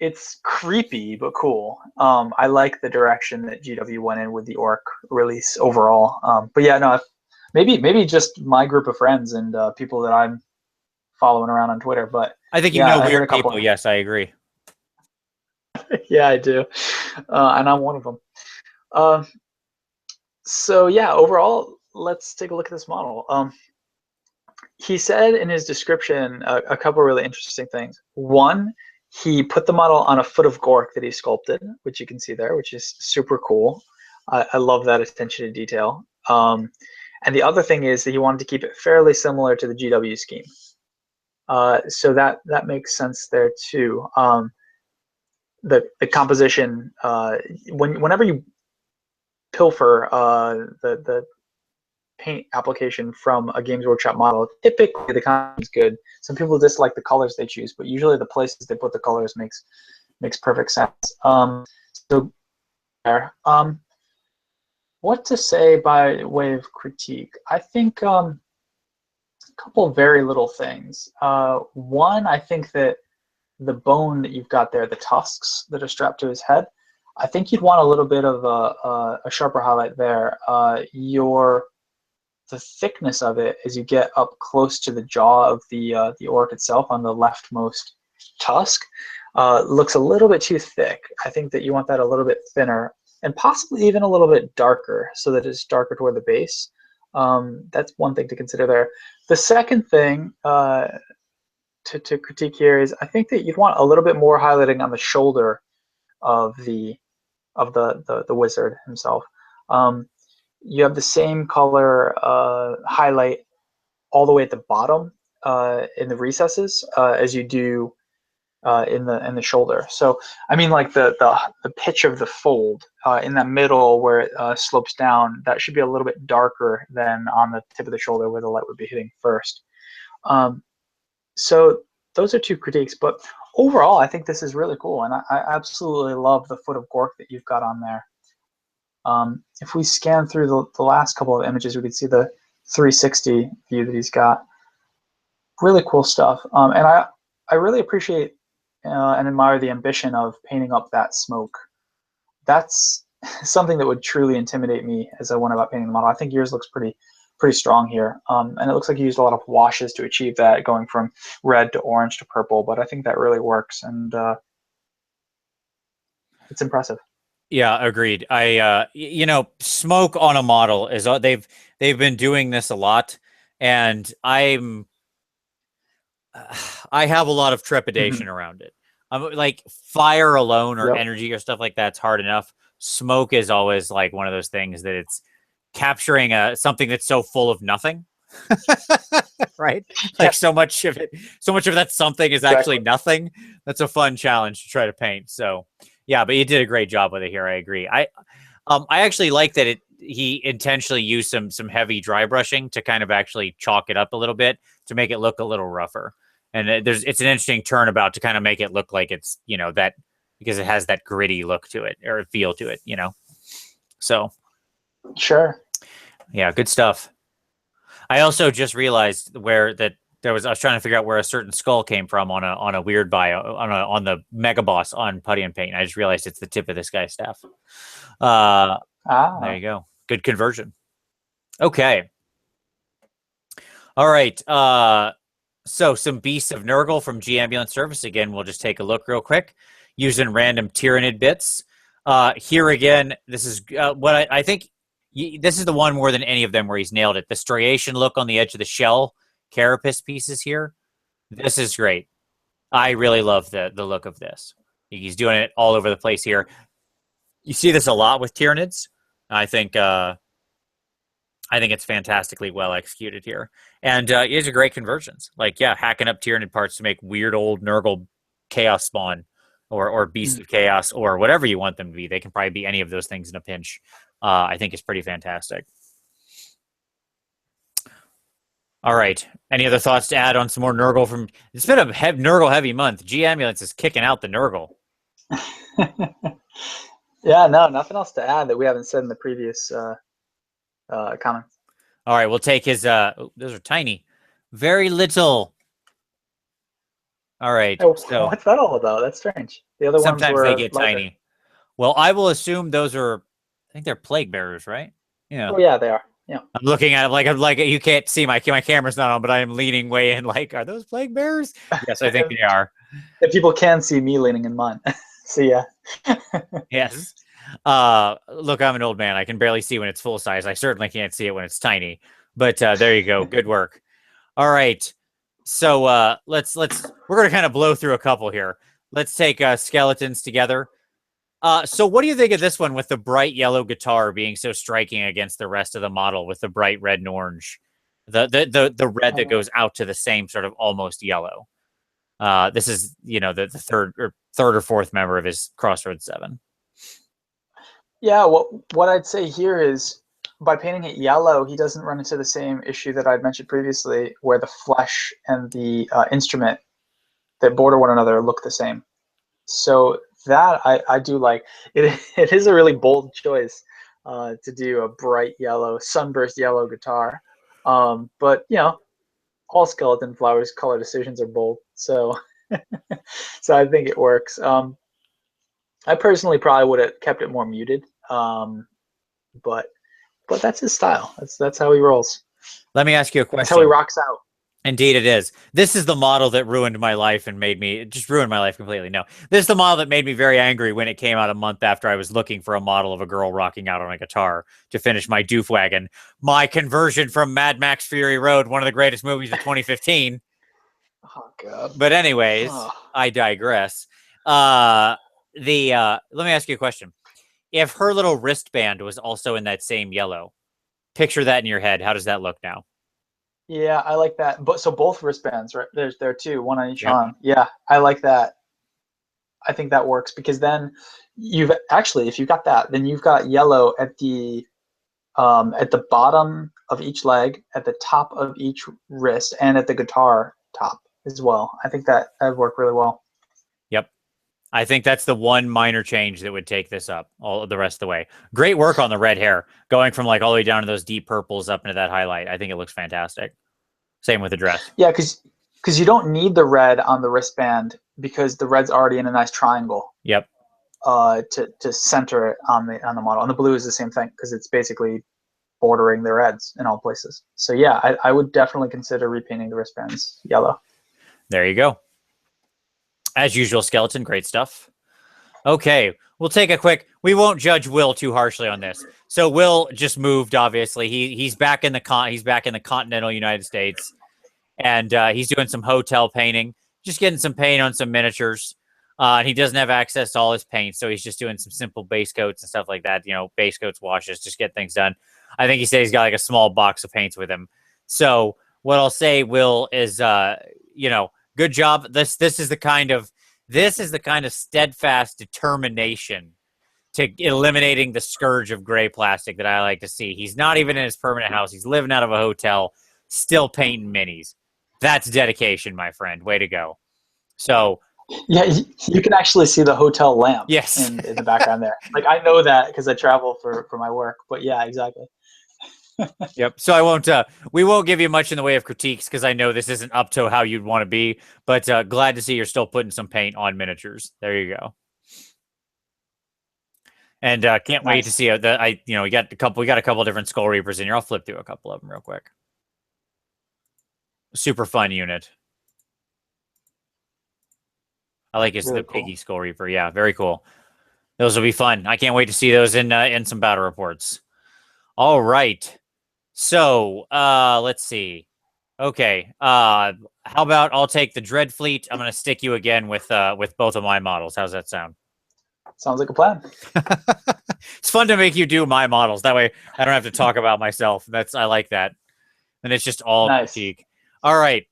it's creepy but cool. I like the direction that GW went in with the Orc release overall. But yeah, no, maybe just my group of friends and people that I'm following around on Twitter. But I think you know weird people. Yes, I agree. Yeah, I do, and I'm one of them. So yeah, overall, let's take a look at this model. He said in his description a couple of really interesting things. One, he put the model on a foot of Gork that he sculpted, which you can see there, which is super cool. I love that attention to detail. And the other thing is that he wanted to keep it fairly similar to the GW scheme. So that makes sense there too. The composition, whenever you pilfer the paint application from a Games Workshop model, typically the content is good. Some people dislike the colors they choose, but usually the places they put the colors makes perfect sense. So there. What to say by way of critique? I think a couple of very little things. One, I think that the bone that you've got there, the tusks that are strapped to his head, I think you'd want a little bit of a sharper highlight there. The thickness of it as you get up close to the jaw of the orc itself on the leftmost tusk looks a little bit too thick. I think that you want that a little bit thinner and possibly even a little bit darker so that it's darker toward the base. That's one thing to consider there. The second thing to critique here is I think that you'd want a little bit more highlighting on the shoulder of the wizard himself. You have the same color highlight all the way at the bottom in the recesses as you do in the shoulder. So I mean, like the pitch of the fold in the middle where it slopes down, that should be a little bit darker than on the tip of the shoulder where the light would be hitting first. So those are two critiques, but overall I think this is really cool, and I absolutely love the foot of Gork that you've got on there. If we scan through the last couple of images, we can see the 360 view that he's got. Really cool stuff. And I really appreciate and admire the ambition of painting up that smoke. That's something that would truly intimidate me as I went about painting the model. I think yours looks pretty strong here. And it looks like you used a lot of washes to achieve that, going from red to orange to purple, but I think that really works, and it's impressive. Yeah, agreed. Smoke on a model is they've been doing this a lot, and I have a lot of trepidation around it. Like fire alone or energy or stuff like that's hard enough. Smoke is always like one of those things that it's capturing something that's so full of nothing. Right? Like so much of that something is actually nothing. That's a fun challenge to try to paint. So yeah, but you did a great job with it here. I agree. I actually like that he intentionally used some heavy dry brushing to kind of actually chalk it up a little bit to make it look a little rougher. And it's an interesting turnabout to kind of make it look like it's, that because it has that gritty look to it or feel to it, So sure. Yeah, good stuff. I also just realized I was trying to figure out where a certain skull came from on a Weirdboy on the mega boss on Putty and Paint. I just realized it's the tip of this guy's staff. There you go. Good conversion. Okay. All right. So some Beasts of Nurgle from G Ambulance Service. Again, we'll just take a look real quick using random Tyranid bits. Here again, this is what I think. This is the one more than any of them where he's nailed it. The striation look on the edge of the shell carapace pieces here. This is great. I really love the look of this. He's doing it all over the place here. You see this a lot with Tyranids. I think it's fantastically well executed here. And these are great conversions. Like, yeah, hacking up Tyranid parts to make weird old Nurgle Chaos spawn or Beast of Chaos or whatever you want them to be. They can probably be any of those things in a pinch. I think it's pretty fantastic. All right. Any other thoughts to add on some more Nurgle from... It's been a Nurgle heavy month. G Ambulance is kicking out the Nurgle. Yeah, no, nothing else to add that we haven't said in the previous comments. All right, we'll take his... those are tiny. Very little. All right. Oh, so what's that all about? That's strange. The other ones sometimes were they get larger. tiny. Well, I will assume those are... I think they're plague bearers, right? Yeah. Oh, yeah, they are. Yeah. I'm looking at it like you can't see my camera's not on, but I am leaning way in. Like, are those plague bearers? Yes, I think they are. If people can see me leaning in mine, so yeah. Yes. Look, I'm an old man. I can barely see when it's full size. I certainly can't see it when it's tiny. But there you go. Good work. All right. So we're gonna kind of blow through a couple here. let's take skeletons together. So what do you think of this one with the bright yellow guitar being so striking against the rest of the model with the bright red and orange? The red that goes out to the same sort of almost yellow. This is, the third or fourth member of his Crossroads 7. Yeah, what I'd say here is by painting it yellow, he doesn't run into the same issue that I'd mentioned previously, where the flesh and the instrument that border one another look the same. So that I do like. It is a really bold choice to do a bright yellow, sunburst yellow guitar. But all skeleton flowers color decisions are bold. So so I think it works. I personally probably would have kept it more muted. But that's his style. That's how he rolls. Let me ask you a question. That's how he rocks out. Indeed it is. This is the model that ruined my life and just ruined my life completely. No, this is the model that made me very angry when it came out a month after I was looking for a model of a girl rocking out on a guitar to finish my doof wagon. My conversion from Mad Max Fury Road, one of the greatest movies of 2015. Oh, God. But anyways, I digress. Let me ask you a question. If her little wristband was also in that same yellow, picture that in your head. How does that look now? Yeah, I like that. But so both wristbands, right? There's there too, one on each arm. Yeah, I like that. I think that works because then if you got that, then you've got yellow at the bottom of each leg, at the top of each wrist, and at the guitar top as well. I think that'd work really well. Yep. I think that's the one minor change that would take this up all the rest of the way. Great work on the red hair, going from like all the way down to those deep purples up into that highlight. I think it looks fantastic. Same with the dress. Yeah, because you don't need the red on the wristband because the red's already in a nice triangle. Yep. To center it on the model, and the blue is the same thing because it's basically bordering the reds in all places. So yeah, I would definitely consider repainting the wristbands yellow. There you go. As usual, skeleton, great stuff. Okay, we'll take a quick. We won't judge Will too harshly on this. So Will just moved. Obviously, he's back in the continental United States, and he's doing some hotel painting, just getting some paint on some miniatures. And he doesn't have access to all his paint, so he's just doing some simple base coats and stuff like that. Base coats, washes, just get things done. I think he said he's got like a small box of paints with him. So what I'll say, Will, is good job. This is the kind of steadfast determination to eliminating the scourge of gray plastic that I like to see. He's not even in his permanent house. He's living out of a hotel, still painting minis. That's dedication, my friend. Way to go. So yeah, you can actually see the hotel lamp. Yes. in the background there. Like I know that because I travel for my work. But yeah, exactly. Yep. So we won't give you much in the way of critiques because I know this isn't up to how you'd want to be, but glad to see you're still putting some paint on miniatures. There you go. And can't wait to see we got a couple different Skull Reapers in here. I'll flip through a couple of them real quick. Super fun unit. I like the Piggy Skull Reaper. Yeah, very cool. Those will be fun. I can't wait to see those in some battle reports. All right. So, let's see. Okay. How about I'll take the Dreadfleet. I'm going to stick you again with both of my models. How's that sound? Sounds like a plan. It's fun to make you do my models. That way I don't have to talk about myself. I like that. And it's just all critique. All right.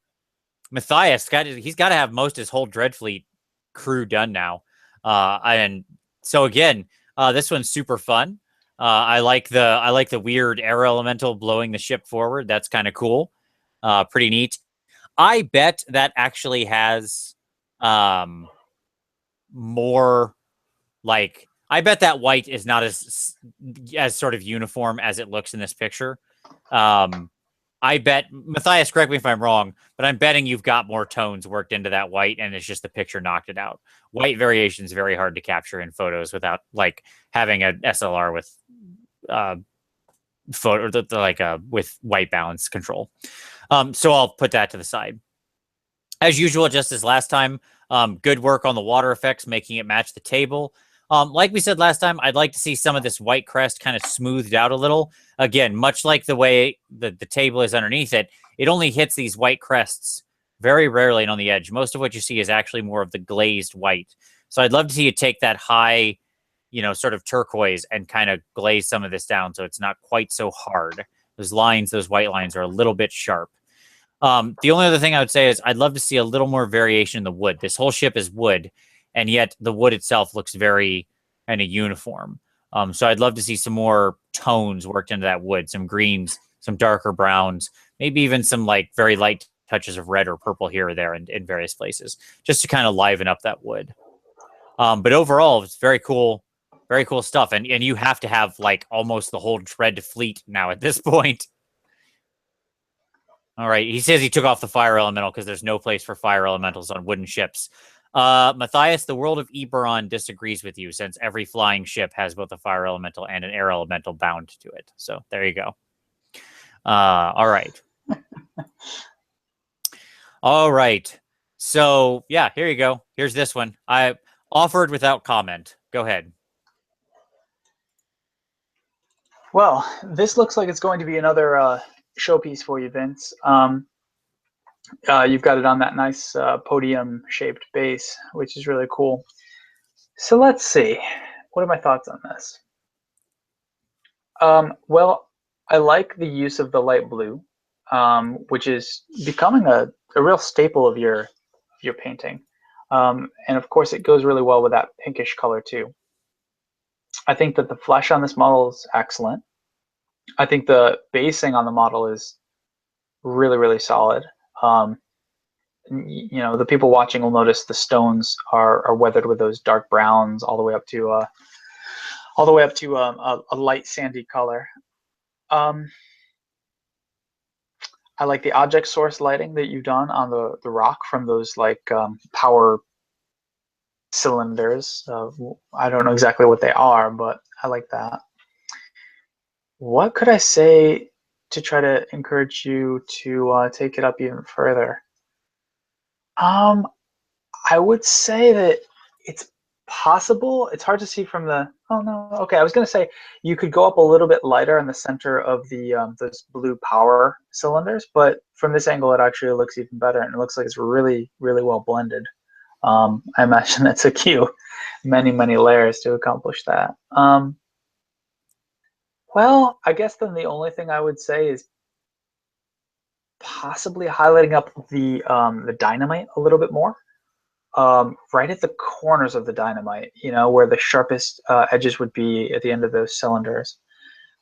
Matthias, he's got to have most of his whole Dreadfleet crew done now. And so again, this one's super fun. I like the weird air elemental blowing the ship forward. That's kind of cool. Pretty neat. I bet that actually has more like I bet that white is not as sort of uniform as it looks in this picture. I bet Matthias, correct me if I'm wrong, but I'm betting you've got more tones worked into that white, and it's just the picture knocked it out. White variation is very hard to capture in photos without like having a SLR with with white balance control. So I'll put that to the side. As usual, just as last time, good work on the water effects, making it match the table. Like we said last time, I'd like to see some of this white crest kind of smoothed out a little. Again, much like the way the table is underneath it, it only hits these white crests very rarely and on the edge. Most of what you see is actually more of the glazed white. So I'd love to see you take that high, sort of turquoise and kind of glaze some of this down so it's not quite so hard. Those lines, those white lines are a little bit sharp. The only other thing I would say is I'd love to see a little more variation in the wood. This whole ship is wood, and yet the wood itself looks very kind of uniform. So I'd love to see some more tones worked into that wood, some greens, some darker browns, maybe even some like very light touches of red or purple here or there in various places, just to kind of liven up that wood. But overall, it's very cool stuff. And you have to have like almost the whole Dreadfleet now at this point. All right. He says he took off the fire elemental because there's no place for fire elementals on wooden ships. Matthias, the world of Eberron disagrees with you since every flying ship has both a fire elemental and an air elemental bound to it. So there you go. All right. All right. So yeah, here you go. Here's this one. I offered without comment. Go ahead. Well, this looks like it's going to be another showpiece for you, Vince. You've got it on that nice podium-shaped base, which is really cool. So let's see. What are my thoughts on this? Well, I like the use of the light blue, which is becoming a real staple of your painting. And of course, it goes really well with that pinkish color too. I think that the flesh on this model is excellent. I think the basing on the model is really, really solid. The people watching will notice the stones are weathered with those dark browns all the way up to a light sandy color. I like the object source lighting that you've done on the rock from those power cylinders. I don't know exactly what they are, but I like that. What could I say to try to encourage you to take it up even further? I would say that it's possible. It's hard to see from the. Oh no. Okay, I was going to say you could go up a little bit lighter in the center of the those blue power cylinders, but from this angle, it actually looks even better, and it looks like it's really, really well blended. I imagine that took you many, many layers to accomplish that. Well, I guess then the only thing I would say is possibly highlighting up the dynamite a little bit more, right at the corners of the dynamite, where the sharpest edges would be at the end of those cylinders.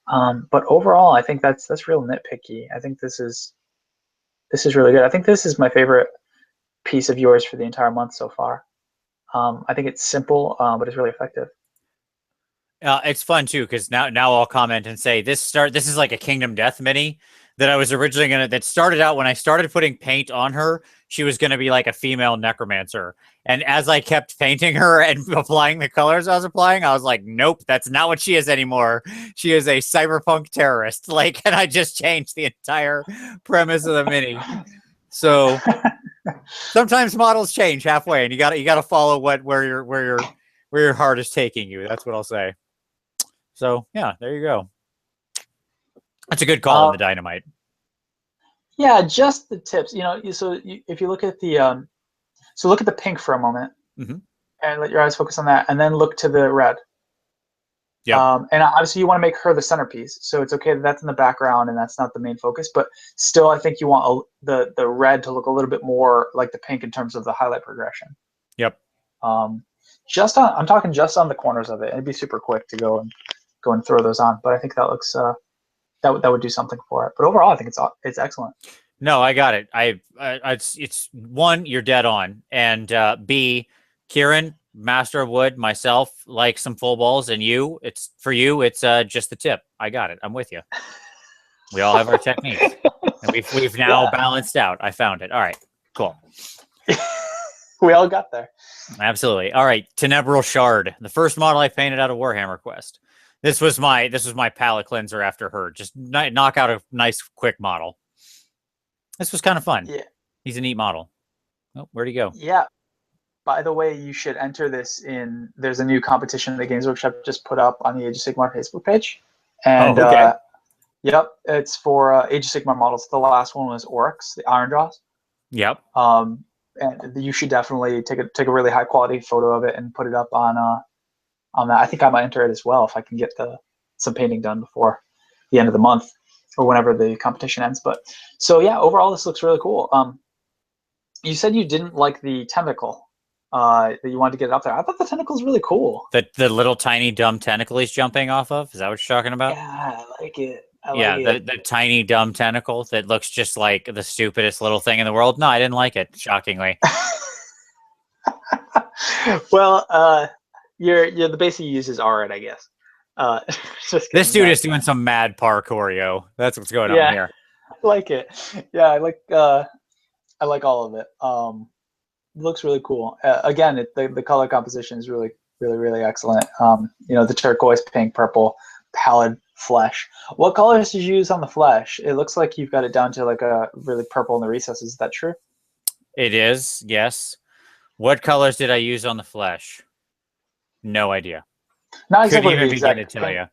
But overall, I think that's real nitpicky. I think this is really good. I think this is my favorite piece of yours for the entire month so far. I think it's simple, but it's really effective. It's fun too because now I'll comment and say this is like a Kingdom Death mini that I was originally that started out when I started putting paint on her. She was gonna be like a female necromancer, and as I kept painting her and applying the colors I was applying, I was like, nope, that's not what she is anymore. She is a cyberpunk terrorist. And I just changed the entire premise of the mini. So sometimes models change halfway, and you gotta follow where your heart is taking you. That's what I'll say. So yeah, there you go. That's a good call on the dynamite. Yeah, just the tips. If you look at the look at the pink for a moment, and let your eyes focus on that, and then look to the red. Yeah. And obviously, you want to make her the centerpiece, so it's okay that that's in the background and that's not the main focus. But still, I think you want the red to look a little bit more like the pink in terms of the highlight progression. Yep. I'm talking just on the corners of it. It'd be super quick to go and throw those on, but I think that looks that would do something for it. But overall, I think it's excellent. No, I got it. It's one, you're dead on, and B, Kieran, master of wood, myself, like some full balls, and it's just the tip. I got it. I'm with you. We all have our techniques, and we've now balanced out. I found it. All right, cool. We all got there. Absolutely. All right, Tenebral Shard, the first model I painted out of Warhammer Quest. This was my palette cleanser after her. Just knock out a nice, quick model. This was kind of fun. Yeah. He's a neat model. Oh, where'd he go? Yeah. By the way, you should enter this in. There's a new competition that Games Workshop just put up on the Age of Sigmar Facebook page. And yep, it's for Age of Sigmar models. The last one was Orcs, the Iron Jaws. Yep. And you should definitely take a really high quality photo of it and put it up on that. I think I might enter it as well if I can get some painting done before the end of the month or whenever the competition ends. But so yeah, overall this looks really cool. You said you didn't like the tentacle, that you wanted to get it up there. I thought the tentacle is really cool. The little tiny dumb tentacle he's jumping off of. Is that what you're talking about? Yeah, I like it. The tiny dumb tentacle that looks just like the stupidest little thing in the world. No, I didn't like it, shockingly. Well, you're the base you use is art, I guess. This dude is doing some mad parkour, yo. That's what's going on here. I like it. Yeah, I like all of it. It looks really cool. Again, the color composition is really, really, really excellent. The turquoise, pink, purple, pallid flesh. What colors did you use on the flesh? It looks like you've got it down to like a really purple in the recesses. Is that true? It is, yes. What colors did I use on the flesh? No idea. Not exactly Couldn't the even begin exact. to tell you.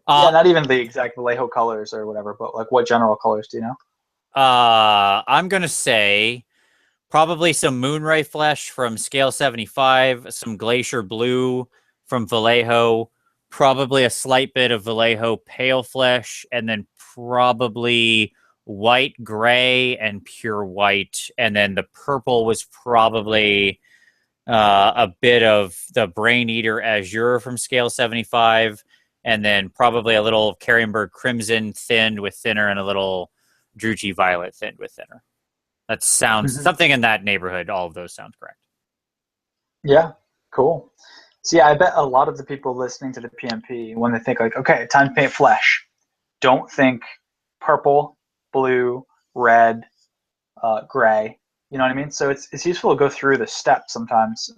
Yeah, not even the exact Vallejo colors or whatever, but like what general colors do you know? I'm gonna say probably some Moonray flesh from Scale 75, some Glacier Blue from Vallejo, probably a slight bit of Vallejo Pale Flesh, and then probably white, gray, and pure white. And then the purple was probably a bit of the Brain Eater Azure from Scale 75, and then probably a little Carrienberg Crimson thinned with thinner and a little Druchii Violet thinned with thinner. That sounds something in that neighborhood. All of those sound correct. Yeah, cool. So yeah, I bet a lot of the people listening to the PmP, when they think like, okay, time to paint flesh, don't think purple, blue, red, gray. You know what I mean? So it's useful to go through the steps sometimes,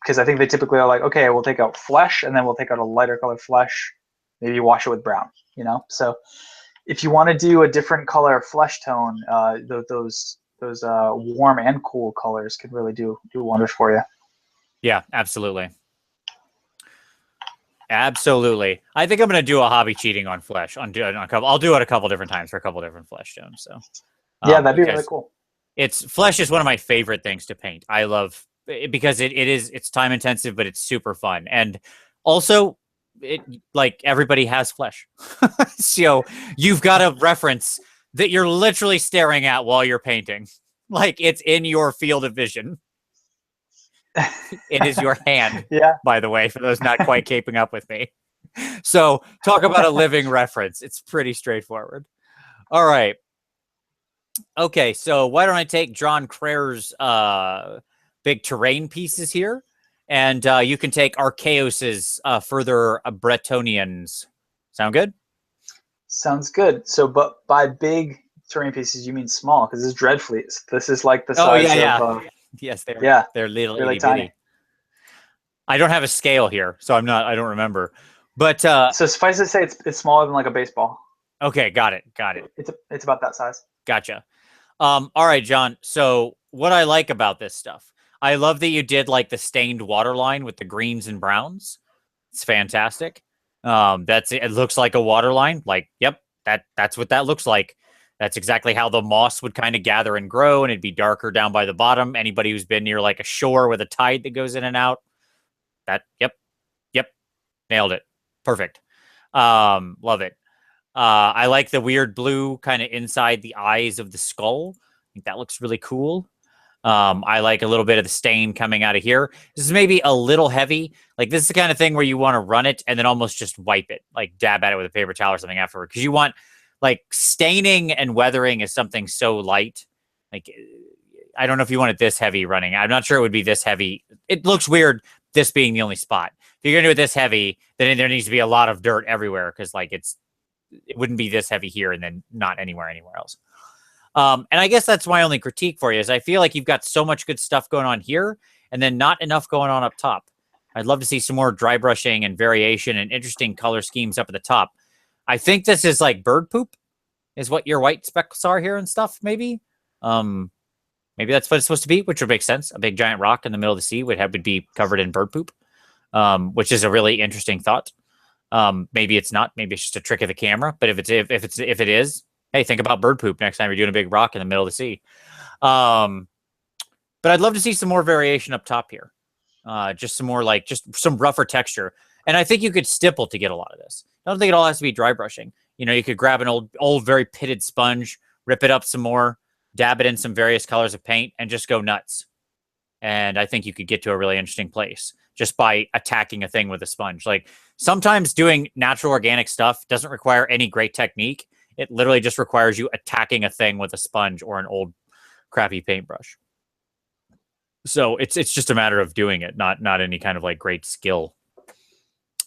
because I think they typically are like, okay, we'll take out flesh, and then we'll take out a lighter color flesh, maybe wash it with brown. So if you want to do a different color flesh tone, those warm and cool colors can really do wonders for you. Yeah, absolutely. Absolutely. I think I'm going to do a hobby cheating on flesh. I'll do it a couple different times for a couple different flesh tones. So yeah, that'd be really cool. Flesh is one of my favorite things to paint. I love it because it's time intensive, but it's super fun. And also like everybody has flesh. So you've got a reference that you're literally staring at while you're painting. Like it's in your field of vision. It is your hand, by the way, for those not quite keeping up with me. So talk about a living reference. It's pretty straightforward. All right. Okay, so why don't I take John Crayer's big terrain pieces here, and you can take Archaeos's further Bretonians. Sound good? Sounds good. So, but by big terrain pieces, you mean small, because this is Dreadfleet. This is like the size of... Yes, they're little really itty tiny. bitty. I don't have a scale here, so I don't remember. But so suffice to say, it's smaller than like a baseball. Okay, got it. It's about that size. Gotcha. All right, John. So what I like about this stuff, I love that you did like the stained waterline with the greens and browns. It's fantastic. It looks like a waterline. Like, yep, that's what that looks like. That's exactly how the moss would kind of gather and grow, and it'd be darker down by the bottom. Anybody who's been near like a shore with a tide that goes in and out, yep, nailed it. Perfect. Love it. I like the weird blue kind of inside the eyes of the skull. I think that looks really cool. I like a little bit of the stain coming out of here. This is maybe a little heavy. Like this is the kind of thing where you want to run it and then almost just wipe it, like dab at it with a paper towel or something afterward. Because you want like staining and weathering is something so light. Like I don't know if you want it this heavy running. I'm not sure it would be this heavy. It looks weird, this being the only spot. If you're gonna do it this heavy, then there needs to be a lot of dirt everywhere because like it wouldn't be this heavy here and then not anywhere else. And I guess that's my only critique for you is I feel like you've got so much good stuff going on here and then not enough going on up top. I'd love to see some more dry brushing and variation and interesting color schemes up at the top. I think this is like bird poop is what your white specks are here and stuff, maybe. Maybe that's what it's supposed to be, which would make sense. A big giant rock in the middle of the sea would be covered in bird poop, which is a really interesting thought. Maybe it's not. Maybe it's just a trick of the camera. But if it is, Hey, think about bird poop next time you're doing a big rock in the middle of the sea. But I'd love to see some more variation up top here. Just some more just some rougher texture. And I think you could stipple to get a lot of this. I don't think it all has to be dry brushing. You could grab an old, very pitted sponge, rip it up some more, dab it in some various colors of paint, and just go nuts. And I think you could get to a really interesting place just by attacking a thing with a sponge. Like, sometimes doing natural organic stuff doesn't require any great technique. It literally just requires you attacking a thing with a sponge or an old crappy paintbrush. So it's just a matter of doing it, not any kind of great skill.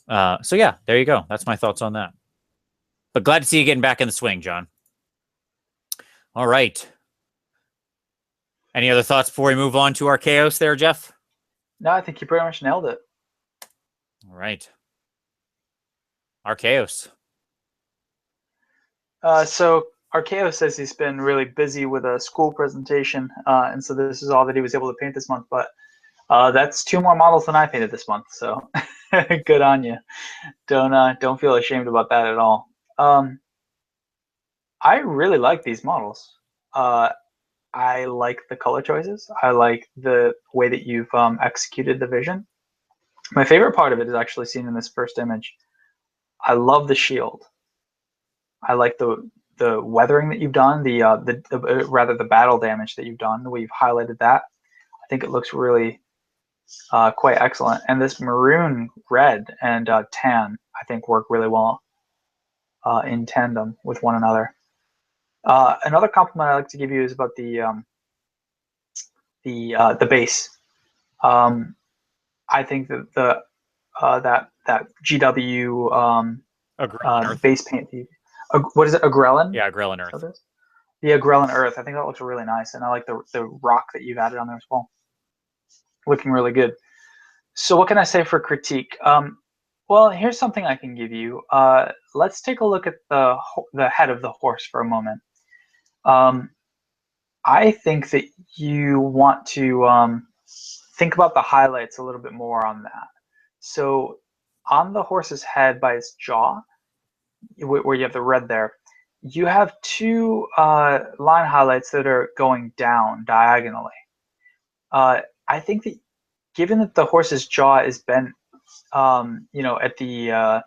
So yeah, there you go. That's my thoughts on that. But glad to see you getting back in the swing, John. All right. Any other thoughts before we move on to our chaos there, Jeff? No, I think you pretty much nailed it. All right. Our chaos. So Archaeo says he's been really busy with a school presentation, and so this is all that he was able to paint this month. But that's 2 more models than I painted this month, so good on you. Don't feel ashamed about that at all. I really like these models. I like the color choices. I like the way that you've executed the vision. My favorite part of it is actually seen in this first image. I love the shield. I like the weathering that you've done, rather the battle damage that you've done, the way you've highlighted that. I think it looks really quite excellent. And this maroon, red, and tan, I think work really well in tandem with one another. Another compliment I like to give you is about the base. I think that that GW base paint. What is it? Agrellan? Yeah, Agrellan Earth. The Agrellan Earth. I think that looks really nice, and I like the rock that you've added on there as well. Looking really good. So what can I say for critique? Well, here's something I can give you. Let's take a look at the head of the horse for a moment. I think that you want to think about the highlights a little bit more on that. So on the horse's head by its jaw, where you have the red there, you have 2 line highlights that are going down diagonally. I think that given that the horse's jaw is bent, at the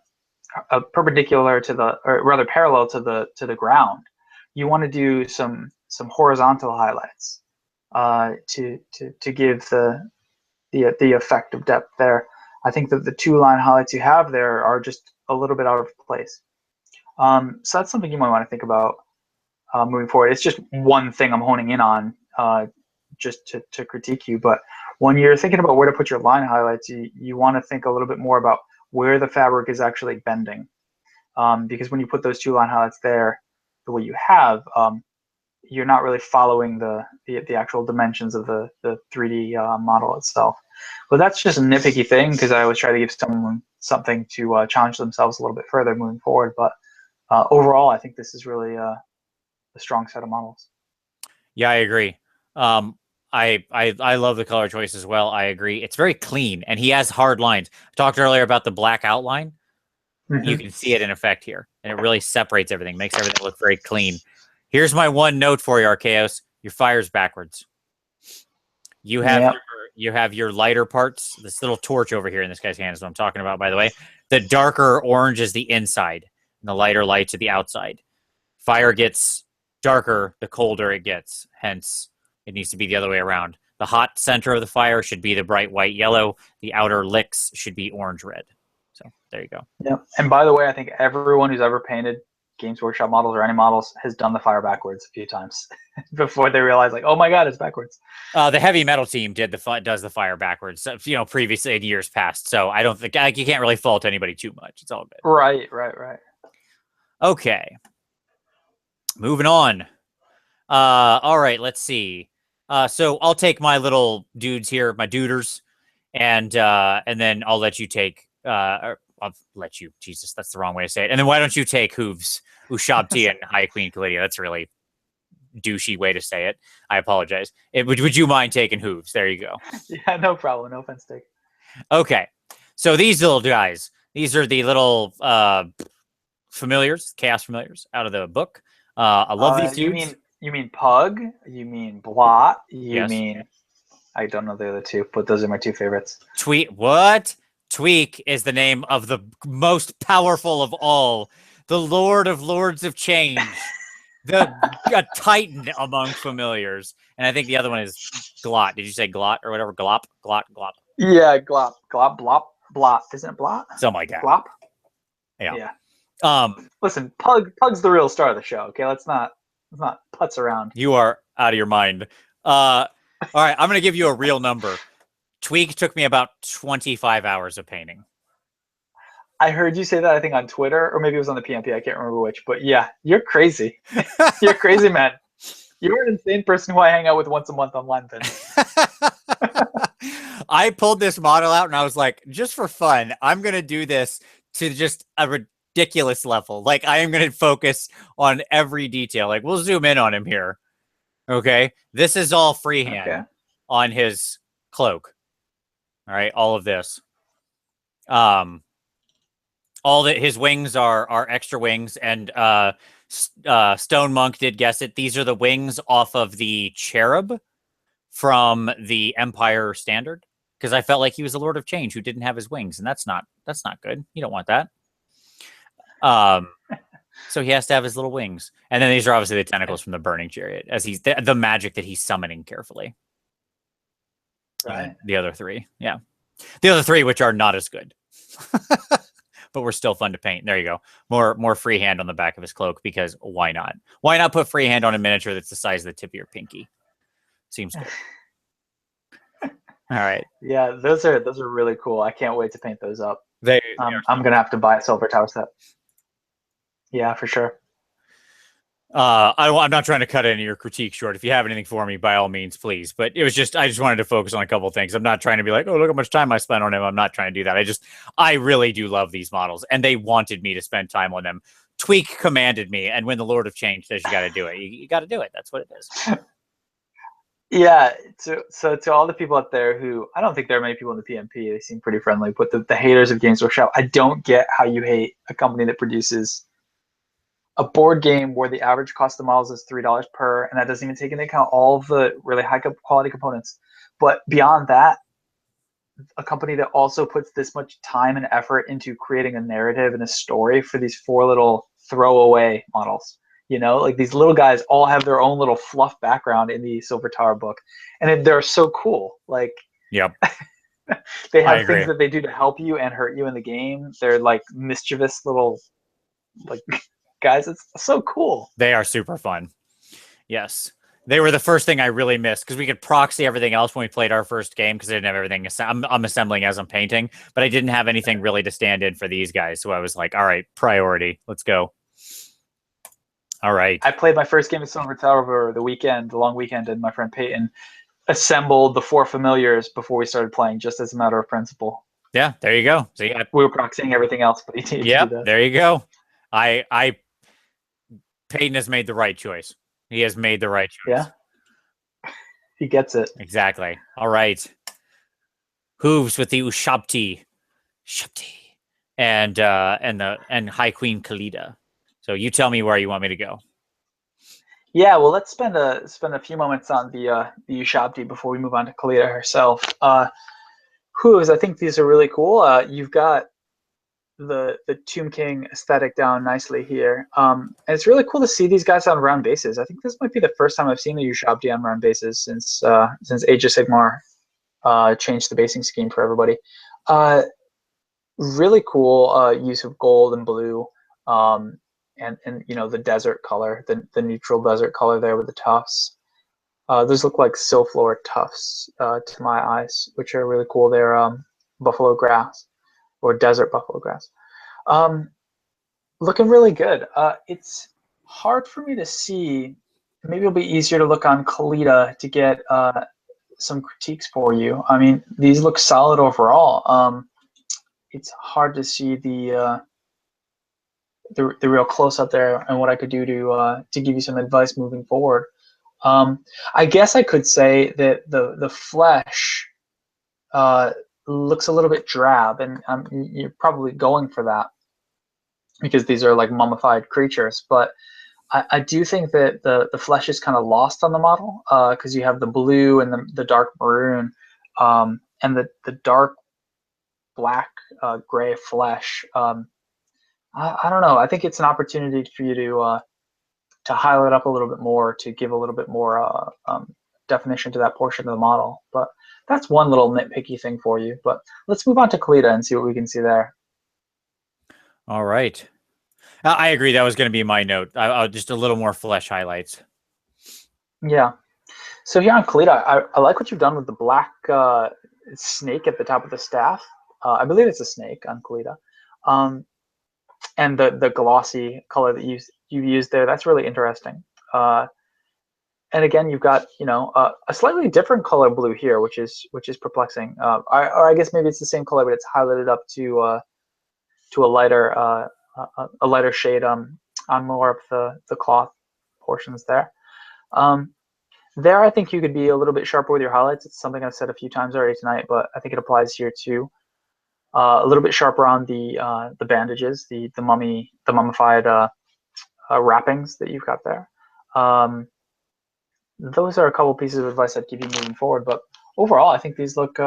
perpendicular to the, or rather parallel to the ground, you want to do some horizontal highlights to give the effect of depth there. I think that the 2 line highlights you have there are just a little bit out of place. So that's something you might want to think about moving forward. It's just one thing I'm honing in on just to critique you. But when you're thinking about where to put your line highlights, you want to think a little bit more about where the fabric is actually bending. Because when you put those 2 line highlights there, the way you have, you're not really following the actual dimensions of the 3D model itself. But that's just a nitpicky thing, because I always try to give someone something to challenge themselves a little bit further moving forward. But overall, I think this is really a strong set of models. Yeah, I agree. I love the color choice as well. I agree. It's very clean, and he has hard lines. I talked earlier about the black outline. Mm-hmm. You can see it in effect here, and it really separates everything, makes everything look very clean. Here's my one note for you, Archaeos. Your fire's backwards. You have your lighter parts. This little torch over here in this guy's hand is what I'm talking about, by the way. The darker orange is the inside, and the lighter lights are the outside. Fire gets darker the colder it gets. Hence, it needs to be the other way around. The hot center of the fire should be the bright white yellow. The outer licks should be orange red. So there you go. Yeah. And by the way, I think everyone who's ever painted Games Workshop models or any models has done the fire backwards a few times before they realize, like, oh my god, it's backwards. The heavy metal team does the fire backwards, previously in years past. So I don't think you can't really fault anybody too much. It's all good. Right. Okay. Moving on. All right, let's see. So I'll take my little dudes here, my duders, and then I'll let you take. I'll let you. Jesus, that's the wrong way to say it. And then why don't you take Hooves, Ushabti, and High Queen Kalidia? That's a really douchey way to say it. I apologize. Would you mind taking Hooves? There you go. Yeah, no problem. No offense taken. Okay, so these little guys. These are the little familiars, chaos familiars out of the book. I love these dudes. You mean Pug? You mean Blot? You Yes. mean I don't know the other two, but those are my two favorites. Tweak is the name of the most powerful of all, the Lord of Lords of Change, a titan among familiars. And I think the other one is Glot. Did you say Glot or whatever? Glop? Glot. Yeah, Glop. Blot. Isn't it Blot? Something like that. Glop? Yeah. Listen, Pug's the real star of the show, okay? Let's not putz around. You are out of your mind. All right, I'm going to give you a real number. Tweak took me about 25 hours of painting. I heard you say that, I think, on Twitter, or maybe it was on the PmP. I can't remember which. But yeah, you're crazy. You're crazy, man. You're an insane person who I hang out with once a month online, Vince. I pulled this model out and I was like, just for fun, I'm going to do this to just a ridiculous level. Like, I am going to focus on every detail. Like, we'll zoom in on him here. Okay. This is all freehand on his cloak. All right. All of this. All that his wings are extra wings, and Stone Monk did guess it. These are the wings off of the cherub from the Empire Standard, because I felt like he was a Lord of Change who didn't have his wings, and that's not good. You don't want that. So he has to have his little wings, and then these are obviously the tentacles from the Burning Chariot, as he's the magic that he's summoning carefully. Right. The other three, which are not as good. But we're still fun to paint. There you go. More freehand on the back of his cloak, because why not? Why not put freehand on a miniature that's the size of the tip of your pinky? Seems good. All right. Yeah, those are really cool. I can't wait to paint those up. I'm gonna have to buy a Silver Tower set. Yeah, for sure. I'm not trying to cut any of your critique short. If you have anything for me, by all means, please. But I just wanted to focus on a couple of things. I'm not trying to be like, oh, look how much time I spent on him. I'm not trying to do that. I really do love these models, and they wanted me to spend time on them. Tweak commanded me, and when the Lord of Change says you got to do it, you got to do it. That's what it is. Yeah. So to all the people out there who, I don't think there are many people in the PmP. They seem pretty friendly. But the haters of Games Workshop, I don't get how you hate a company that produces a board game where the average cost of models is $3 per, and that doesn't even take into account all of the really high quality components. But beyond that, a company that also puts this much time and effort into creating a narrative and a story for these 4 little throwaway models. You know, like, these little guys all have their own little fluff background in the Silver Tower book, and they're so cool. Like, yep. They have things that they do to help you and hurt you in the game. They're like mischievous little, like, guys. It's so cool. They are super fun. Yes. They were the first thing I really missed, because we could proxy everything else when we played our first game, because I didn't have everything. I'm assembling as I'm painting, but I didn't have anything really to stand in for these guys. So I was like, all right, priority. Let's go. All right. I played my first game of Silver Tower over the weekend, the long weekend, and my friend Peyton assembled the 4 familiars before we started playing, just as a matter of principle. Yeah, there you go. So we were proxying everything else, but he needed to do that. There you go. Peyton has made the right choice. He has made the right choice. Yeah. He gets it. Exactly. All right. Hooves with the Ushabti. And High Queen Khalida. So you tell me where you want me to go. Yeah, well, let's spend a few moments on the Ushabti before we move on to Khalida herself. Hooves, I think these are really cool. You've got the Tomb King aesthetic down nicely here. And it's really cool to see these guys on round bases. I think this might be the first time I've seen the Ushabti on round bases since Age of Sigmar changed the basing scheme for everybody. Really cool use of gold and blue, and you know, the desert color, the neutral desert color there with the tufts. Those look like Silflor tufts to my eyes, which are really cool. They're buffalo grass, or desert buffalo grass. Looking really good. It's hard for me to see. Maybe it'll be easier to look on Khalida to get some critiques for you. I mean, these look solid overall. It's hard to see the real close up there and what I could do to give you some advice moving forward. I guess I could say that the flesh looks a little bit drab, and you're probably going for that because these are like mummified creatures. But I do think that the flesh is kind of lost on the model because you have the blue and the dark maroon and the dark black gray flesh. I don't know. I think it's an opportunity for you to highlight up a little bit more, to give a little bit more definition to that portion of the model. But that's one little nitpicky thing for you. But let's move on to Kalita and see what we can see there. All right. I agree. That was going to be my note. I'll just a little more flesh highlights. Yeah. So here on Kalita, I like what you've done with the black snake at the top of the staff. I believe it's a snake on Kalita. And the glossy color that you've used there, that's really interesting. And again, you've got a slightly different color blue here, which is perplexing. Or I guess maybe it's the same color, but it's highlighted up to a lighter shade on more of the cloth portions there. There, I think you could be a little bit sharper with your highlights. It's something I've said a few times already tonight, but I think it applies here too. A little bit sharper on the bandages, the mummified wrappings that you've got there. Those are a couple pieces of advice I'd give you moving forward. But overall, I think these look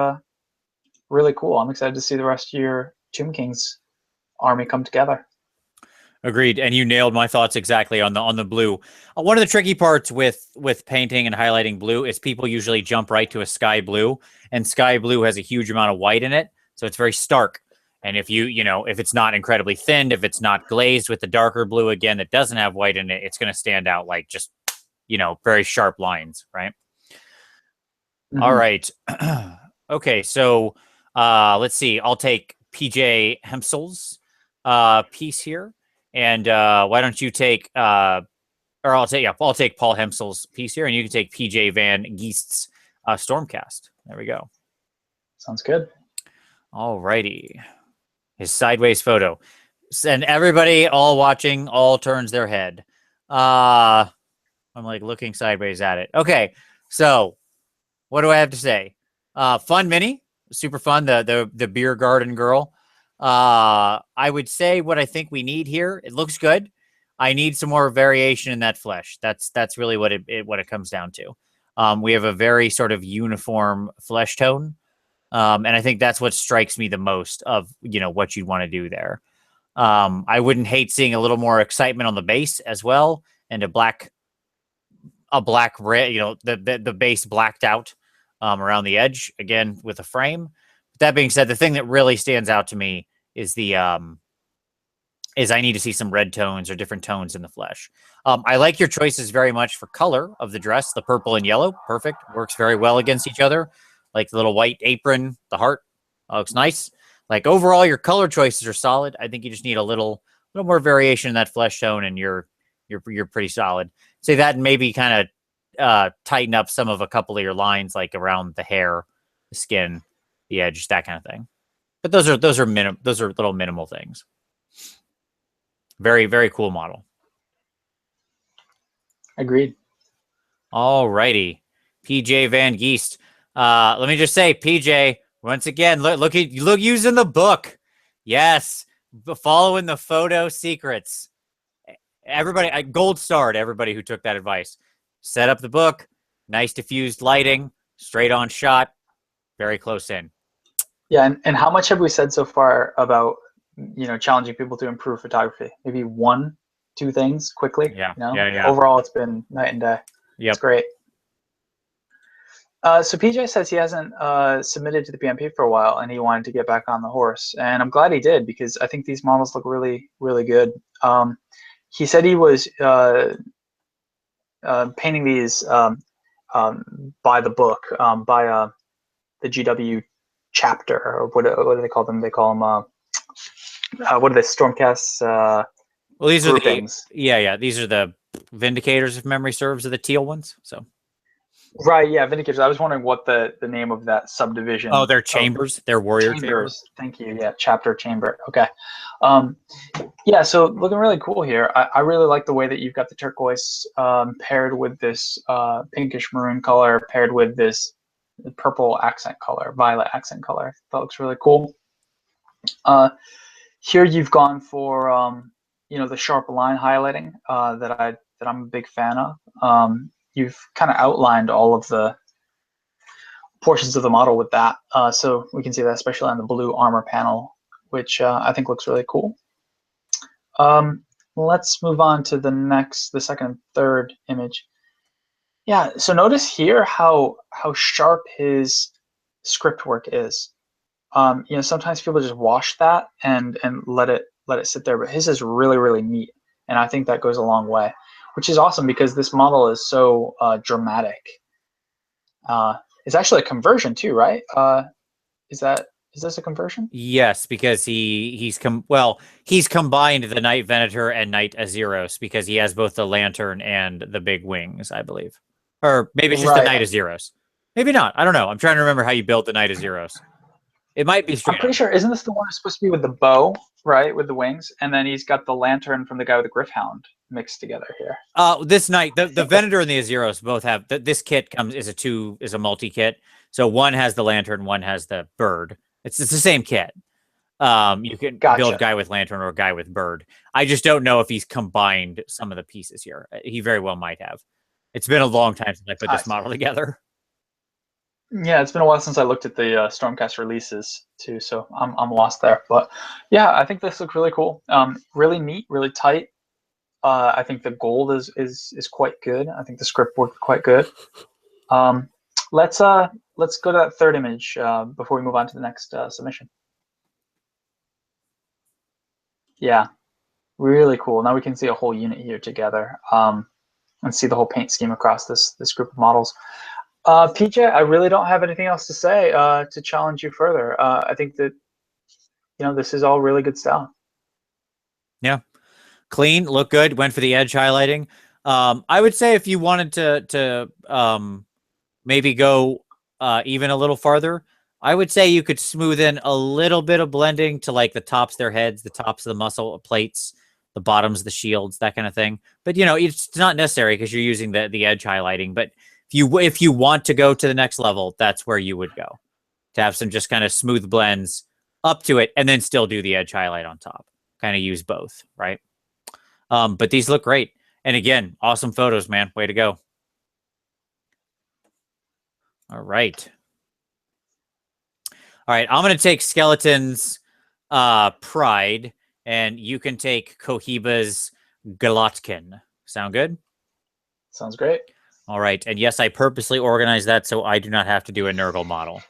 really cool. I'm excited to see the rest of your Tomb Kings army come together. Agreed, and you nailed my thoughts exactly on the blue. One of the tricky parts with painting and highlighting blue is people usually jump right to a sky blue, and sky blue has a huge amount of white in it, so it's very stark. And if if it's not incredibly thinned, if it's not glazed with the darker blue again that doesn't have white in it, it's going to stand out like just very sharp lines, right? Mm-hmm. All right. Okay, so let's see. I'll take PJ Hempsel's piece here. And why don't you take, or I'll take Paul Hemsel's piece here, and you can take PJ Van Geest's Stormcast. There we go. Sounds good. All righty. His sideways photo. And everybody, all watching, all turns their head. I'm like looking sideways at it. Okay, so what do I have to say? Fun mini, super fun. The beer garden girl. I would say what I think we need here. It looks good. I need some more variation in that flesh. That's really what it comes down to. We have a very sort of uniform flesh tone, and I think that's what strikes me the most of what you'd want to do there. I wouldn't hate seeing a little more excitement on the base as well, and a black red. The base blacked out around the edge again with a frame. That being said, the thing that really stands out to me is I need to see some red tones or different tones in the flesh. I like your choices very much for color of the dress. The purple and yellow, perfect. Works very well against each other. Like the little white apron, the heart, looks nice. Like overall, your color choices are solid. I think you just need a little more variation in that flesh tone, and you're pretty solid. Say that, and maybe kind of tighten up a couple of your lines, like around the hair, the skin, the edge, that kind of thing. But those are little minimal things. Very, very cool model. Agreed. All righty. PJ Van Geest. Let me just say, PJ, once again, look using the book. Yes. Following the photo secrets. Everybody, gold star to everybody who took that advice. Set up the book. Nice diffused lighting. Straight on shot. Very close in. Yeah, and how much have we said so far about challenging people to improve photography? Maybe 1-2 things quickly. Yeah. Overall, it's been night and day. Yep. It's great. So PJ says he hasn't submitted to the PmP for a while, and he wanted to get back on the horse, and I'm glad he did, because I think these models look really, really good. He said he was painting these by the book, by the GW chapter, or what do they call them? They call them what are they? Stormcasts. Well, these groupings. are these are the Vindicators, if memory serves, are the teal ones. So right, yeah, Vindicators. I was wondering what the name of that subdivision. Oh, they're chambers. They're warrior chambers. Thank you. Yeah, chapter chamber. Okay. Yeah, so looking really cool here. I really like the way that you've got the turquoise paired with this pinkish maroon color, paired with this purple accent color, violet accent color. That looks really cool. Here you've gone for the sharp line highlighting that I that I'm a big fan of. You've kind of outlined all of the portions of the model with that. So we can see that especially on the blue armor panel, which I think looks really cool. Let's move on to the second and third image. Yeah, so notice here how sharp his script work is. Sometimes people just wash that and let it sit there, but his is really, really neat, and I think that goes a long way, which is awesome because this model is so dramatic. It's actually a conversion too, right? Is this a conversion? Yes, because he's combined the Knight Venator and Knight Azeros because he has both the lantern and the big wings, I believe. Or maybe it's just the Knight Azeros. Maybe not. I don't know. I'm trying to remember how you built the Knight Azeros. It might be straight. I'm pretty sure. Isn't this the one that's supposed to be with the bow, right? With the wings, and then he's got the lantern from the guy with the Griffhound mixed together here. This Knight, the Venator and the Azeros both have this kit is a multi kit. So one has the lantern, one has the bird. It's the same kit. You can build a guy with lantern or a guy with bird. I just don't know if he's combined some of the pieces here. He very well might have. It's been a long time since I put this model together. Yeah, it's been a while since I looked at the Stormcast releases too, so I'm lost there. But yeah, I think this looks really cool. Really neat, really tight. I think the gold is quite good. I think the script worked quite good. Let's go to that third image before we move on to the next submission. Yeah, really cool. Now we can see a whole unit here together and see the whole paint scheme across this group of models. PJ, I really don't have anything else to say to challenge you further. I think that this is all really good stuff. Yeah, clean, look good. Went for the edge highlighting. I would say if you wanted to maybe go even a little farther, I would say you could smooth in a little bit of blending to like the tops of their heads, the tops of the muscle plates, the bottoms, the shields, that kind of thing. But it's not necessary because you're using the edge highlighting. But if you want to go to the next level, that's where you would go, to have some just kind of smooth blends up to it and then still do the edge highlight on top. Kind of use both, right? But these look great. And again, awesome photos, man. Way to go. All right. All right, I'm going to take Skeleton's Pride, and you can take Cohiba's Galotkin. Sound good? Sounds great. All right, and yes, I purposely organized that so I do not have to do a Nurgle model.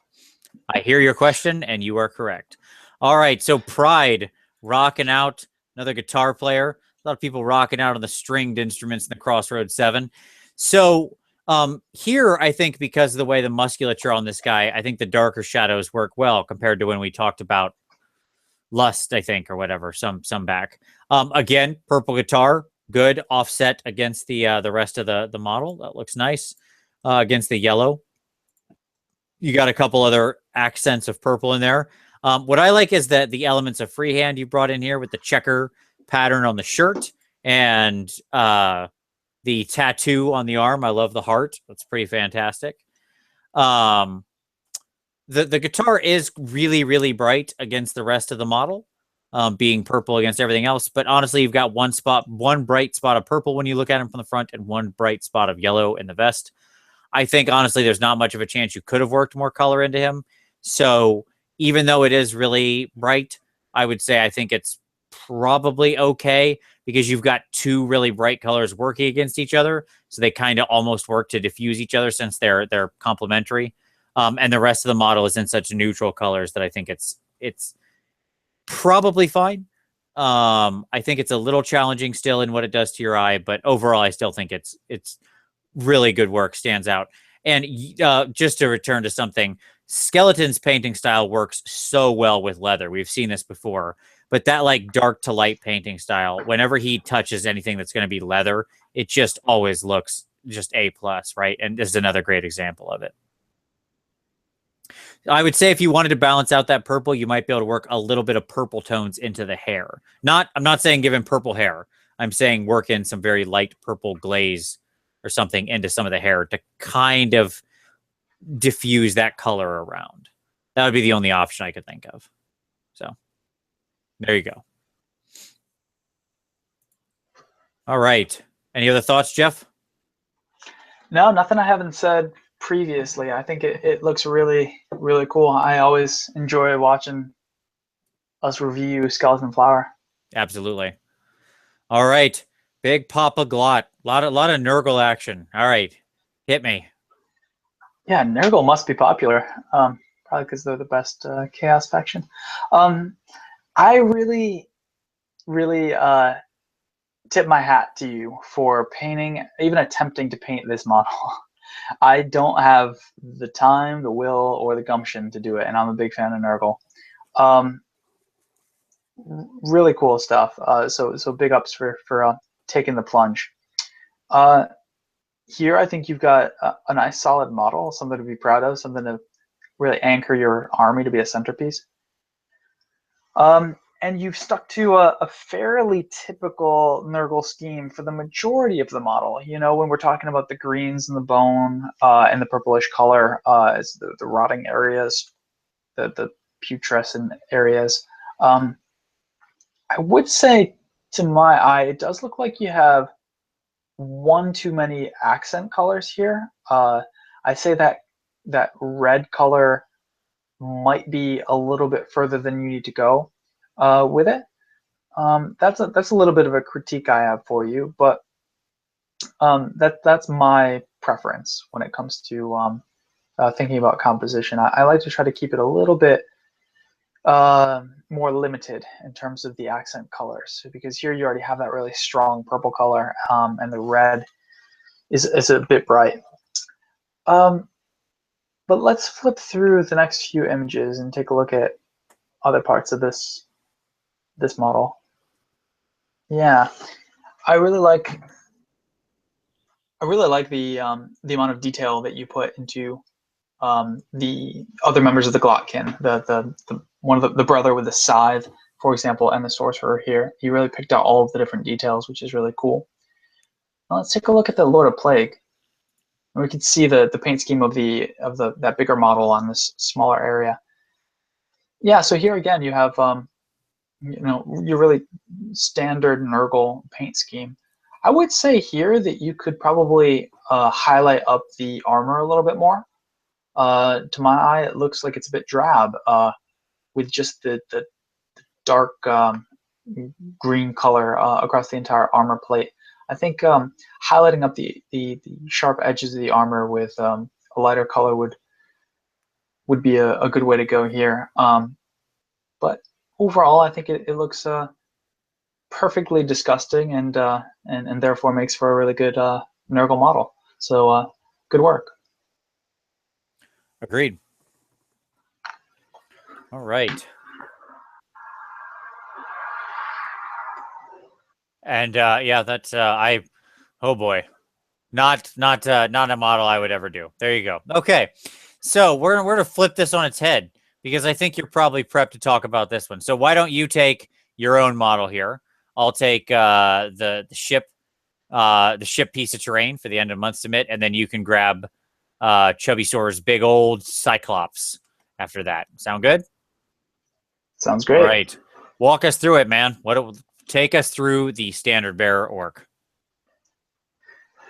I hear your question, and you are correct. All right, so Pride, rocking out, another guitar player. A lot of people rocking out on the stringed instruments in the Crossroads 7. So here, I think because of the way the musculature on this guy, I think the darker shadows work well compared to when we talked about Lust, I think, or whatever, some back. Again, purple guitar, good offset against the rest of the model. That looks nice against the yellow. You got a couple other accents of purple in there. What I like is that the elements of freehand you brought in here with the checker pattern on the shirt and the tattoo on the arm. I love the heart. That's pretty fantastic. The guitar is really, really bright against the rest of the model, being purple against everything else. But honestly, you've got one bright spot of purple when you look at him from the front and one bright spot of yellow in the vest. I think, honestly, there's not much of a chance you could have worked more color into him. So even though it is really bright, I would say I think it's probably okay because you've got two really bright colors working against each other. So they kind of almost work to diffuse each other since they're complementary. And the rest of the model is in such neutral colors that I think it's probably fine. I think it's a little challenging still in what it does to your eye, but overall, I still think it's really good work, stands out. And just to return to something, Skeleton's painting style works so well with leather. We've seen this before, but that like dark to light painting style, whenever he touches anything that's going to be leather, it just always looks just A+, right? And this is another great example of it. I would say if you wanted to balance out that purple, you might be able to work a little bit of purple tones into the hair. I'm not saying give him purple hair. I'm saying work in some very light purple glaze or something into some of the hair to kind of diffuse that color around. That would be the only option I could think of. So there you go. All right. Any other thoughts, Jeff? No, nothing I haven't said previously. I think it looks really, really cool. I always enjoy watching us review Skeleton Flower. Absolutely. All right. Big Papa Glot. Lot of Nurgle action. All right. Hit me. Yeah, Nurgle must be popular. Probably because they're the best Chaos faction. I really, really tip my hat to you for painting, even attempting to paint this model. I don't have the time, the will, or the gumption to do it, and I'm a big fan of Nurgle. Really cool stuff. So big ups for taking the plunge. Here, I think you've got a nice solid model, something to be proud of, something to really anchor your army to be a centerpiece. And you've stuck to a fairly typical Nurgle scheme for the majority of the model. You know, when we're talking about the greens and the bone and the purplish color, as the rotting areas, the putrescent areas. I would say, to my eye, it does look like you have one too many accent colors here. I say that red color might be a little bit further than you need to go with it. That's a little bit of a critique I have for you, but that's my preference when it comes to thinking about composition. I like to try to keep it a little bit more limited in terms of the accent colors, because here you already have that really strong purple color, and the red is a bit bright. But let's flip through the next few images and take a look at other parts of this model. Yeah, I really like the amount of detail that you put into the other members of the Glotkin. The one of the brother with the scythe, for example, and the sorcerer here. You really picked out all of the different details, which is really cool. Now let's take a look at the Lord of Plague. And we can see the paint scheme of that bigger model on this smaller area. Yeah, so here again you have your really standard Nurgle paint scheme. I would say here that you could probably highlight up the armor a little bit more. To my eye, it looks like it's a bit drab with just the dark green color across the entire armor plate. I think highlighting up the sharp edges of the armor with a lighter color would be a good way to go here. But overall, I think it looks perfectly disgusting and therefore makes for a really good Nurgle model. So good work. Agreed. All right. And yeah, that's oh boy, not a model I would ever do. There you go. Okay, so we're gonna flip this on its head, because I think you're probably prepped to talk about this one. So why don't you take your own model here? I'll take the ship piece of terrain for the end of month submit, and then you can grab Chubby Soar's big old Cyclops after that. Sound good? Sounds great. All right, walk us through it, man. Take us through the standard bearer orc.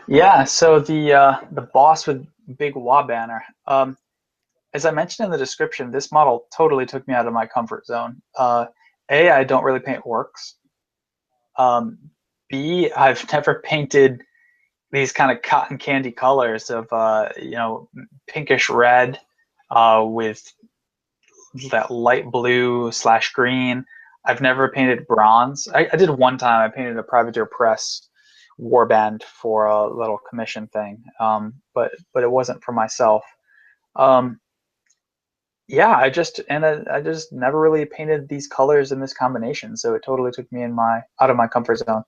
Yeah, so the boss with big Wa banner. As I mentioned in the description, this model totally took me out of my comfort zone. I don't really paint orcs. B, I've never painted these kind of cotton candy colors of pinkish red with that light blue / green. I've never painted bronze. I did one time. I painted a Privateer Press warband for a little commission thing, but it wasn't for myself. Yeah, I just never really painted these colors in this combination, so it totally took me out of my comfort zone.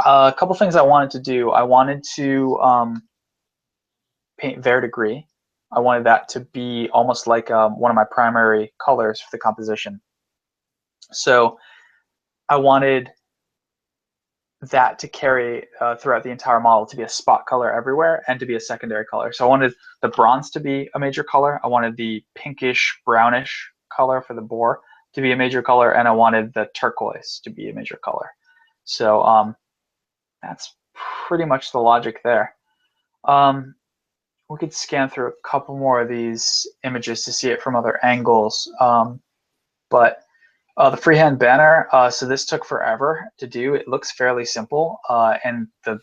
A couple things I wanted to do. I wanted to paint Verdigris. I wanted that to be almost like one of my primary colors for the composition. So I wanted that to carry throughout the entire model, to be a spot color everywhere and to be a secondary color. So I wanted the bronze to be a major color. I wanted the pinkish brownish color for the boar to be a major color, and I wanted the turquoise to be a major color. So that's pretty much the logic there. We could scan through a couple more of these images to see it from other angles. But the freehand banner, so this took forever to do. It looks fairly simple, and the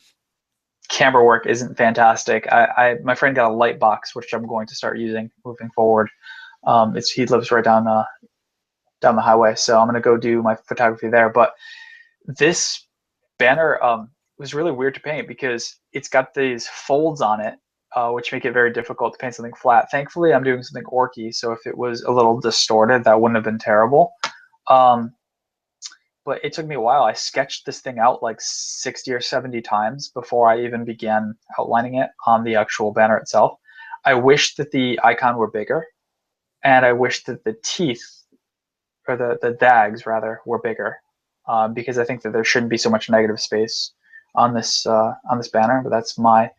camera work isn't fantastic. My friend got a light box, which I'm going to start using moving forward. He lives right down the highway, so I'm gonna go do my photography there. But this banner was really weird to paint because it's got these folds on it, which make it very difficult to paint something flat. Thankfully, I'm doing something orky, so if it was a little distorted, that wouldn't have been terrible. But it took me a while. I sketched this thing out like 60 or 70 times before I even began outlining it on the actual banner itself. I wish that the icon were bigger, and I wish that the teeth, or the dags rather, were bigger, because I think that there shouldn't be so much negative space on this banner. But that's my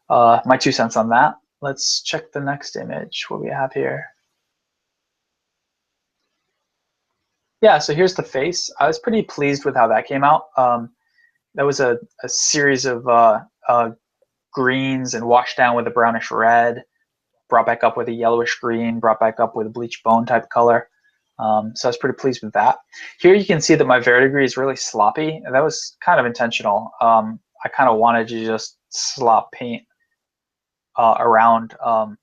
2 cents on that. Let's check the next image. What we have here. Yeah, so here's the face. I was pretty pleased with how that came out. That was a series of greens and washed down with a brownish red, brought back up with a yellowish green, brought back up with a bleach bone type color. So I was pretty pleased with that. Here you can see that my verdigris is really sloppy. And that was kind of intentional. I kind of wanted to just slop paint around on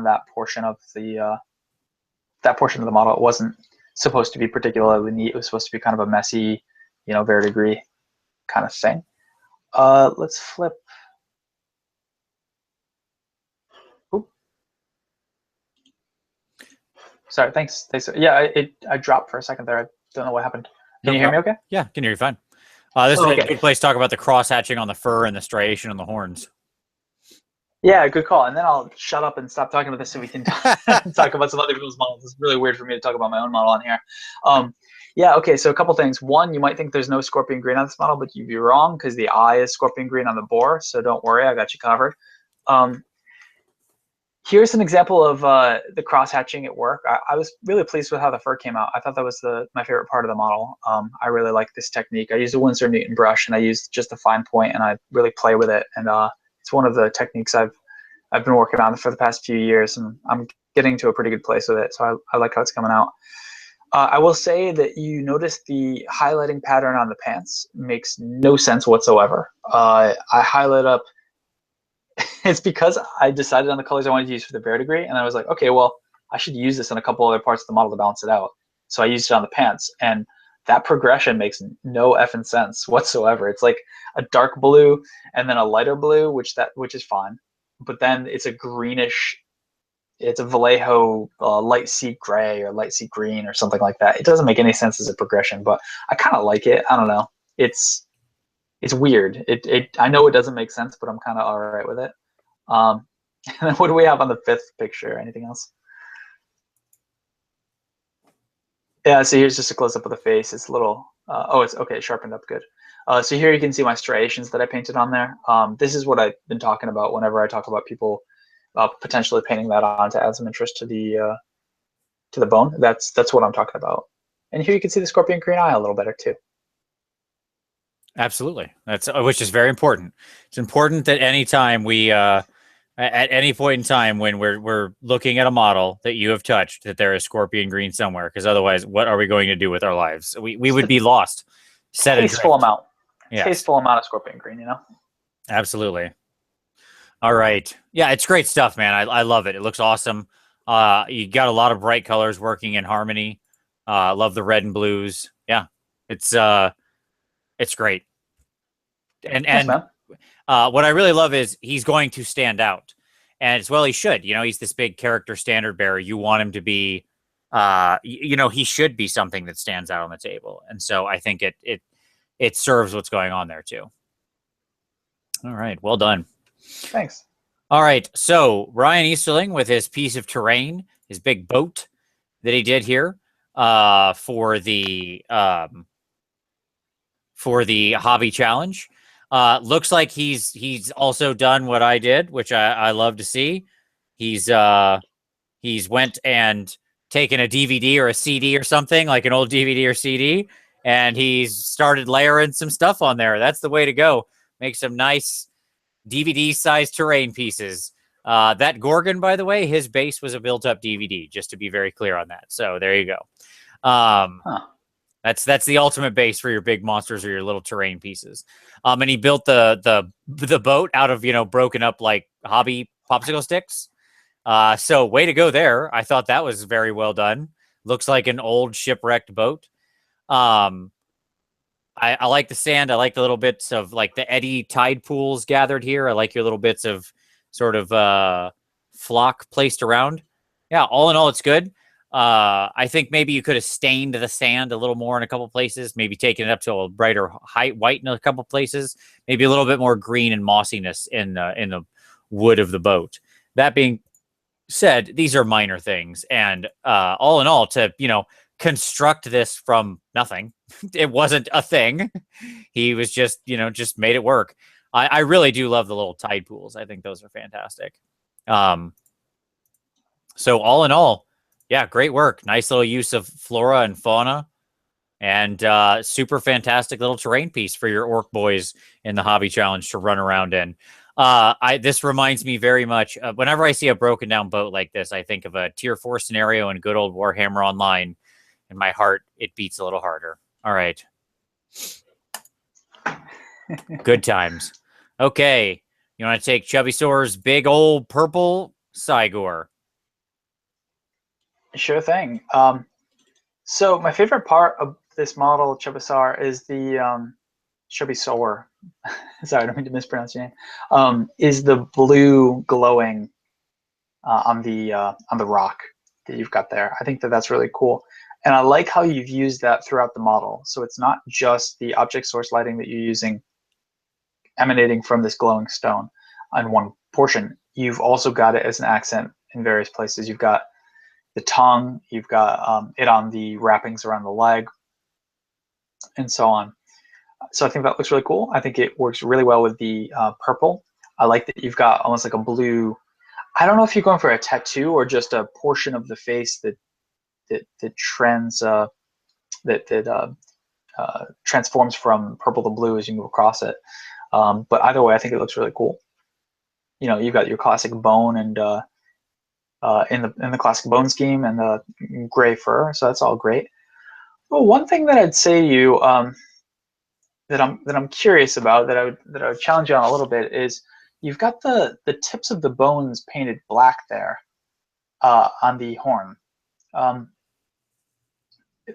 that portion of the model. It wasn't supposed to be particularly neat. It was supposed to be kind of a messy, verdigris kind of thing. Let's flip. Oop. Sorry, thanks. Yeah, I dropped for a second there. I don't know what happened. Can you hear me okay? Yeah, can hear you fine. This is a good place to talk about the cross-hatching on the fur and the striation on the horns. Yeah, good call. And then I'll shut up and stop talking about this so we can talk about some other people's models. It's really weird for me to talk about my own model on here. Yeah, okay, so a couple things. One, you might think there's no scorpion green on this model, but you'd be wrong because the eye is scorpion green on the boar, so don't worry, I got you covered. Here's an example of the cross-hatching at work. I was really pleased with how the fur came out. I thought that was my favorite part of the model. I really like this technique. I used a Winsor Newton brush, and I used just a fine point, and I really play with it. And it's one of the techniques I've been working on for the past few years, and I'm getting to a pretty good place with it. So I like how it's coming out. I will say that you notice the highlighting pattern on the pants makes no sense whatsoever. I highlight up. It's because I decided on the colors I wanted to use for the verdigris, and I was like, okay, well, I should use this in a couple other parts of the model to balance it out. So I used it on the pants, and that progression makes no effing sense whatsoever. It's like a dark blue and then a lighter blue, which is fine. But then it's a greenish, it's a Vallejo light sea gray or light sea green or something like that. It doesn't make any sense as a progression, but I kind of like it. I don't know. It's weird. I know it doesn't make sense, but I'm kind of all right with it. And then what do we have on the 5th picture? Anything else? Yeah, so here's just a close-up of the face. It's a little, it's okay, sharpened up good. So here you can see my striations that I painted on there. This is what I've been talking about whenever I talk about people potentially painting that on to add some interest to the bone. That's what I'm talking about. And here you can see the scorpion green eye a little better too. Absolutely, which is very important. It's important that anytime we at any point in time when we're looking at a model that you have touched, that there is scorpion green somewhere, because otherwise, what are we going to do with our lives? We would be lost. Tasteful amount. Yes. Tasteful amount of scorpion green, Absolutely. All right. Yeah, it's great stuff, man. I love it. It looks awesome. You got a lot of bright colors working in harmony. Love the red and blues. Yeah, it's great. And what I really love is he's going to stand out, and it's he should. He's this big character standard bearer. You want him to be, he should be something that stands out on the table, and so I think it serves what's going on there too. All right, well done. Thanks. All right, so Ryan Easterling with his piece of terrain, his big boat that he did here for the hobby challenge. Looks like he's also done what I did, which I love to see. He's went and taken a DVD or a CD or something, like an old DVD or CD, and he's started layering some stuff on there. That's the way to go. make some nice DVD-sized terrain pieces. That Gorgon, by the way, his base was a built-up DVD, just to be very clear on that. So there you go. That's the ultimate base for your big monsters or your little terrain pieces. And he built the boat out of, broken up like hobby popsicle sticks. So way to go there. I thought that was very well done. Looks like an old shipwrecked boat. I like the sand. I like the little bits of like the eddy tide pools gathered here. I like your little bits of sort of flock placed around. Yeah, all in all, it's good. I think maybe you could have stained the sand a little more in a couple places, maybe taken it up to a brighter white in a couple places, maybe a little bit more green and mossiness in the wood of the boat. That being said, these are minor things, and all in all, to construct this from nothing, it wasn't a thing. He was just made it work. I really do love the little tide pools. I think those are fantastic. So all in all, yeah, great work. Nice little use of flora and fauna, and super fantastic little terrain piece for your orc boys in the hobby challenge to run around in. This reminds me very much of whenever I see a broken down boat like this, I think of a tier 4 scenario in good old Warhammer Online. In my heart, it beats a little harder. All right. Good times. Okay. You want to take Chubby Soar's big old purple Saigore? Sure thing. So my favorite part of this model, Chubby Soar, is the Chubby Soar. Sorry, I don't mean to mispronounce your name. Is the blue glowing on the rock that you've got there. I think that's really cool. And I like how you've used that throughout the model. So it's not just the object source lighting that you're using emanating from this glowing stone on one portion. You've also got it as an accent in various places. You've got the tongue, you've got it on the wrappings around the leg, and so on. So I think that looks really cool. I think it works really well with the purple. I like that you've got almost like a blue. I don't know if you're going for a tattoo or just a portion of the face that transforms from purple to blue as you move across it. But either way, I think it looks really cool. You've got your classic bone and in the classic bone scheme and the gray fur, so that's all great. Well, one thing that I'd say to you that I'm curious about, that I would challenge you on a little bit, is you've got the tips of the bones painted black there on the horn.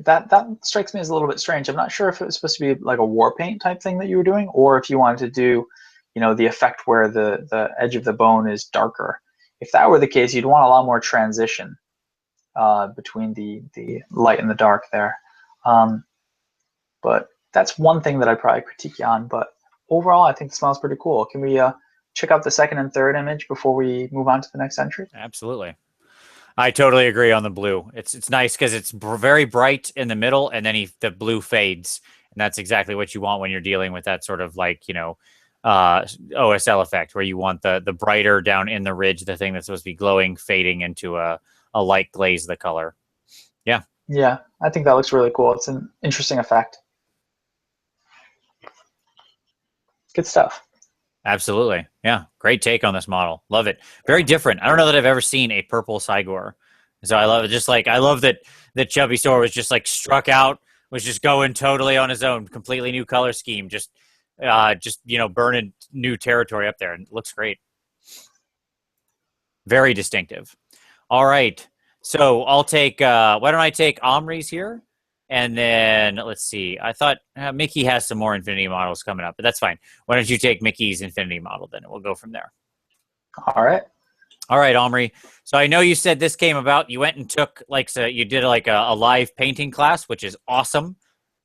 That strikes me as a little bit strange. I'm not sure if it was supposed to be like a war paint type thing that you were doing, or if you wanted to do, the effect where the edge of the bone is darker. If that were the case, you'd want a lot more transition between the light and the dark there. But that's one thing that I'd probably critique you on. But overall, I think the smells pretty cool. Can we check out the second and third image before we move on to the next entry? Absolutely. I totally agree on the blue. It's nice because it's very bright in the middle, and then the blue fades, and that's exactly what you want when you're dealing with that sort of like OSL effect, where you want the brighter down in the ridge, the thing that's supposed to be glowing, fading into a light glaze of the color. Yeah. Yeah, I think that looks really cool. It's an interesting effect. Good stuff. Absolutely. Yeah. Great take on this model. Love it. Very different. I don't know that I've ever seen a purple Saigore. So I love it. I love that Chubby Soar was just like struck out, was just going totally on his own, completely new color scheme, just burning new territory up there, and it looks great. Very distinctive. All right. So I'll take, why don't I take Omri's here? And then let's see. I thought Mickey has some more Infinity models coming up, but that's fine. Why don't you take Mickey's Infinity model then? We'll go from there. All right. All right, Omri. So I know you said this came about. You went and took you did a live painting class, which is awesome.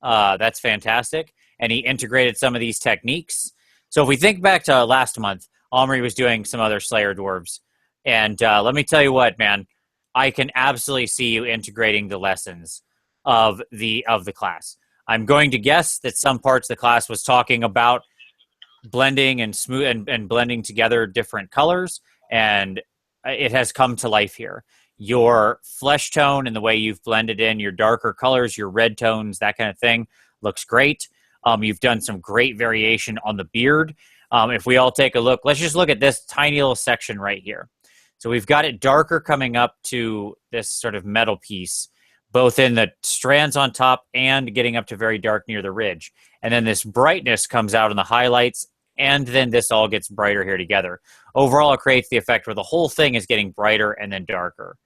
That's fantastic. And he integrated some of these techniques. So if we think back to last month, Omri was doing some other Slayer Dwarves. And let me tell you what, man, I can absolutely see you integrating the lessons of the class. I'm going to guess that some parts of the class was talking about blending and smooth and blending together different colors, and it has come to life here. Your flesh tone and the way you've blended in your darker colors, your red tones, that kind of thing, looks great. You've done some great variation on the beard. If we all take a look, let's just look at this tiny little section right here. So we've got it darker coming up to this sort of metal piece, both in the strands on top and getting up to very dark near the ridge. And then this brightness comes out in the highlights, and then this all gets brighter here together. Overall, it creates the effect where the whole thing is getting brighter and then darker,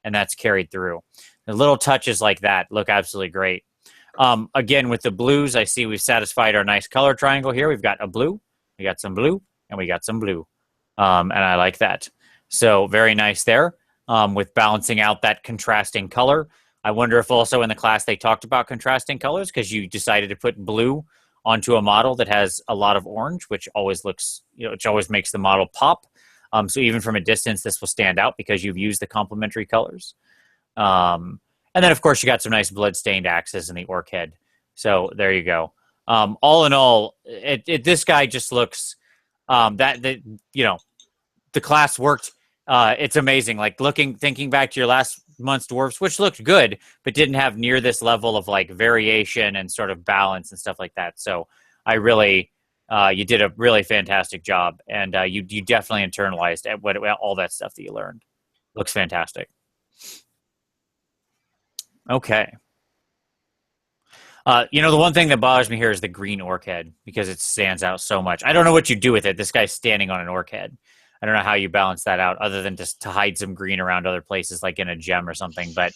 and that's carried through. The little touches like that look absolutely great. Again, with the blues, I see we've satisfied our nice color triangle here. We've got a blue, we got some blue, and we got some blue. And I like that. So very nice there with balancing out that contrasting color. I wonder if also in the class they talked about contrasting colors because you decided to put blue onto a model that has a lot of orange, which always looks, which always makes the model pop. So even from a distance, this will stand out because you've used the complementary colors. And then, of course, you got some nice blood-stained axes in the orc head. So there you go. All in all, this guy just looks the class worked. It's amazing. Like thinking back to your last month's dwarves, which looked good, but didn't have near this level of like variation and sort of balance and stuff like that. So I really, you did a really fantastic job, and you definitely internalized all that stuff that you learned. Looks fantastic. Okay. The one thing that bothers me here is the green orc head because it stands out so much. I don't know what you do with it. This guy's standing on an orc head. I don't know how you balance that out other than just to hide some green around other places like in a gem or something. But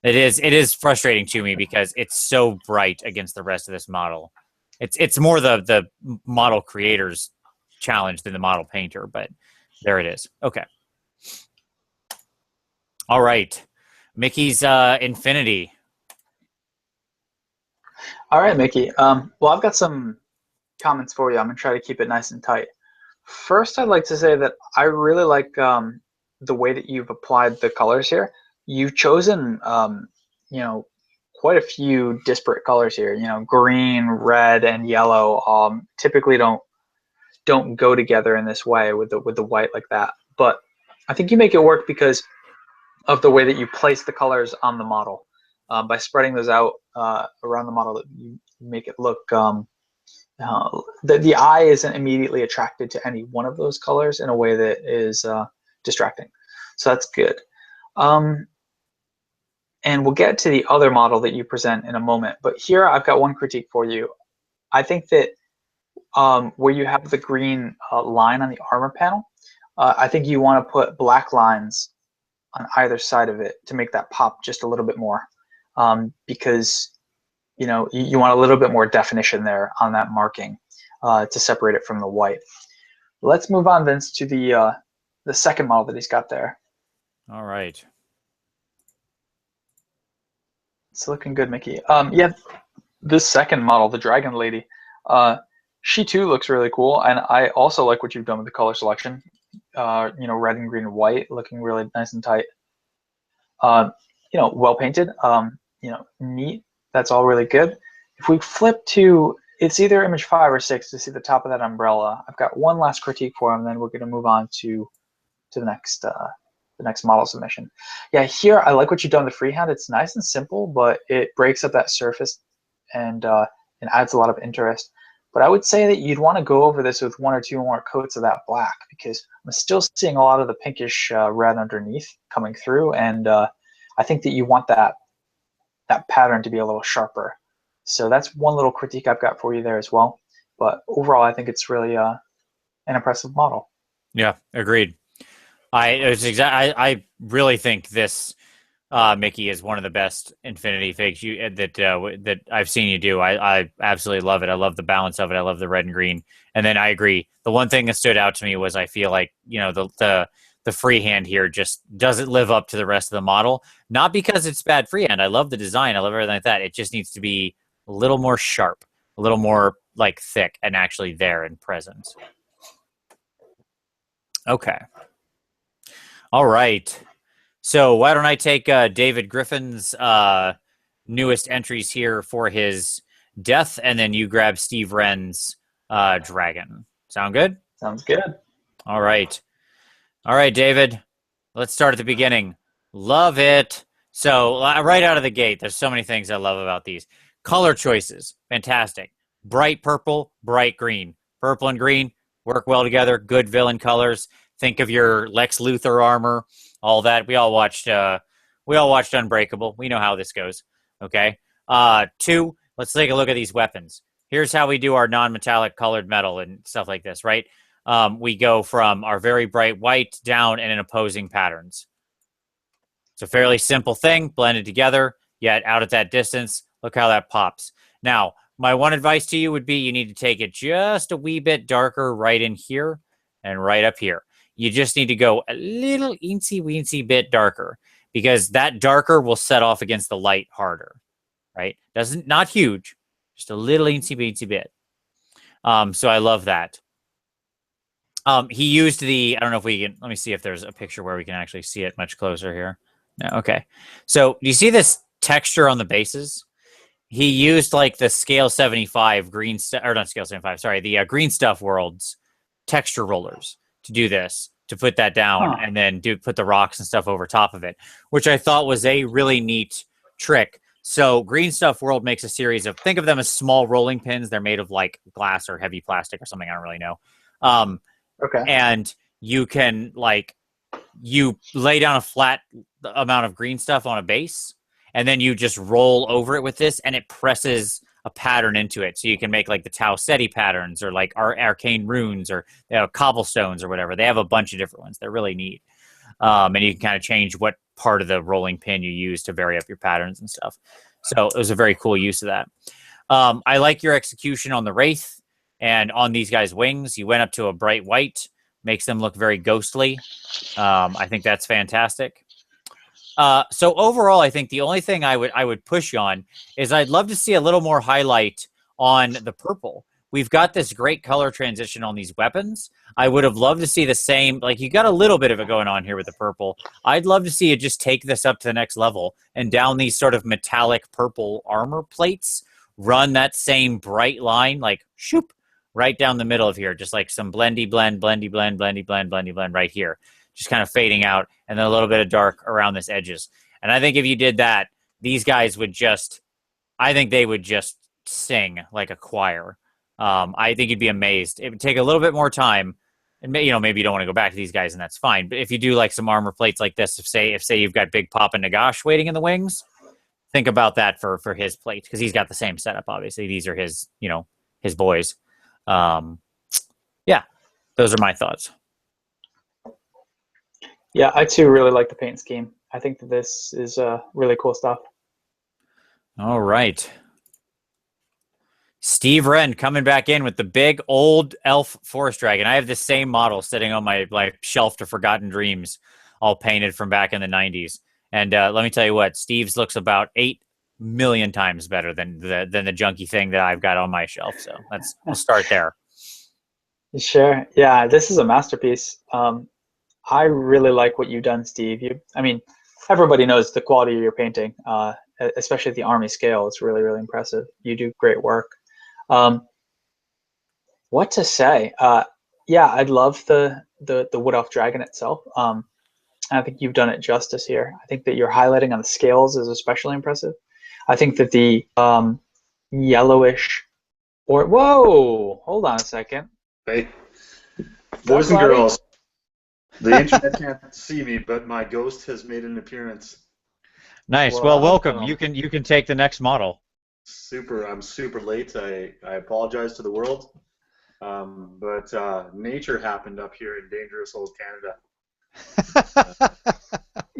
it is frustrating to me because it's so bright against the rest of this model. It's more the model creator's challenge than the model painter, but there it is. Okay. All right. Mickey's Infinity. All right, Mickey. Well, I've got some comments for you. I'm going to try to keep it nice and tight. First, I'd like to say that I really like the way that you've applied the colors here. You've chosen, quite a few disparate colors here. Green, red, and yellow typically don't go together in this way with the white like that. But I think you make it work because of the way that you place the colors on the model. By spreading those out around the model, you make it look the eye isn't immediately attracted to any one of those colors in a way that is distracting. So that's good. And we'll get to the other model that you present in a moment. But here I've got one critique for you. I think that where you have the green line on the armor panel, I think you want to put black lines on either side of it to make that pop just a little bit more. Because you want a little bit more definition there on that marking to separate it from the white. Let's move on, Vince, to the second model that he's got there. All right. It's looking good, Mickey. Yeah, this second model, the Dragon Lady, she too looks really cool, and I also like what you've done with the color selection. Red and green and white, looking really nice and tight. Well painted. Neat. That's all really good. If we flip to, it's either image 5 or 6 to see the top of that umbrella. I've got one last critique for him, then we're going to move on to the next model submission. Yeah, here I like what you've done with the freehand. It's nice and simple, but it breaks up that surface and adds a lot of interest. But I would say that you'd want to go over this with 1 or 2 more coats of that black because I'm still seeing a lot of the pinkish red underneath coming through, and I think that you want that pattern to be a little sharper. So that's one little critique I've got for you there as well. But overall, I think it's really an impressive model. Yeah, agreed. I really think this Mickey is one of the best Infinity fakes that I've seen you do. I absolutely love it. I love the balance of it. I love the red and green. And then I agree. The one thing that stood out to me was I feel like the freehand here just doesn't live up to the rest of the model. Not because it's bad freehand. I love the design. I love everything like that. It just needs to be a little more sharp, a little more like thick and actually there in presence. Okay. All right. So why don't I take David Griffin's newest entries here for his death, and then you grab Steve Wren's dragon. Sound good? Sounds good. All right. All right, David, let's start at the beginning. Love it. So right out of the gate, there's so many things I love about these. Color choices, fantastic. bright purple, bright green. Purple and green work well together. Good villain colors. Think of your Lex Luthor armor, all that. We all watched Unbreakable. We know how this goes. Okay. 2, let's take a look at these weapons. Here's how we do our non-metallic colored metal and stuff like this, right? We go from our very bright white down and in opposing patterns. It's a fairly simple thing, blended together, yet out at that distance, look how that pops. Now, my one advice to you would be you need to take it just a wee bit darker right in here and right up here. You just need to go a little eensy-weensy bit darker because that darker will set off against the light harder, right? Not huge, just a little eensy-weensy bit. So I love that. He used I don't know if we can, let me see if there's a picture where we can actually see it much closer here. No, okay. So do you see this texture on the bases? He used like the scale 75 green stuff, or not scale 75, sorry, the green stuff worlds texture rollers to do this, to put that down and then put the rocks and stuff over top of it, which I thought was a really neat trick. So Green Stuff World makes a series of, think of them as small rolling pins. They're made of like glass or heavy plastic or something. I don't really know. Okay. And you can you lay down a flat amount of green stuff on a base, and then you just roll over it with this, and it presses a pattern into it. So you can make like the Tau Ceti patterns or like arcane runes or cobblestones or whatever. They have a bunch of different ones. They're really neat. And you can kind of change what part of the rolling pin you use to vary up your patterns and stuff. So it was a very cool use of that. I like your execution on the Wraith and on these guys' wings. You went up to a bright white, makes them look very ghostly. I think that's fantastic. So overall, I think the only thing I would push on is I'd love to see a little more highlight on the purple. We've got this great color transition on these weapons. I would have loved to see the same, like you got a little bit of it going on here with the purple. I'd love to see you just take this up to the next level and down these sort of metallic purple armor plates, run that same bright line, like shoop, right down the middle of here, just like some blendy blend right here, just kind of fading out, and then a little bit of dark around this edges. And I think if you did that, these guys would just, I think they would just sing like a choir. I think you'd be amazed. It would take a little bit more time, and maybe you don't want to go back to these guys, and that's fine. But if you do like some armor plates like this, if say you've got Big Pop and Nagash waiting in the wings, think about that for his plate, because he's got the same setup. Obviously, these are his his boys. Yeah, those are my thoughts. Yeah, I too really like the paint scheme. I think that this is really cool stuff. All right. Steve Wren coming back in with the big old elf forest dragon. I have the same model sitting on my shelf to Forgotten Dreams, all painted from back in the 90s. And let me tell you what, Steve's looks about 8 million times better than the junky thing that I've got on my shelf. So we'll start there. Sure. Yeah, this is a masterpiece. I really like what you've done, Steve. Everybody knows the quality of your painting, especially at the army scale. It's really, really impressive. You do great work. What to say? Yeah, I love the Wood Elf Dragon itself. I think you've done it justice here. I think that your highlighting on the scales is especially impressive. I think that the yellowish, whoa, hold on a second. Hey, boys and girls, the internet can't see me, but my ghost has made an appearance. Nice. Well, welcome. You can take the next model. Super. I'm super late. I apologize to the world, but nature happened up here in dangerous old Canada.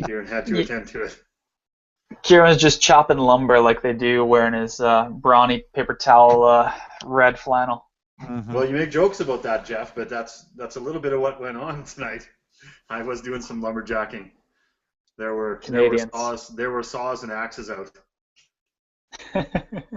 Kieran had to attend to it. Kieran's just chopping lumber like they do, wearing his brawny paper towel red flannel. Mm-hmm. Well, you make jokes about that, Jeff, but that's a little bit of what went on tonight. I was doing some lumberjacking. There were saws and axes out.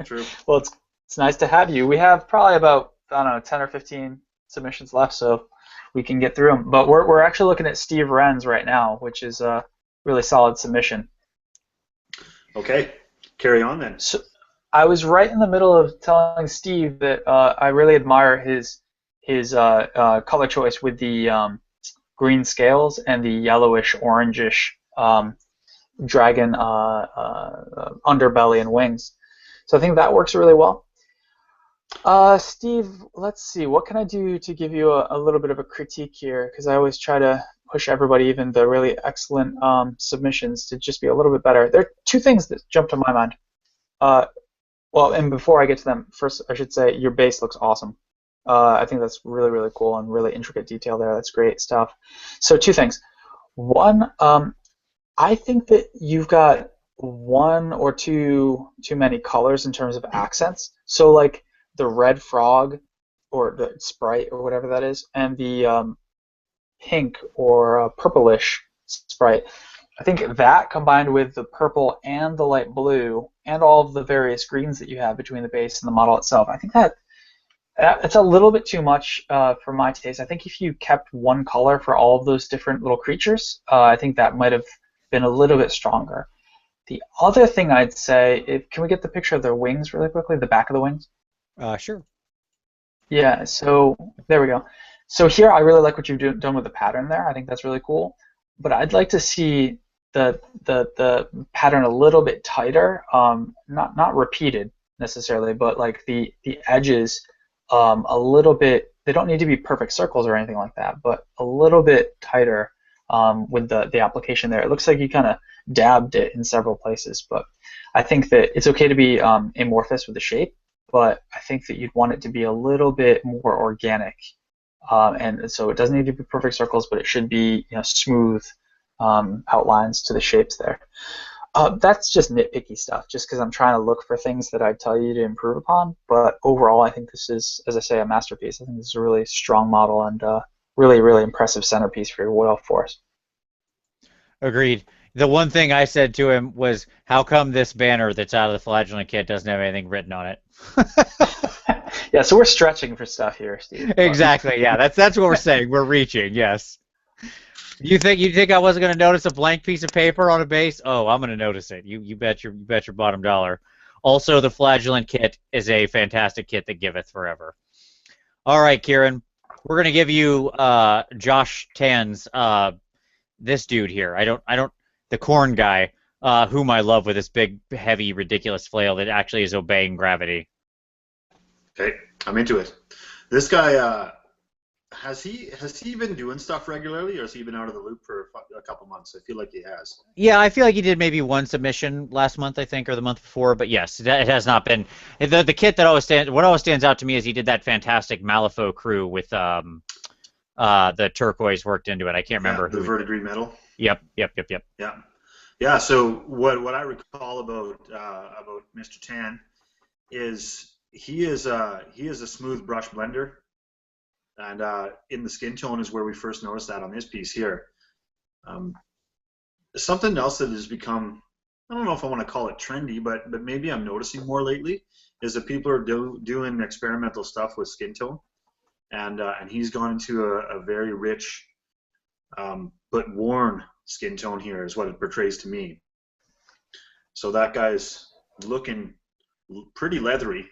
True. Well, it's nice to have you. We have probably about 10 or 15 submissions left, so we can get through them. But we're actually looking at Steve Wren's right now, which is a really solid submission. Okay, carry on then. So I was right in the middle of telling Steve that I really admire his color choice with the green scales and the yellowish orangish dragon underbelly and wings. So I think that works really well. Steve, let's see. What can I do to give you a little bit of a critique here? Because I always try to push everybody, even the really excellent submissions, to just be a little bit better. There are two things that jump to my mind. Well, and before I get to them, first I should say your base looks awesome. I think that's really, really cool and really intricate detail there. That's great stuff. So two things. One, I think that you've got one or two too many colors in terms of accents. So like the red frog or the sprite or whatever that is, and the pink or purplish sprite. I think that combined with the purple and the light blue and all of the various greens that you have between the base and the model itself, I think that it's a little bit too much for my taste. I think if you kept one color for all of those different little creatures, I think that might have been a little bit stronger. The other thing I'd say, can we get the picture of their wings really quickly, the back of the wings? Sure. Yeah, so there we go. So here I really like what you've done with the pattern there. I think that's really cool. But I'd like to see the pattern a little bit tighter, not repeated necessarily, but like the edges a little bit. They don't need to be perfect circles or anything like that, but a little bit tighter with the application there. It looks like you kind of dabbed it in several places, but I think that it's okay to be amorphous with the shape, but I think that you'd want it to be a little bit more organic. And so it doesn't need to be perfect circles, but it should be smooth outlines to the shapes there. That's just nitpicky stuff, just because I'm trying to look for things that I'd tell you to improve upon. But overall, I think this is, as I say, a masterpiece. I think this is a really strong model and really, really impressive centerpiece for your Wood Elf force. Agreed. The one thing I said to him was, how come this banner that's out of the Flagellant kit doesn't have anything written on it? Yeah, so we're stretching for stuff here, Steve. Exactly. Yeah, that's what we're saying. We're reaching. Yes. You think I wasn't going to notice a blank piece of paper on a base? Oh, I'm going to notice it. You bet your bottom dollar. Also, the Flagellant kit is a fantastic kit that giveth forever. All right, Kieran, we're going to give you Josh Tan's this dude here. The corn guy, whom I love with this big, heavy, ridiculous flail that actually is obeying gravity. Okay, I'm into it. This guy, has he been doing stuff regularly, or has he been out of the loop for a couple months? I feel like he has. Yeah, I feel like he did maybe one submission last month, I think, or the month before. But yes, it has not been the kit that always stands out to me is he did that fantastic Malifaux Crew with the turquoise worked into it. I can't remember the verdigris metal. Yep. Yeah. So what I recall about Mr. Tan is he is a smooth brush blender. And in the skin tone is where we first noticed that on this piece here. Something else that has become, I don't know if I want to call it trendy, but maybe I'm noticing more lately, is that people are doing experimental stuff with skin tone. And he's gone into a very rich but worn skin tone here is what it portrays to me. So that guy's looking pretty leathery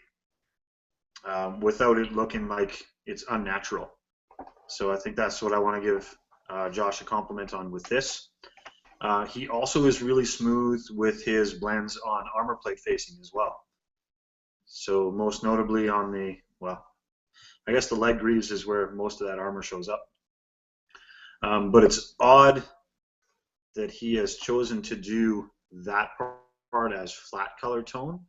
without it looking like it's unnatural. So I think that's what I want to give Josh a compliment on with this. He also is really smooth with his blends on armor plate facing as well. So most notably on the, well, I guess the leg greaves is where most of that armor shows up. But it's odd that he has chosen to do that part as flat color tone,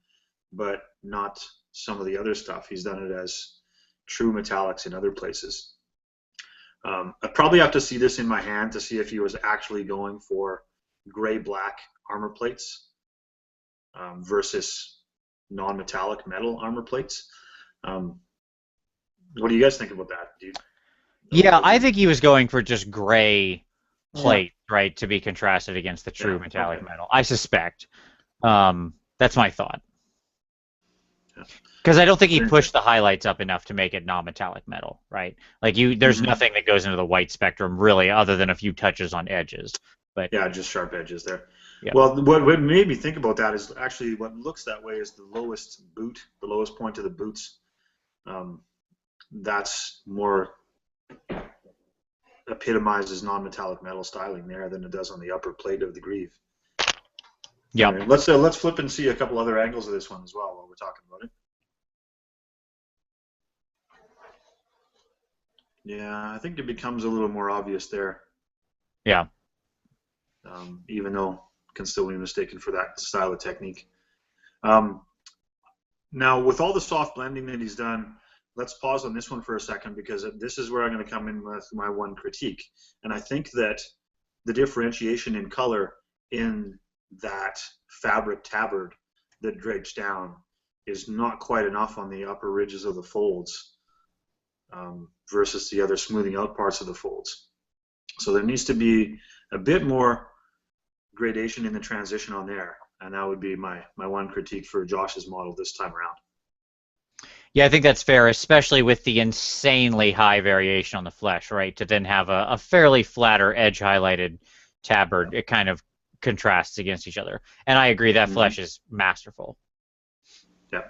but not some of the other stuff. He's done it as true metallics in other places. I probably have to see this in my hand to see if he was actually going for gray-black armor plates versus non-metallic metal armor plates. What do you guys think about that, dude? Yeah, I think he was going for just gray plate, right, to be contrasted against the true metallic metal. I suspect. That's my thought. Because I don't think he pushed the highlights up enough to make it non-metallic metal, right? Like there's nothing that goes into the white spectrum really, other than a few touches on edges. But yeah, just sharp edges there. Yeah. Well, what made me think about that is actually what looks that way is the lowest boot, the lowest point of the boots. That's more epitomizes non-metallic metal styling there than it does on the upper plate of the greave. Yeah. Right, let's flip and see a couple other angles of this one as well while we're talking about it. Yeah, I think it becomes a little more obvious there. Yeah. Even though can still be mistaken for that style of technique. Now, with all the soft blending that he's done, let's pause on this one for a second, because this is where I'm going to come in with my one critique. And I think that the differentiation in color in that fabric tabard that drapes down is not quite enough on the upper ridges of the folds versus the other smoothing out parts of the folds. So there needs to be a bit more gradation in the transition on there, and that would be my one critique for Josh's model this time around. Yeah, I think that's fair, especially with the insanely high variation on the flesh, right? To then have a fairly flatter edge highlighted tabard, it kind of contrasts against each other. And I agree, that flesh is masterful. Yeah.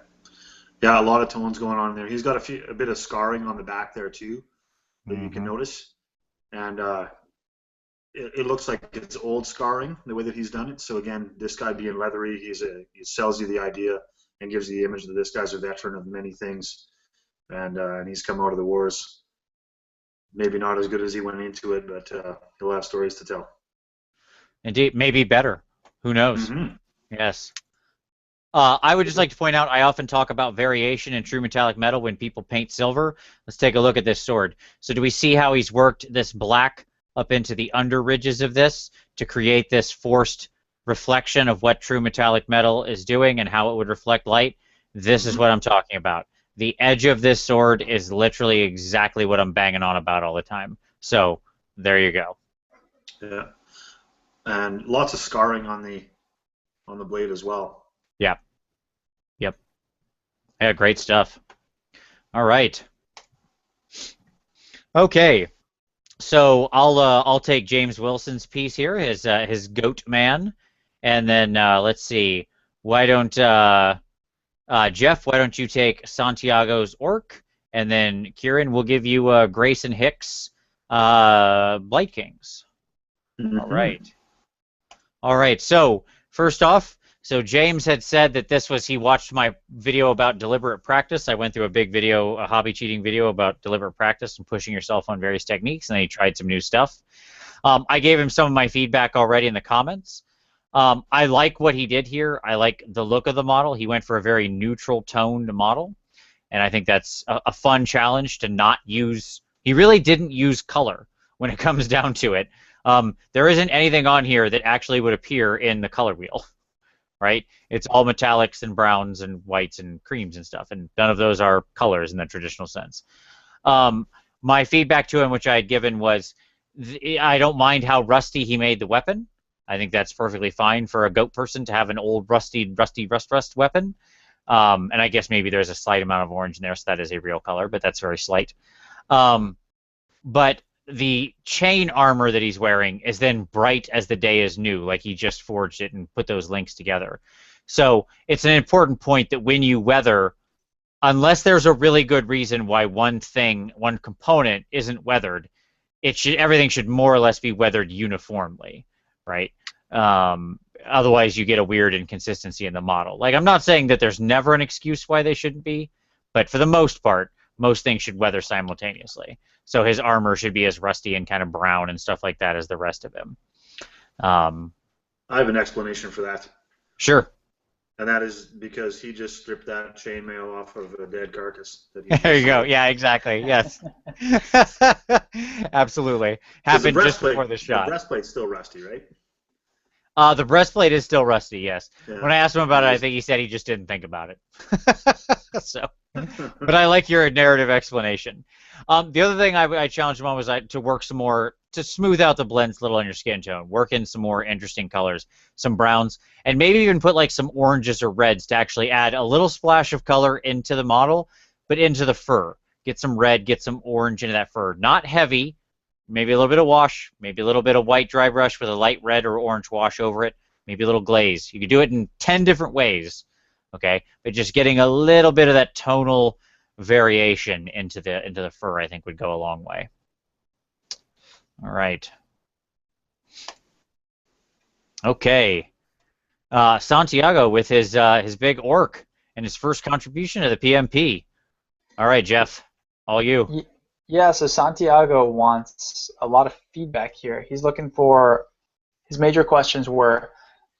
Yeah, a lot of tones going on there. He's got a bit of scarring on the back there too that you can notice. And it looks like it's old scarring, the way that he's done it. So again, this guy being leathery, he sells you the idea and gives you the image that this guy's a veteran of many things, and he's come out of the wars. Maybe not as good as he went into it, but he'll have stories to tell. Indeed, maybe better. Who knows? Yes. I would just like to point out, I often talk about variation in true metallic metal when people paint silver. Let's take a look at this sword. So do we see how he's worked this black up into the under ridges of this to create this forced reflection of what true metallic metal is doing and how it would reflect light? This is what I'm talking about. The edge of this sword is literally exactly what I'm banging on about all the time. So there you go. Yeah, and lots of scarring on the blade as well. Yeah. Yep. Yeah, great stuff. All right. Okay. So I'll take James Wilson's piece here, his goat man, and then let's see. Why don't Jeff? Why don't you take Santiago's orc, and then Kieran will give you Grayson Hicks, Blight Kings. All right. All right. So first off, so James had said that he watched my video about deliberate practice. I went through a big video, a hobby cheating video about deliberate practice and pushing yourself on various techniques, and then he tried some new stuff. I gave him some of my feedback already in the comments. I like what he did here. I like the look of the model. He went for a very neutral toned model, and I think that's a fun challenge to not use. He really didn't use color when it comes down to it. There isn't anything on here that actually would appear in the color wheel. Right? It's all metallics and browns and whites and creams and stuff, and none of those are colors in the traditional sense. My feedback to him, which I had given, was I don't mind how rusty he made the weapon. I think that's perfectly fine for a goat person to have an old rust weapon. And I guess maybe there's a slight amount of orange in there, so that is a real color, but that's very slight. But the chain armor that he's wearing is then bright as the day is new, like he just forged it and put those links together. So it's an important point that when you weather, unless there's a really good reason why one component isn't weathered, everything should more or less be weathered uniformly, right? Otherwise you get a weird inconsistency in the model. Like, I'm not saying that there's never an excuse why they shouldn't be, but for the most part, most things should weather simultaneously. So his armor should be as rusty and kind of brown and stuff like that as the rest of him. I have an explanation for that. Sure. And that is because he just stripped that chainmail off of a dead carcass. There you go. Yeah, exactly. Yes. Absolutely. Happened just before the shot. The breastplate's still rusty, right? The breastplate is still rusty, yes. Yeah. When I asked him about it, I think he said he just didn't think about it. So, but I like your narrative explanation. The other thing I challenged him on was to work some more, to smooth out the blends a little on your skin tone. Work in some more interesting colors, some browns, and maybe even put like some oranges or reds to actually add a little splash of color into the model, but into the fur. Get some red, get some orange into that fur. Not heavy. Maybe a little bit of wash, maybe a little bit of white dry brush with a light red or orange wash over it, maybe a little glaze. You could do it in 10 different ways, okay? But just getting a little bit of that tonal variation into the fur, I think, would go a long way. All right. Okay. Santiago with his big orc and his first contribution to the PmP. All right, Jeff, all you. Yeah, so Santiago wants a lot of feedback here. He's looking for, his major questions were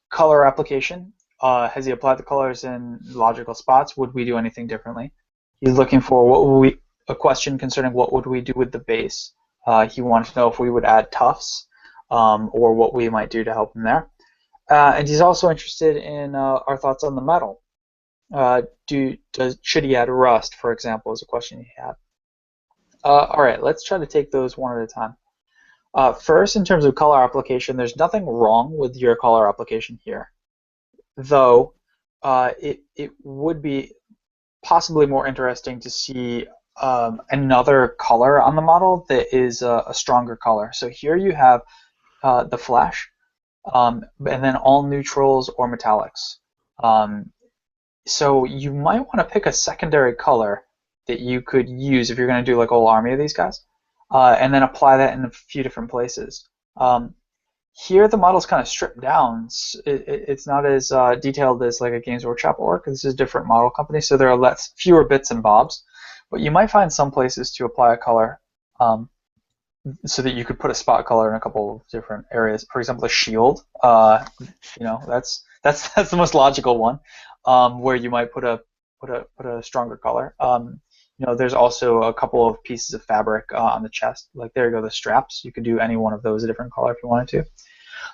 color application. Has he applied the colors in logical spots? Would we do anything differently? He's looking for a question concerning what would we do with the base. He wanted to know if we would add tufts or what we might do to help him there. And he's also interested in our thoughts on the metal. Should he add rust, for example, is a question he had. All right, let's try to take those one at a time. First, in terms of color application, there's nothing wrong with your color application here, though it would be possibly more interesting to see another color on the model that is a stronger color. So here you have the flesh, and then all neutrals or metallics. So you might want to pick a secondary color that you could use if you're going to do like a whole army of these guys, and then apply that in a few different places. Here the model's kind of stripped down. It's not as detailed as like a Games Workshop orc. This is a different model company, so there are fewer bits and bobs. But you might find some places to apply a color so that you could put a spot color in a couple of different areas. For example, a shield. That's the most logical one, where you might put a stronger color. There's also a couple of pieces of fabric on the chest. Like there you go, the straps. You could do any one of those a different color if you wanted to.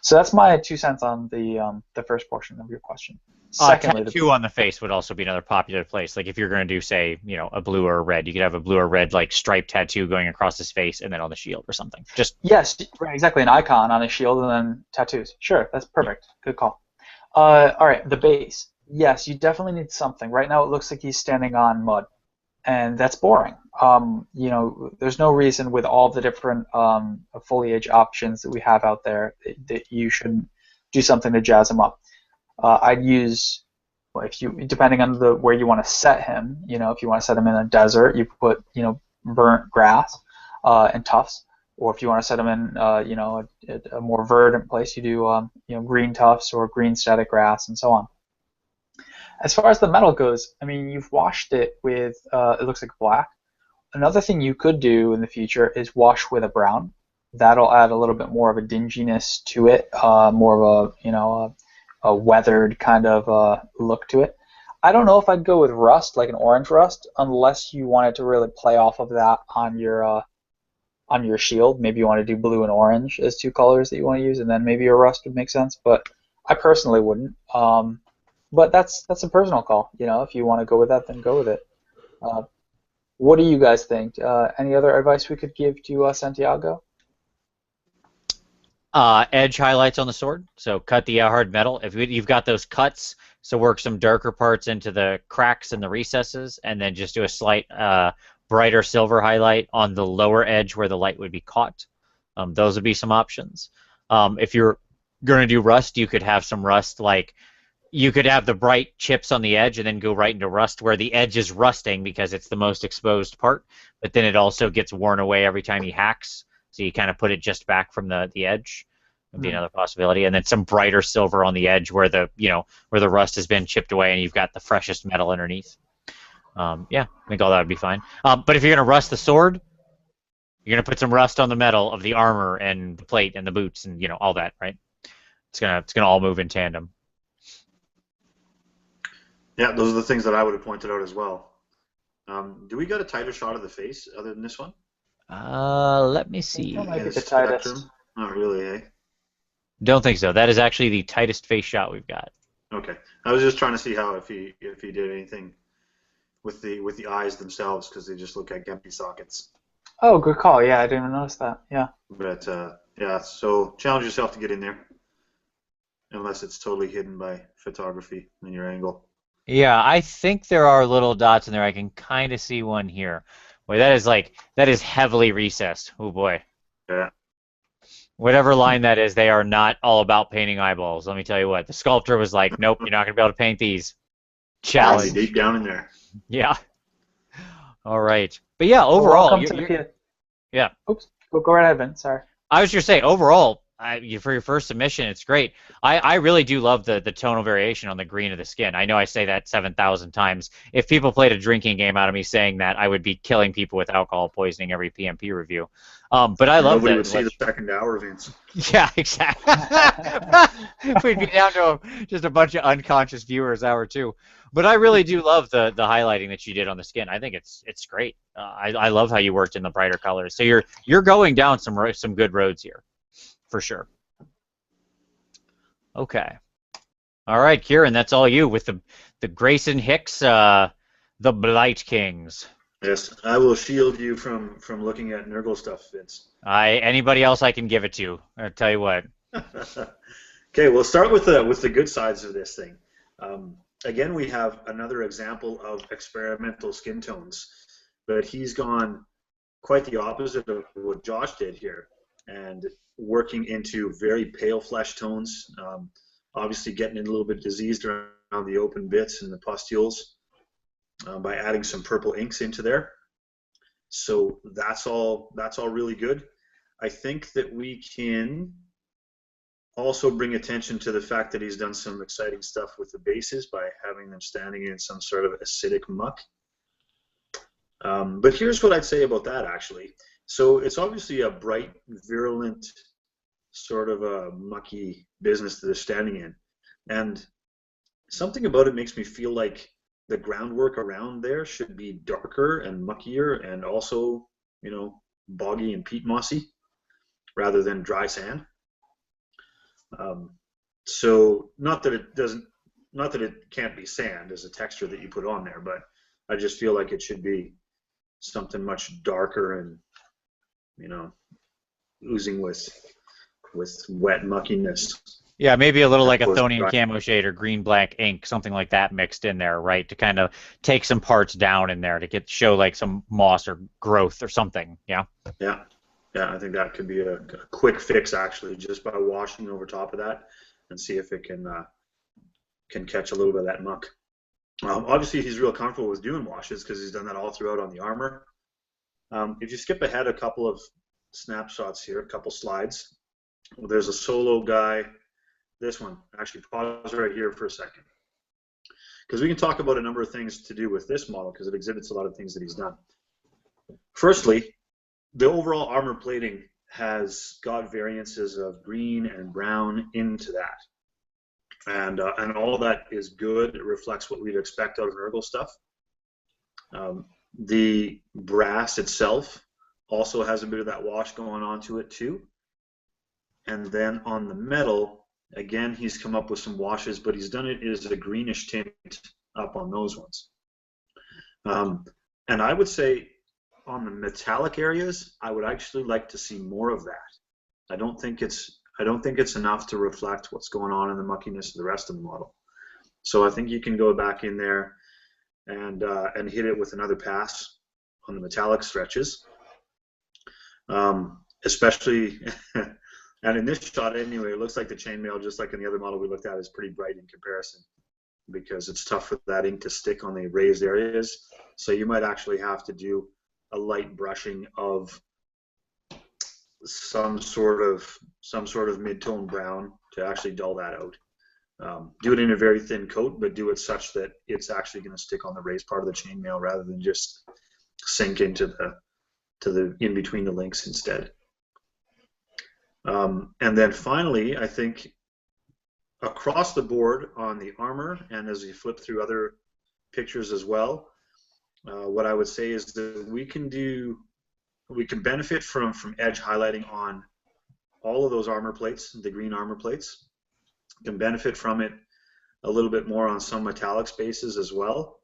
So that's my 2 cents on the first portion of your question. Secondly, tattoo on the face would also be another popular place. Like if you're going to do, say, a blue or a red, you could have a blue or red like striped tattoo going across his face, and then on the shield or something. Yes, right, exactly, an icon on his shield and then tattoos. Sure, that's perfect. Good call. All right, the base. Yes, you definitely need something. Right now it looks like he's standing on mud, and that's boring. There's no reason with all the different foliage options that we have out there that you shouldn't do something to jazz him up. I'd use, depending on where you want to set him. If you want to set him in a desert, you put burnt grass and tufts. Or if you want to set them in, a more verdant place, you do, green tufts or green static grass and so on. As far as the metal goes, I mean, you've washed it with, it looks like black. Another thing you could do in the future is wash with a brown. That'll add a little bit more of a dinginess to it, more of a weathered kind of look to it. I don't know if I'd go with rust, like an orange rust, unless you wanted to really play off of that on your shield. Maybe you want to do blue and orange as 2 colors that you want to use, and then maybe a rust would make sense. But I personally wouldn't. But that's a personal call. If you want to go with that, then go with it. What do you guys think? Any other advice we could give to Santiago? Edge highlights on the sword. So cut the hard metal. If you've got those cuts, so work some darker parts into the cracks and the recesses, and then just do a slight brighter silver highlight on the lower edge where the light would be caught. Those would be some options. If you're going to do rust, you could have some rust like you could have the bright chips on the edge and then go right into rust where the edge is rusting because it's the most exposed part, but then it also gets worn away every time he hacks. So you kind of put it just back from the edge. Would be another possibility. And then some brighter silver on the edge where the rust has been chipped away and you've got the freshest metal underneath. Yeah, I think all that would be fine. But if you're going to rust the sword, you're going to put some rust on the metal of the armor and the plate and the boots and all that, right? It's gonna all move in tandem. Yeah, those are the things that I would have pointed out as well. Do we got a tighter shot of the face other than this one? Let me see. That might be the tightest. Not really, eh? Don't think so. That is actually the tightest face shot we've got. Okay, I was just trying to see how if he did anything with the eyes themselves because they just look like empty sockets. Oh, good call. Yeah, I didn't even notice that. Yeah. But yeah, so challenge yourself to get in there, unless it's totally hidden by photography in your angle. Yeah, I think there are little dots in there. I can kind of see one here. Boy, that is heavily recessed. Oh boy. Yeah. Whatever line that is, they are not all about painting eyeballs. Let me tell you what. The sculptor was like, nope, you're not going to be able to paint these. Challenge. Deep down in there. Yeah. All right. But yeah, overall. Welcome to the yeah. Oops. Go right ahead, Ben. Sorry. I was just saying, overall, For your first submission, it's great. I really do love the tonal variation on the green of the skin. I know I say that 7,000 times. If people played a drinking game out of me saying that, I would be killing people with alcohol poisoning every PmP review. But I love that. Nobody would see the second hour, Vince. Yeah, exactly. We'd be down to just a bunch of unconscious viewers, hour 2. But I really do love the highlighting that you did on the skin. I think it's great. I love how you worked in the brighter colors. So you're going down some good roads here. For sure. Okay. All right, Kieran, that's all you with the Grayson Hicks, the Blight Kings. Yes, I will shield you from looking at Nurgle stuff, Vince. Anybody else I can give it to. I'll tell you what. Okay, we'll start with the good sides of this thing. Again, we have another example of experimental skin tones, but he's gone quite the opposite of what Josh did here, and working into very pale flesh tones, obviously getting a little bit diseased around the open bits and the pustules by adding some purple inks into there. So that's all really good. I think that we can also bring attention to the fact that he's done some exciting stuff with the bases by having them standing in some sort of acidic muck. But here's what I'd say about that, actually. So it's obviously a bright, virulent, sort of a mucky business that they're standing in. And something about it makes me feel like the groundwork around there should be darker and muckier and also, you know, boggy and peat mossy rather than dry sand. So not that it can't be sand as a texture that you put on there, but I just feel like it should be something much darker and, you know, oozing with wet muckiness. Yeah, maybe a little like a Athonian camo shade or green black ink, something like that mixed in there, right? To kind of take some parts down in there to show like some moss or growth or something. Yeah. Yeah. Yeah, I think that could be a quick fix, actually, just by washing over top of that and see if it can catch a little bit of that muck. Obviously, he's real comfortable with doing washes because he's done that all throughout on the armor. If you skip ahead a couple of snapshots here, a couple slides, there's a solo guy. This one, actually pause right here for a second, because we can talk about a number of things to do with this model because it exhibits a lot of things that he's done. Firstly, the overall armor plating has got variances of green and brown into that, and all that is good. It reflects what we'd expect out of Nurgle stuff. The brass itself also has a bit of that wash going on to it too. And then on the metal, again, he's come up with some washes, but he's done it as a greenish tint up on those ones. And I would say on the metallic areas, I would actually like to see more of that. I don't think it's enough to reflect what's going on in the muckiness of the rest of the model. So I think you can go back in there and hit it with another pass on the metallic stretches, especially. And in this shot, anyway, it looks like the chainmail, just like in the other model we looked at, is pretty bright in comparison because it's tough for that ink to stick on the raised areas. So you might actually have to do a light brushing of some sort of mid-tone brown to actually dull that out. Do it in a very thin coat, but do it such that it's actually going to stick on the raised part of the chainmail rather than just sink into the in between the links instead. And then finally, I think across the board on the armor, and as you flip through other pictures as well, what I would say is that we can benefit from edge highlighting on all of those armor plates, the green armor plates. Can benefit from it a little bit more on some metallic spaces as well.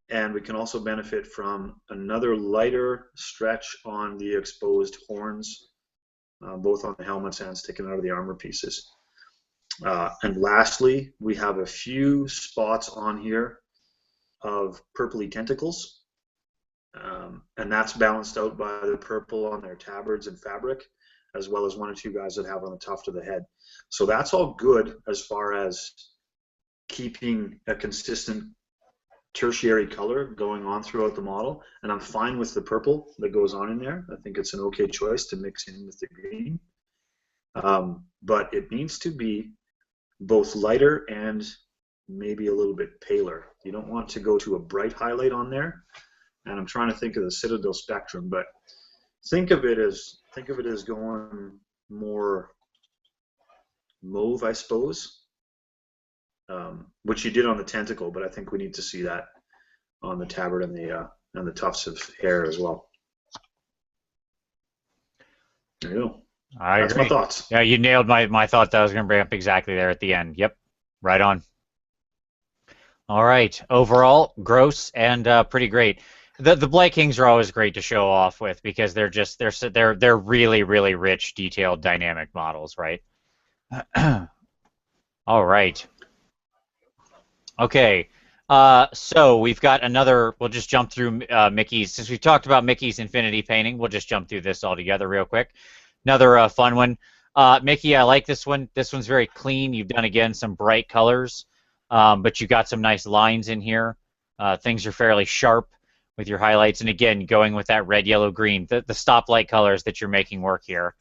And we can also benefit from another lighter stretch on the exposed horns, both on the helmets and sticking out of the armor pieces. And lastly, we have a few spots on here of purpley tentacles, and that's balanced out by the purple on their tabards and fabric, as well as one or two guys that have on the tuft of the head. So that's all good as far as keeping a consistent tertiary color going on throughout the model, and I'm fine with the purple that goes on in there. I think it's an okay choice to mix in with the green. But it needs to be both lighter and maybe a little bit paler. You don't want to go to a bright highlight on there. And I'm trying to think of the Citadel spectrum, but think of it as going more mauve, I suppose, which you did on the tentacle, but I think we need to see that on the tabard and the tufts of hair as well. There you go. That's agree. my thoughts. Yeah, you nailed my thought that I was going to bring up exactly there at the end. Yep, right on. All right, overall, gross and pretty great. The Blight Kings are always great to show off with because they're really, really rich, detailed, dynamic models, right? All right. Okay. So we've got another. We'll just jump through Mickey's. Since we've talked about Mickey's Infinity painting, we'll just jump through this all together real quick. Another fun one. Mickey, I like this one. This one's very clean. You've done again some bright colors, but you got some nice lines in here. Things are fairly sharp with your highlights, and again, going with that red, yellow, green, the stoplight colors that you're making work here.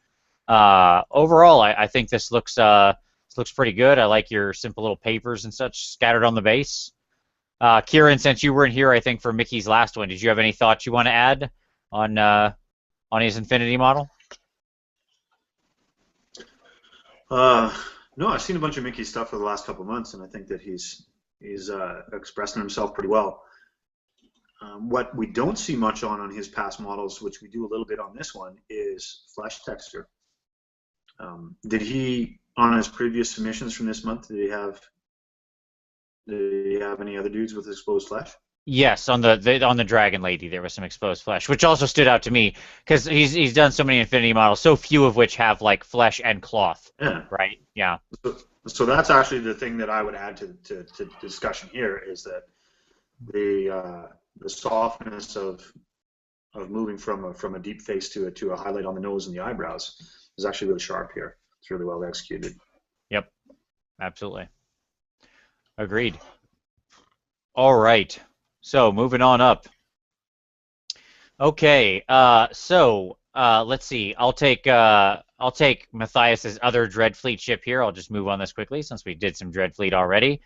Overall, I think this looks pretty good. I like your simple little papers and such scattered on the base. Kieran, since you weren't here, I think for Mickey's last one, did you have any thoughts you want to add on his Infinity model? No, I've seen a bunch of Mickey stuff for the last couple of months, and I think that he's expressing himself pretty well. What we don't see much on his past models, which we do a little bit on this one, is flesh texture. Did he, on his previous submissions from this month, did he have any other dudes with exposed flesh? Yes, on the Dragon Lady there was some exposed flesh, which also stood out to me because he's done so many Infinity models, so few of which have like flesh and cloth. Yeah. Right. Yeah. So that's actually the thing that I would add to the discussion here is that the softness of moving from a deep face to a highlight on the nose and the eyebrows is actually really sharp here. It's really well executed. Yep. Absolutely. Agreed. All right. So moving on up. Okay. So let's see. I'll take Matthias's other Dreadfleet ship here. I'll just move on this quickly since we did some Dreadfleet already,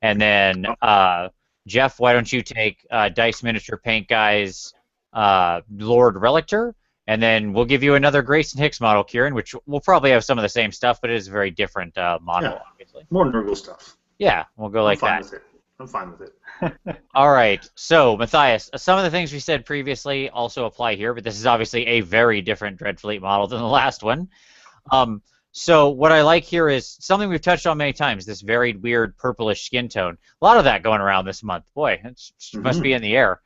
and then Jeff, why don't you take Dice Miniature Paint Guy's Lord Relictor, and then we'll give you another Grayson Hicks model, Kieran, which will probably have some of the same stuff, but it is a very different model, yeah, obviously. More Nurgle stuff. Yeah, we'll go like that. I'm fine with it. All right, so Matthias, some of the things we said previously also apply here, but this is obviously a very different Dreadfleet model than the last one. So what I like here is something we've touched on many times, this very weird purplish skin tone. A lot of that going around this month. Boy, it must be in the air.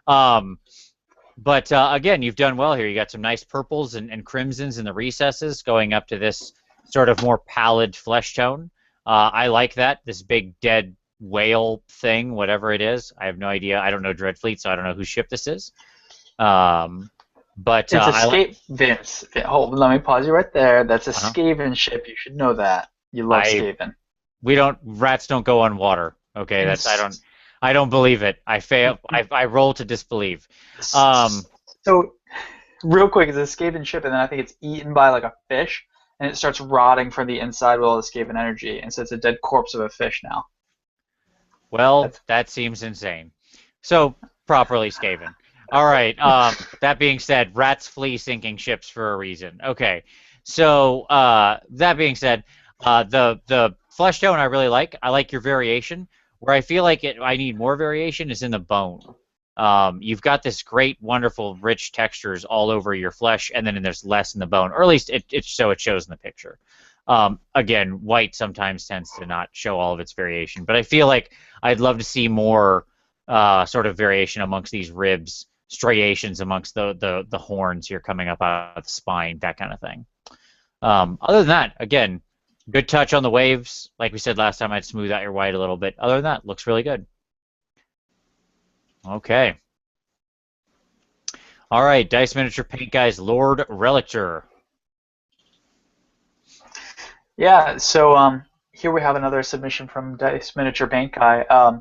But again, you've done well here. You got some nice purples and crimsons in the recesses going up to this sort of more pallid flesh tone. I like that, this big dead whale thing, whatever it is. I have no idea. I don't know Dreadfleet, so I don't know whose ship this is. But it's Vince. Hold, let me pause you right there. That's a Skaven ship. You should know that. You love Skaven. Rats don't go on water. Okay, I don't believe it. I fail. I roll to disbelieve. So, real quick, it's a Skaven ship, and then I think it's eaten by like a fish, and it starts rotting from the inside with all the Skaven energy, and so it's a dead corpse of a fish now. Well, that seems insane. So, properly Skaven. All right. That being said, rats flee sinking ships for a reason. Okay. So that being said, the flesh tone I really like. I like your variation. Where I feel like I need more variation is in the bone. You've got this great, wonderful, rich textures all over your flesh, and then there's less in the bone, or at least it shows in the picture. Again, white sometimes tends to not show all of its variation, but I feel like I'd love to see more sort of variation amongst these ribs. Striations amongst the horns here coming up out of the spine, that kind of thing. Other than that, again, good touch on the waves. Like we said last time, I'd smooth out your white a little bit. Other than that, looks really good. Okay. All right, Dice Miniature Paint Guy's Lord Relictor. Yeah, so here we have another submission from Dice Miniature Paint Guy.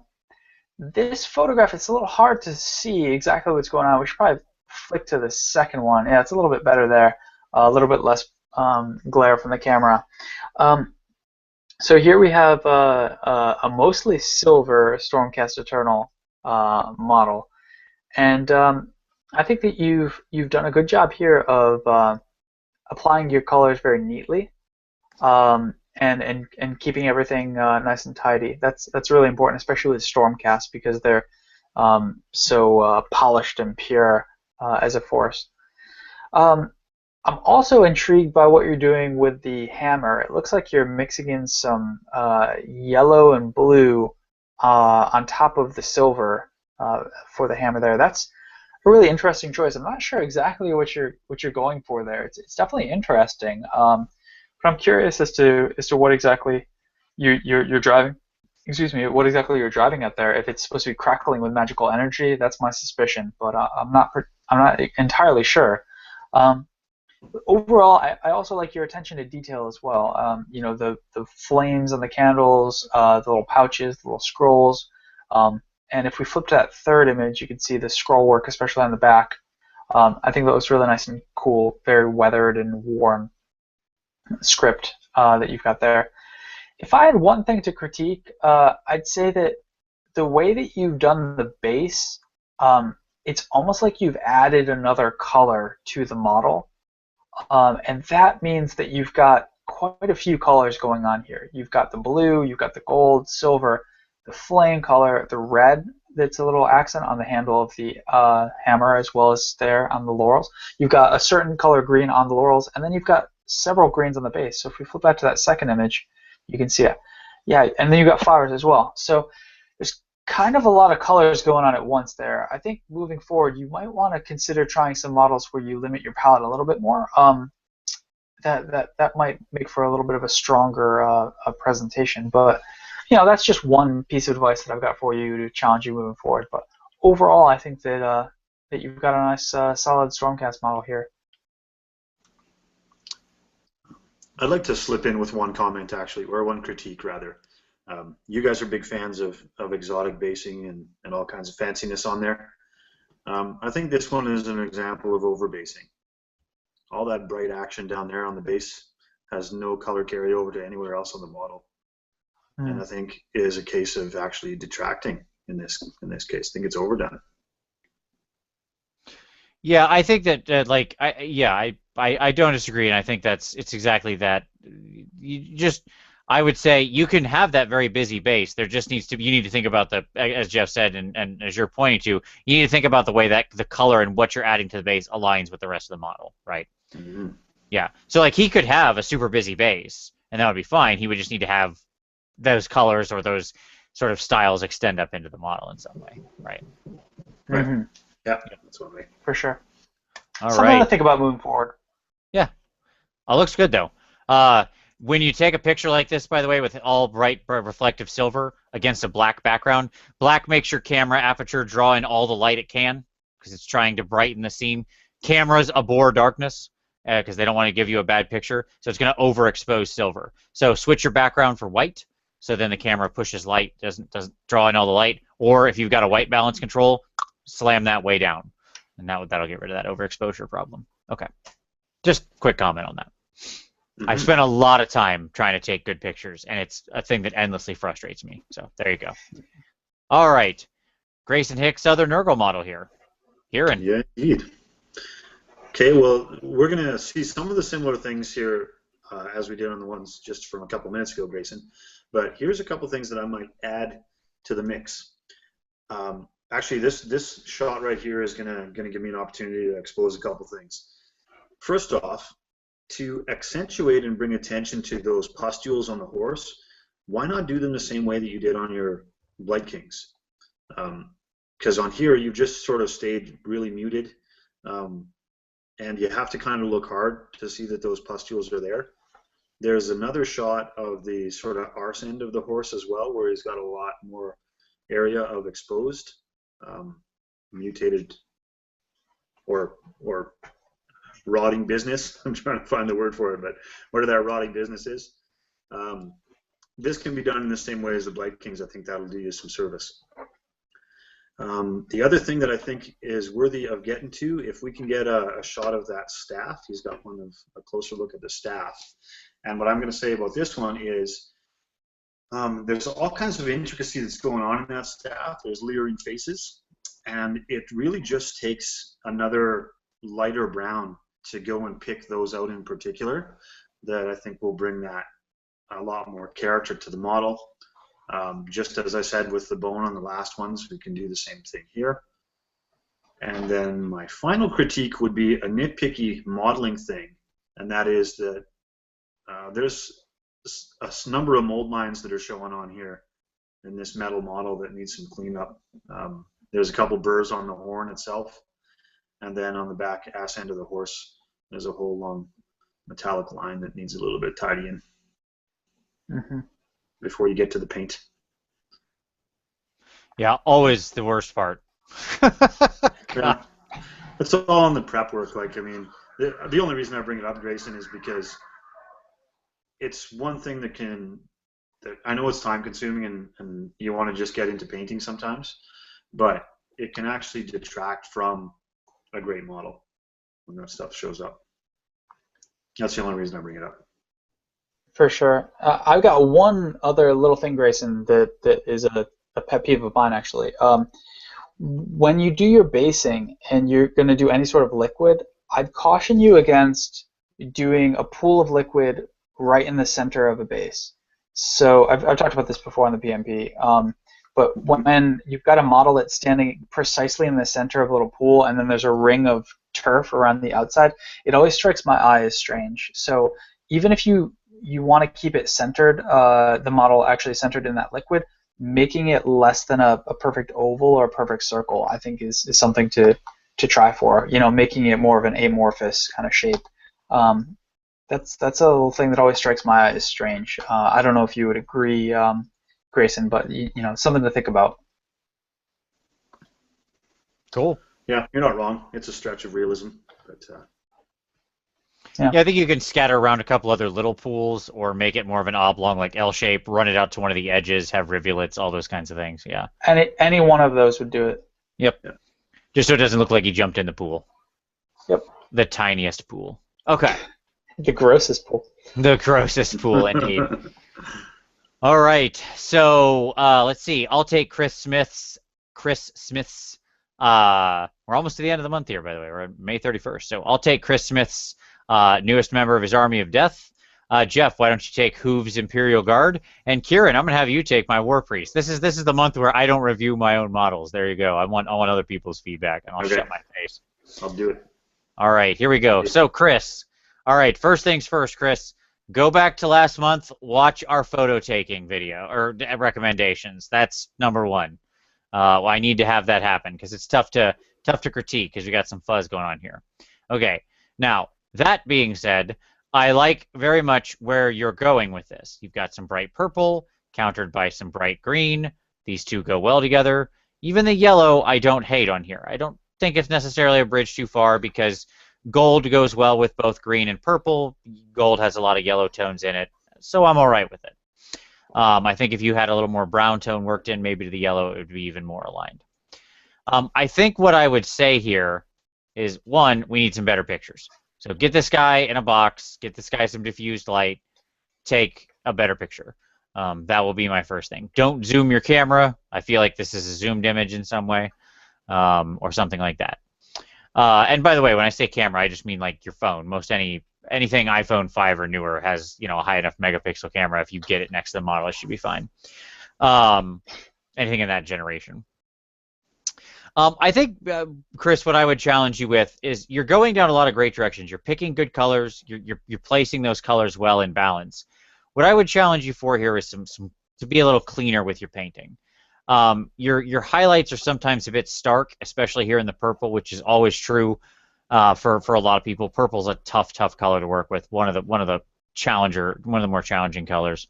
This photograph, it's a little hard to see exactly what's going on. We should probably flick to the second one. Yeah, it's a little bit better there. A little bit less glare from the camera. So here we have a mostly silver Stormcast Eternal model, and I think that you've done a good job here of applying your colors very neatly, and keeping everything nice and tidy. That's really important, especially with Stormcast, because they're so polished and pure as a force. I'm also intrigued by what you're doing with the hammer. It looks like you're mixing in some yellow and blue on top of the silver for the hammer there. That's a really interesting choice. I'm not sure exactly what you're going for there. It's definitely interesting, but I'm curious as to what exactly you're driving. Excuse me, what exactly you're driving at there? If it's supposed to be crackling with magical energy, that's my suspicion, but I'm not entirely sure. Overall, I also like your attention to detail as well. You know, the flames on the candles, the little pouches, the little scrolls. And if we flip to that third image, you can see the scroll work, especially on the back. I think that looks really nice and cool, very weathered and worn script that you've got there. If I had one thing to critique, I'd say that the way that you've done the base, it's almost like you've added another color to the model. And that means that you've got quite a few colors going on here. You've got the blue, you've got the gold, silver, the flame color, the red that's a little accent on the handle of the hammer, as well as there on the laurels. You've got a certain color green on the laurels, and then you've got several greens on the base. So if we flip back to that second image, you can see it. Yeah, and then you've got flowers as well. So there's kind of a lot of colors going on at once there. I think moving forward, you might want to consider trying some models where you limit your palette a little bit more. That might make for a little bit of a stronger presentation. But you know, that's just one piece of advice that I've got for you to challenge you moving forward. But overall, I think that that you've got a nice, solid Stormcast model here. I'd like to slip in with one comment, actually, or one critique, rather. You guys are big fans of exotic basing and all kinds of fanciness on there. I think this one is an example of over-basing. All that bright action down there on the base has no color carryover to anywhere else on the model. And I think it is a case of actually detracting in this case. I think it's overdone. Yeah, I think that I don't disagree, and I think it's exactly that. I would say you can have that very busy base. There just needs to be, you need to think about as Jeff said, and as you're pointing to, you need to think about the way that the color and what you're adding to the base aligns with the rest of the model, right? Mm-hmm. Yeah. So like he could have a super busy base, and that would be fine. He would just need to have those colors or those sort of styles extend up into the model in some way, right? Right. Mm-hmm. Yeah, that's what I mean. For sure. All Something right. to think about moving forward. Yeah. Oh, looks good though. When you take a picture like this, by the way, with all bright reflective silver against a black background, black makes your camera aperture draw in all the light it can because it's trying to brighten the scene. Cameras abhor darkness because they don't want to give you a bad picture, so it's going to overexpose silver. So switch your background for white, so then the camera pushes light, doesn't draw in all the light. Or if you've got a white balance control, slam that way down, and that'll get rid of that overexposure problem. Okay, just quick comment on that. Mm-hmm. I've spent a lot of time trying to take good pictures, and it's a thing that endlessly frustrates me. So there you go. All right, Grayson Hicks, other Nurgle model here. Kieran. Yeah, indeed. Okay, well, we're going to see some of the similar things here as we did on the ones just from a couple minutes ago, Grayson. But here's a couple things that I might add to the mix. Actually, this shot right here is going to give me an opportunity to expose a couple things. First off, to accentuate and bring attention to those pustules on the horse, why not do them the same way that you did on your Blight Kings? Because on here, you've just sort of stayed really muted, and you have to kind of look hard to see that those pustules are there. There's another shot of the sort of arse end of the horse as well, where he's got a lot more area of exposed, mutated, or rotting business. I'm trying to find the word for it, but whatever that rotting business is. This can be done in the same way as the Blight Kings. I think that'll do you some service. The other thing that I think is worthy of getting to, if we can get a shot of that staff, he's got a closer look at the staff. And what I'm going to say about this one is there's all kinds of intricacy that's going on in that staff. There's leering faces, and it really just takes another lighter brown to go and pick those out in particular that I think will bring that a lot more character to the model. Just as I said with the bone on the last ones, we can do the same thing here. And then my final critique would be a nitpicky modeling thing, and that is that there's a number of mold lines that are showing on here in this metal model that needs some cleanup. There's a couple burrs on the horn itself, and then on the back ass end of the horse, there's a whole long metallic line that needs a little bit tidying before you get to the paint. Yeah, always the worst part. Yeah. It's all on the prep work. Like, I mean, the only reason I bring it up, Grayson, is because it's one thing that I know it's time consuming and you want to just get into painting sometimes, but it can actually detract from a great model when that stuff shows up. That's the only reason I bring it up. For sure. I've got one other little thing, Grayson, that is a pet peeve of mine, actually. When you do your basing and you're going to do any sort of liquid, I'd caution you against doing a pool of liquid right in the center of a base. So I've talked about this before on the PmP, but when you've got a model that's standing precisely in the center of a little pool and then there's a ring of turf around the outside, it always strikes my eye as strange. So even if you want to keep it centered, the model actually centered in that liquid, making it less than a perfect oval or a perfect circle, I think is something to try for. You know, making it more of an amorphous kind of shape. That's a little thing that always strikes my eye as strange. I don't know if you would agree, Grayson, but you know, something to think about. Cool. Yeah, you're not wrong. It's a stretch of realism, but yeah, I think you can scatter around a couple other little pools or make it more of an oblong, like L shape, run it out to one of the edges, have rivulets, all those kinds of things. Yeah. Any one of those would do it. Yep. Yeah. Just so it doesn't look like you jumped in the pool. Yep. The tiniest pool. Okay. The grossest pool. The grossest pool, indeed. All right. So let's see. I'll take Chris Smith's. We're almost to the end of the month here, by the way. We're on May 31st. So I'll take Chris Smith's newest member of his Army of Death. Jeff, why don't you take Hoove's Imperial Guard? And Kieran, I'm going to have you take my War Priest. This is the month where I don't review my own models. There you go. I want other people's feedback, and I'll shut my face. I'll do it. All right, here we go. So, Chris. All right, first things first, Chris. Go back to last month. Watch our photo taking video or recommendations. That's number one. I need to have that happen because it's tough to critique because we got some fuzz going on here. Okay. Now, that being said, I like very much where you're going with this. You've got some bright purple countered by some bright green. These two go well together. Even the yellow I don't hate on here. I don't think it's necessarily a bridge too far because gold goes well with both green and purple. Gold has a lot of yellow tones in it, so I'm all right with it. I think if you had a little more brown tone worked in maybe to the yellow, it would be even more aligned. I think what I would say here is, one, we need some better pictures. So get this guy in a box, get this guy some diffused light, take a better picture. That will be my first thing. Don't zoom your camera. I feel like this is a zoomed image in some way, or something like that. And by the way, when I say camera, I just mean like your phone. Anything iPhone 5 or newer has, you know, a high enough megapixel camera. If you get it next to the model, it should be fine. Anything in that generation. I think, Chris, what I would challenge you with is you're going down a lot of great directions. You're picking good colors. You're placing those colors well in balance. What I would challenge you for here is to be a little cleaner with your painting. Your highlights are sometimes a bit stark, especially here in the purple, which is always true for a lot of people. Purple's a tough color to work with. One of the more challenging colors.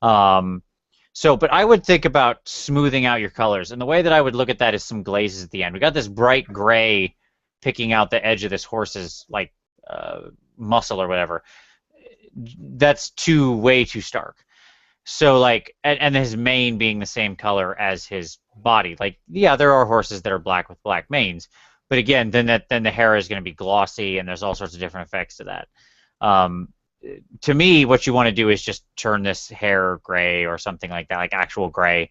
But I would think about smoothing out your colors, and the way that I would look at that is some glazes at the end. We got this bright gray picking out the edge of this horse's like muscle or whatever. That's way too stark. So like, and his mane being the same color as his body. Like, yeah, there are horses that are black with black manes, but again, then the hair is going to be glossy, and there's all sorts of different effects to that. To me, what you want to do is just turn this hair gray or something like that, like actual gray.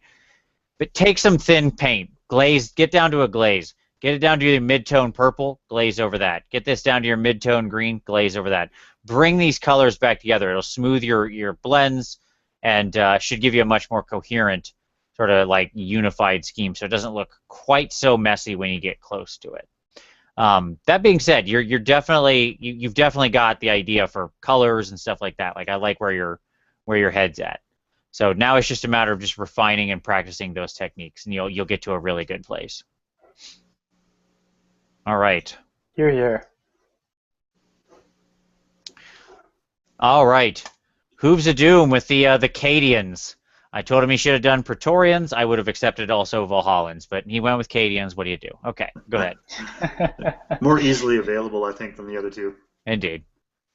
But take some thin paint, glaze, get down to a glaze. Get it down to your mid-tone purple, glaze over that. Get this down to your mid-tone green, glaze over that. Bring these colors back together. It'll smooth your blends and should give you a much more coherent, sort of like unified scheme, so it doesn't look quite so messy when you get close to it. That being said, you've definitely got the idea for colors and stuff like that. Like, I like where your head's at. So now it's just a matter of just refining and practicing those techniques, and you'll get to a really good place. All right. Hear, hear. All right. Hooves of Doom with the Cadians. I told him he should have done Praetorians. I would have accepted also Valhallans, but he went with Cadians. What do you do? Okay, go ahead. More easily available, I think, than the other two. Indeed.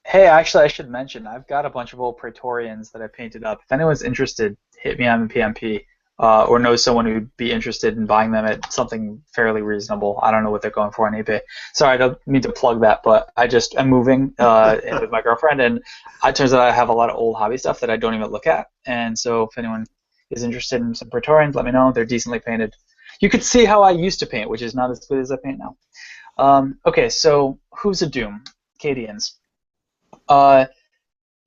Hey, actually, I should mention, I've got a bunch of old Praetorians that I painted up. If anyone's interested, hit me on PmP, or knows someone who'd be interested in buying them at something fairly reasonable. I don't know what they're going for on eBay. Sorry, I don't mean to plug that, but I'm moving in with my girlfriend, and it turns out I have a lot of old hobby stuff that I don't even look at. And so if anyone is interested in some Praetorians, let me know. They're decently painted. You could see how I used to paint, which is not as good as I paint now. Okay, so Hooves of Doom, Cadians.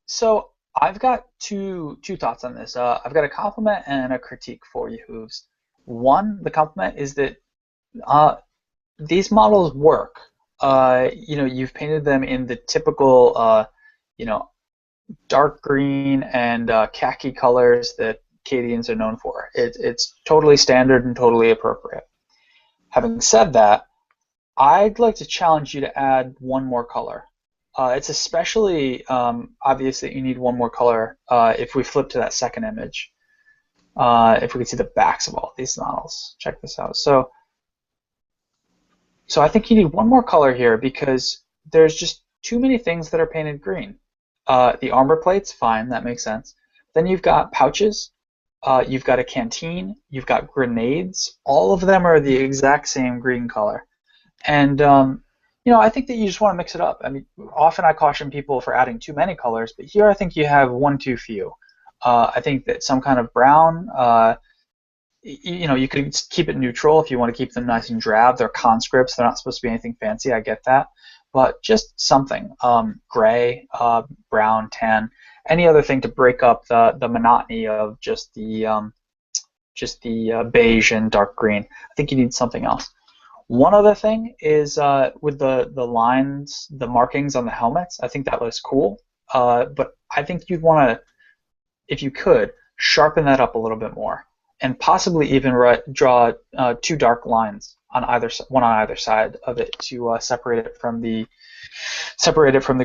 So I've got two thoughts on this. I've got a compliment and a critique for you, Hooves. One, the compliment is that these models work. You've painted them in the typical, dark green and khaki colors that Cadians are known for. It's totally standard and totally appropriate. Having said that, I'd like to challenge you to add one more color. It's especially obvious that you need one more color if we flip to that second image. If we could see the backs of all these models. Check this out. So I think you need one more color here because there's just too many things that are painted green. The armor plates, fine, that makes sense. Then you've got pouches, you've got a canteen, you've got grenades. All of them are the exact same green color. And I think that you just want to mix it up. I mean, often I caution people for adding too many colors, but here I think you have one too few. I think that some kind of brown, you could keep it neutral if you want to keep them nice and drab. They're conscripts. They're not supposed to be anything fancy. I get that. But just something, gray, brown, tan, any other thing to break up the monotony of just the beige and dark green. I think you need something else. One other thing is with the lines, the markings on the helmets. I think that looks cool, but I think you'd want to, if you could, sharpen that up a little bit more, and possibly even draw two dark lines on one on either side of it to separate it from the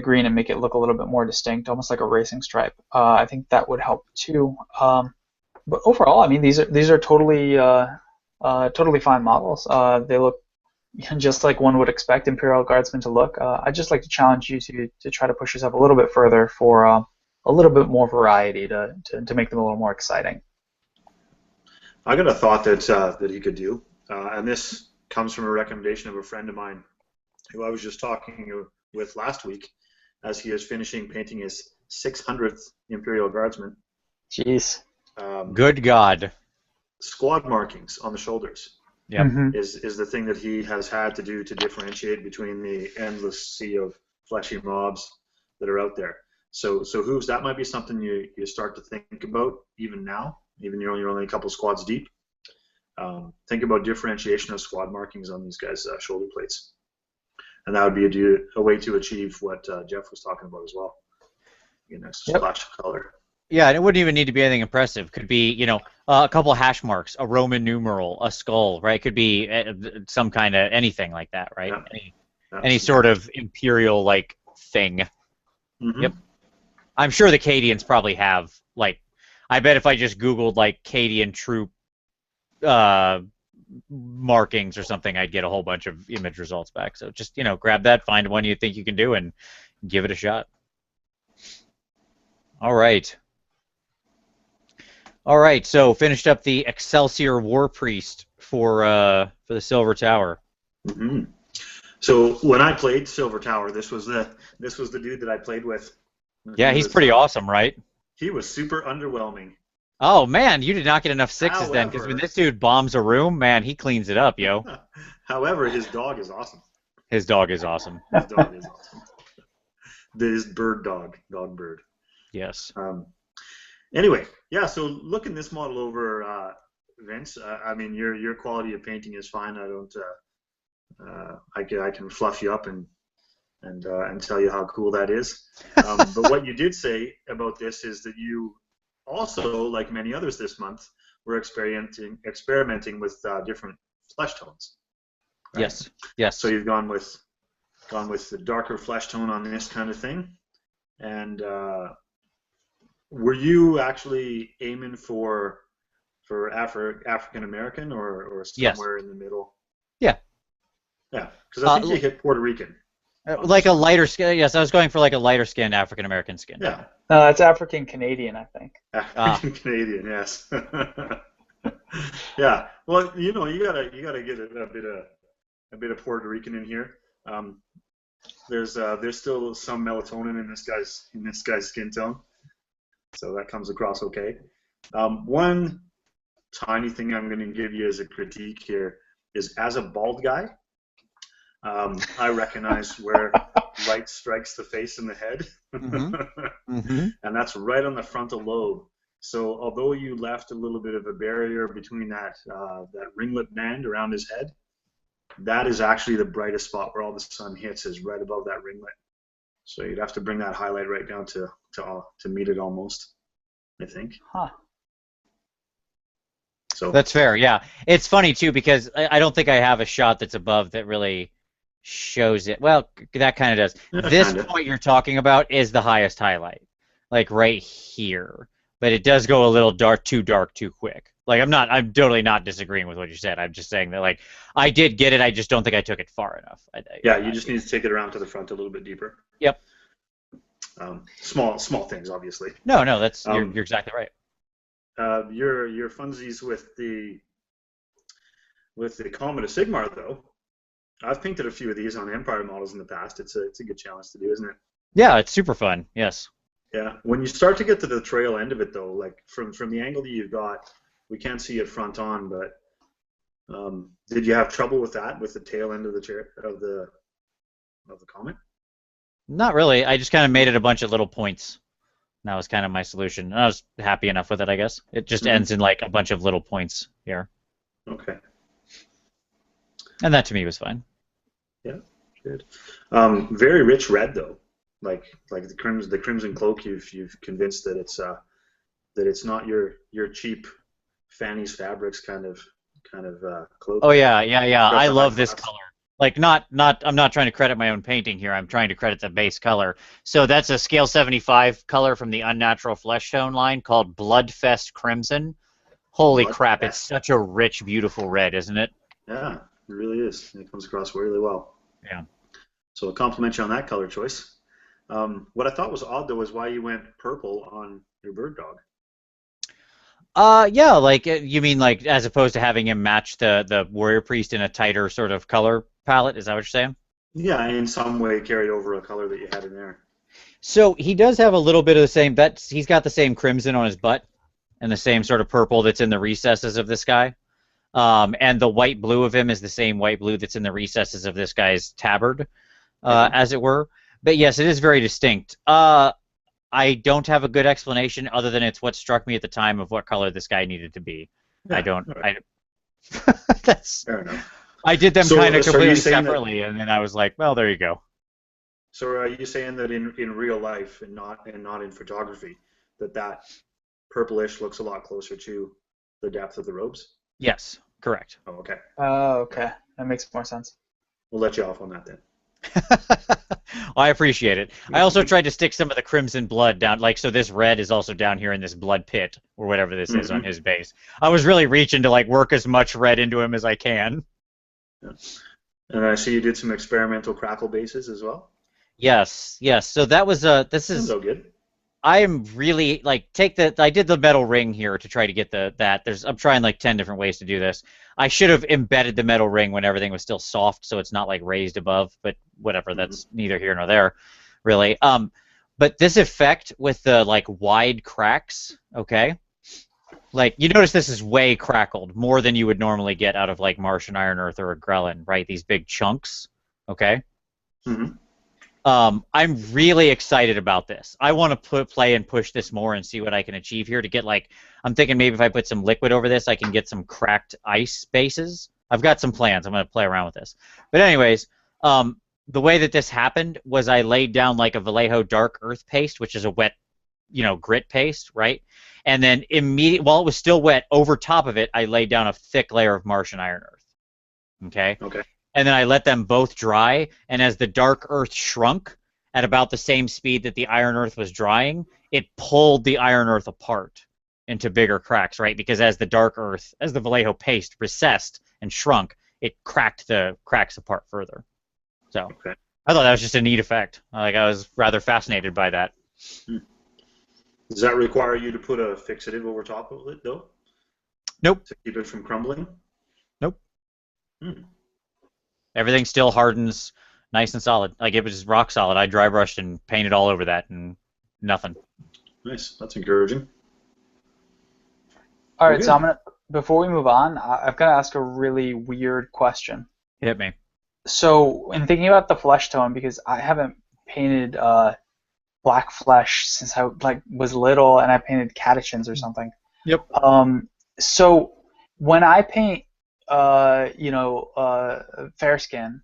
green and make it look a little bit more distinct, almost like a racing stripe. I think that would help too. But overall, I mean, these are totally fine models. They look just like one would expect Imperial Guardsmen to look. I'd just like to challenge you to try to push yourself a little bit further for a little bit more variety to make them a little more exciting. I got a thought that he could do, and this comes from a recommendation of a friend of mine who I was just talking with last week as he is finishing painting his 600th Imperial Guardsman. Jeez. Good God. Squad markings on the shoulders. Yep. Mm-hmm. is the thing that he has had to do to differentiate between the endless sea of fleshy mobs that are out there. So Hooves, that might be something you start to think about even now, even you're only a couple squads deep. Think about differentiation of squad markings on these guys' shoulder plates. And that would be a way to achieve what Jeff was talking about as well. A splash of color. Yeah, and it wouldn't even need to be anything impressive. Could be, a couple of hash marks, a Roman numeral, a skull, right? Could be some kind of anything like that, right? Yeah. Any sort of imperial-like thing. Mm-hmm. Yep. I'm sure the Cadians probably have, I bet if I just Googled, Cadian troop markings or something, I'd get a whole bunch of image results back. So just, grab that, find one you think you can do, and give it a shot. All right. All right, so finished up the Excelsior War Priest for the Silver Tower. Mm-hmm. So when I played Silver Tower, this was the dude that I played with. Yeah, he's pretty awesome, right? He was super underwhelming. Oh man, you did not get enough sixes then, because when this dude bombs a room, man, he cleans it up, yo. However, his dog is awesome. His dog is awesome. His dog is awesome. His bird dog bird. Yes. Anyway, yeah. So looking this model over, Vince. I mean, your quality of painting is fine. I don't. I can fluff you up and tell you how cool that is. But what you did say about this is that you also, like many others this month, were experimenting with different flesh tones. Right? Yes. Yes. So you've gone with the darker flesh tone on this kind of thing, and were you actually aiming for African American or somewhere in the middle? Yeah. Yeah, because I think you hit Puerto Rican. Like a lighter skin. Yes, I was going for like a lighter skinned African American skin. Yeah. No, that's African Canadian, I think. African Canadian, yes. Yeah. Well, you gotta get a bit of Puerto Rican in here. There's still some melatonin in this guy's skin tone, so that comes across okay. One tiny thing I'm going to give you as a critique here is, as a bald guy, I recognize where light strikes the face and the head, and that's right on the frontal lobe. So although you left a little bit of a barrier between that ringlet band around his head, that is actually the brightest spot where all the sun hits, is right above that ringlet. So you'd have to bring that highlight right down to meet it almost, I think. Huh. So that's fair. Yeah, it's funny too, because I don't think I have a shot that's above that really shows it. Well, that kind of does. Yeah, this kinda. point you're talking about is the highest highlight, like right here. But it does go a little too dark too quick. Like I'm totally not disagreeing with what you said. I'm just saying that, like, I did get it. I just don't think I took it far enough. You just need to take it around to the front a little bit deeper. Yep. Small things, obviously. No, that's you're exactly right. Your funsies with the Comet of Sigmar, though. I've painted a few of these on Empire models in the past. It's a good challenge to do, isn't it? Yeah, it's super fun. Yes. Yeah. When you start to get to the trail end of it, though, like from the angle that you've got, we can't see it front on, but did you have trouble with that, with the tail end of the Comet? Not really. I just kind of made it a bunch of little points. That was kind of my solution. I was happy enough with it, I guess. It just ends in like a bunch of little points here. Okay. And that to me was fine. Yeah, good. Very rich red, though. Like the crimson cloak, you've convinced that it's not your cheap Fanny's Fabrics kind of cloak. Oh yeah. I love this color. Like I'm not trying to credit my own painting here. I'm trying to credit the base color. So that's a scale 75 color from the Unnatural Flesh Tone line called Bloodfest Crimson. Holy crap! It's such a rich, beautiful red, isn't it? Yeah, it really is. It comes across really well. Yeah. So I'll compliment you on that color choice. What I thought was odd, though, is why you went purple on your bird dog. Yeah, like you mean like as opposed to having him match the warrior priest in a tighter sort of color palette? Is that what you're saying? Yeah, in some way carry over a color that you had in there. So he does have a little bit of the same. He's got the same crimson on his butt, and the same sort of purple that's in the recesses of this guy. And the white blue of him is the same white blue that's in the recesses of this guy's tabard, as it were. But yes, it is very distinct. I don't have a good explanation other than it's what struck me at the time of what color this guy needed to be. Yeah, That's fair enough. I did them kind of completely saying separately, and then I was like, well, there you go. So are you saying that in real life and not in photography, that purplish looks a lot closer to the depth of the robes? Yes, correct. Oh, okay. Oh, okay. That makes more sense. We'll let you off on that then. Well, I appreciate it. I also tried to stick some of the crimson blood down, like, so this red is also down here in this blood pit, or whatever this is on his base. I was really reaching to, like, work as much red into him as I can. Yeah. And I see you did some experimental crackle bases as well. Yes. So that was this is so good. I am really like I did the metal ring here to try to get that. I'm trying like 10 different ways to do this. I should have embedded the metal ring when everything was still soft, so it's not like raised above. But whatever, that's neither here nor there, really. But this effect with the like wide cracks, okay. Like, you notice this is way crackled, more than you would normally get out of, like, Martian Iron Earth or a Gremlin, right? These big chunks, okay? Mm-hmm. I'm really excited about this. I want to play and push this more and see what I can achieve here to get, like, I'm thinking maybe if I put some liquid over this, I can get some cracked ice bases. I've got some plans. I'm going to play around with this. But anyways, the way that this happened was I laid down, like, a Vallejo Dark Earth paste, which is a wet, grit paste, right? And then while it was still wet, over top of it, I laid down a thick layer of Martian Iron Earth. Okay? Okay. And then I let them both dry, and as the Dark Earth shrunk at about the same speed that the Iron Earth was drying, it pulled the Iron Earth apart into bigger cracks, right? Because as the Dark Earth, as the Vallejo paste recessed and shrunk, it cracked the cracks apart further. So okay. I thought that was just a neat effect. Like, I was rather fascinated by that. Does that require you to put a fixative over top of it, though? Nope. To keep it from crumbling? Nope. Everything still hardens nice and solid. Like, it was rock solid. I dry brushed and painted all over that, and nothing. Nice. That's encouraging. All right, so before we move on, I've got to ask a really weird question. Hit me. So, in thinking about the flesh tone, because I haven't painted black flesh since I was little, and I painted catechins or something. Yep. So when I paint, fair skin,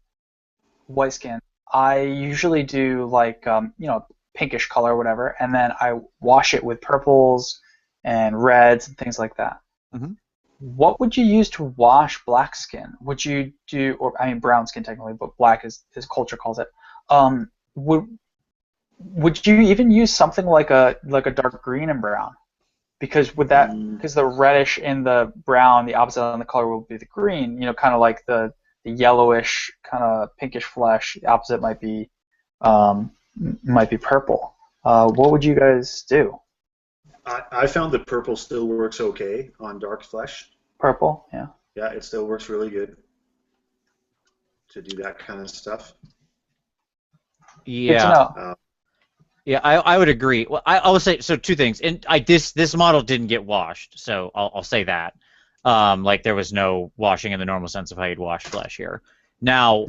white skin, I usually do like pinkish color or whatever, and then I wash it with purples and reds and things like that. Mm-hmm. What would you use to wash black skin? Would you do, brown skin technically, but black is culture calls it. Would you even use something like a dark green and brown? Because because the reddish in the brown, the opposite on the color will be the green. Kind of like the yellowish, kind of pinkish flesh. The opposite might be purple. What would you guys do? I found that purple still works okay on dark flesh. Purple, yeah. Yeah, it still works really good to do that kind of stuff. Yeah. Good to know. Yeah, I would agree. Well, I will say, so two things. And this model didn't get washed, so I'll say that. Like, there was no washing in the normal sense of how you'd wash flesh here. Now,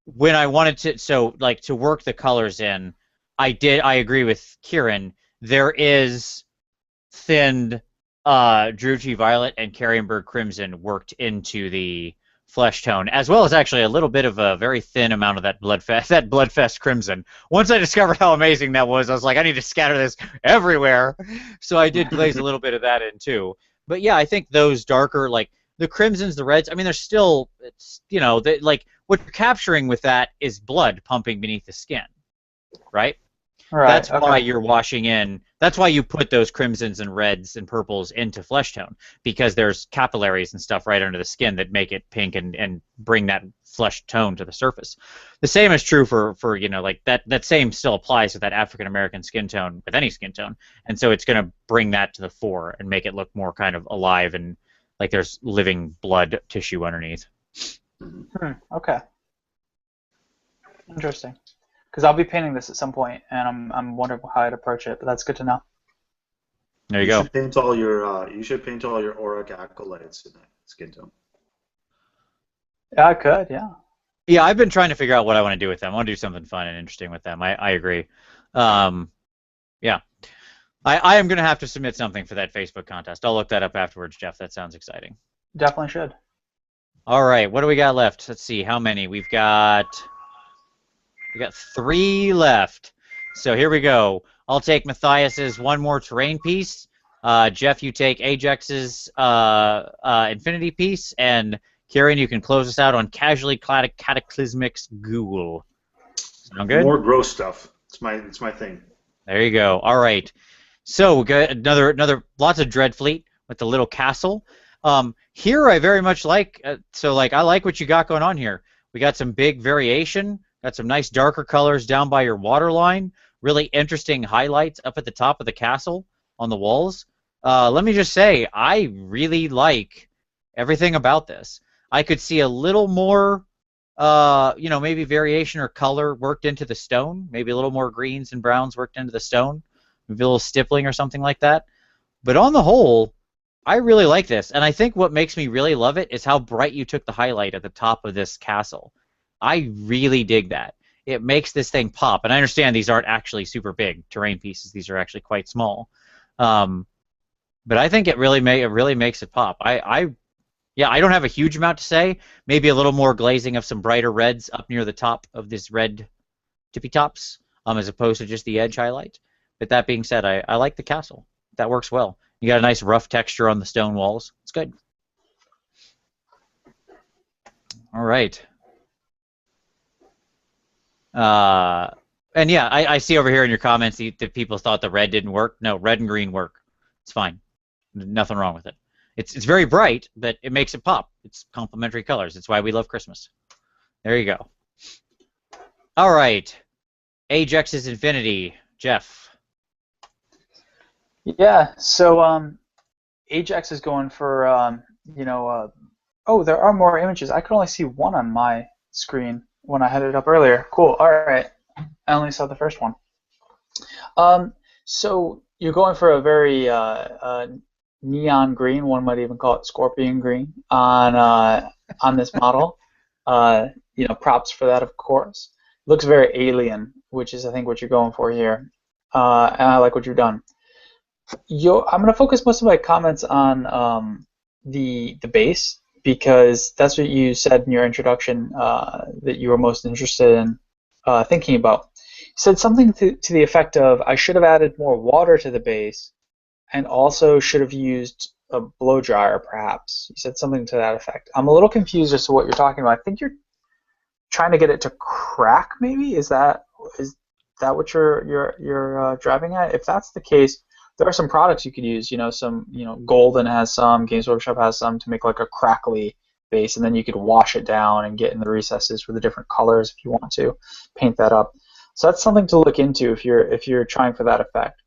when I wanted to work the colors in, I agree with Kieran. There is thinned Druchii Violet and Carrienberg Crimson worked into the flesh tone, as well as actually a little bit of a very thin amount of that Bloodfest Crimson. Once I discovered how amazing that was, I was like, I need to scatter this everywhere. So I did glaze a little bit of that in too. But yeah, I think those darker, like the crimsons, the reds, I mean, they're still, like what you're capturing with that is blood pumping beneath the skin, right? Right. That's why you're washing in. That's why you put those crimsons and reds and purples into flesh tone, because there's capillaries and stuff right under the skin that make it pink and bring that flesh tone to the surface. The same is true for like that same still applies to that African American skin tone with any skin tone, and so it's going to bring that to the fore and make it look more kind of alive and like there's living blood tissue underneath. Okay. Interesting. Because I'll be painting this at some point, and I'm wondering how I'd approach it. But that's good to know. There you go. Should paint all your you should paint all your auric acolytes in that skin tone. Yeah, I could. Yeah. Yeah, I've been trying to figure out what I want to do with them. I want to do something fun and interesting with them. I agree. Yeah. I am going to have to submit something for that Facebook contest. I'll look that up afterwards, Jeff. That sounds exciting. Definitely should. All right, what do we got left? Let's see, how many? We got 3 left. So here we go. I'll take Matthias's one more terrain piece. Jeff, you take Ajax's infinity piece, and Kieran, you can close us out on Casually Cataclysmic's Ghoul. Sound good? More gross stuff. It's my thing. There you go. All right. So we got another lots of Dreadfleet with the little castle. Here I very much like. I like what you got going on here. We got some big variation. Got some nice darker colors down by your water line. really interesting highlights up at the top of the castle on the walls. Let me just say, I really like everything about this. I could see a little more, maybe variation or color worked into the stone. Maybe a little more greens and browns worked into the stone. Maybe a little stippling or something like that. But on the whole, I really like this. And I think what makes me really love it is how bright you took the highlight at the top of this castle. I really dig that. It makes this thing pop. And I understand these aren't actually super big terrain pieces. These are actually quite small. But I think it really makes it pop. I don't have a huge amount to say. Maybe a little more glazing of some brighter reds up near the top of this red tippy tops, as opposed to just the edge highlight. But that being said, I like the castle. That works well. You got a nice rough texture on the stone walls. It's good. All right. And yeah, I see over here in your comments that people thought the red didn't work. No, red and green work. It's fine. Nothing wrong with it. It's very bright, but it makes it pop. It's complementary colors. It's why we love Christmas. There you go. All right. Ajax's Infinity. Jeff. Yeah, so Ajax is going for, oh, there are more images. I could only see one on my screen when I had it up earlier. Cool, all right. I only saw the first one. So you're going for a very neon green, one might even call it scorpion green, on this model. Props for that, of course. Looks very alien, which is, I think, what you're going for here. And I like what you've done. I'm going to focus most of my comments on the base, because that's what you said in your introduction that you were most interested in thinking about. You said something to the effect of, I should have added more water to the base and also should have used a blow dryer, perhaps. You said something to that effect. I'm a little confused as to what you're talking about. I think you're trying to get it to crack, maybe? Is that what you're driving at? If that's the case, there are some products you could use. Golden has some, Games Workshop has some to make like a crackly base, and then you could wash it down and get in the recesses with the different colors if you want to paint that up. So that's something to look into if you're trying for that effect.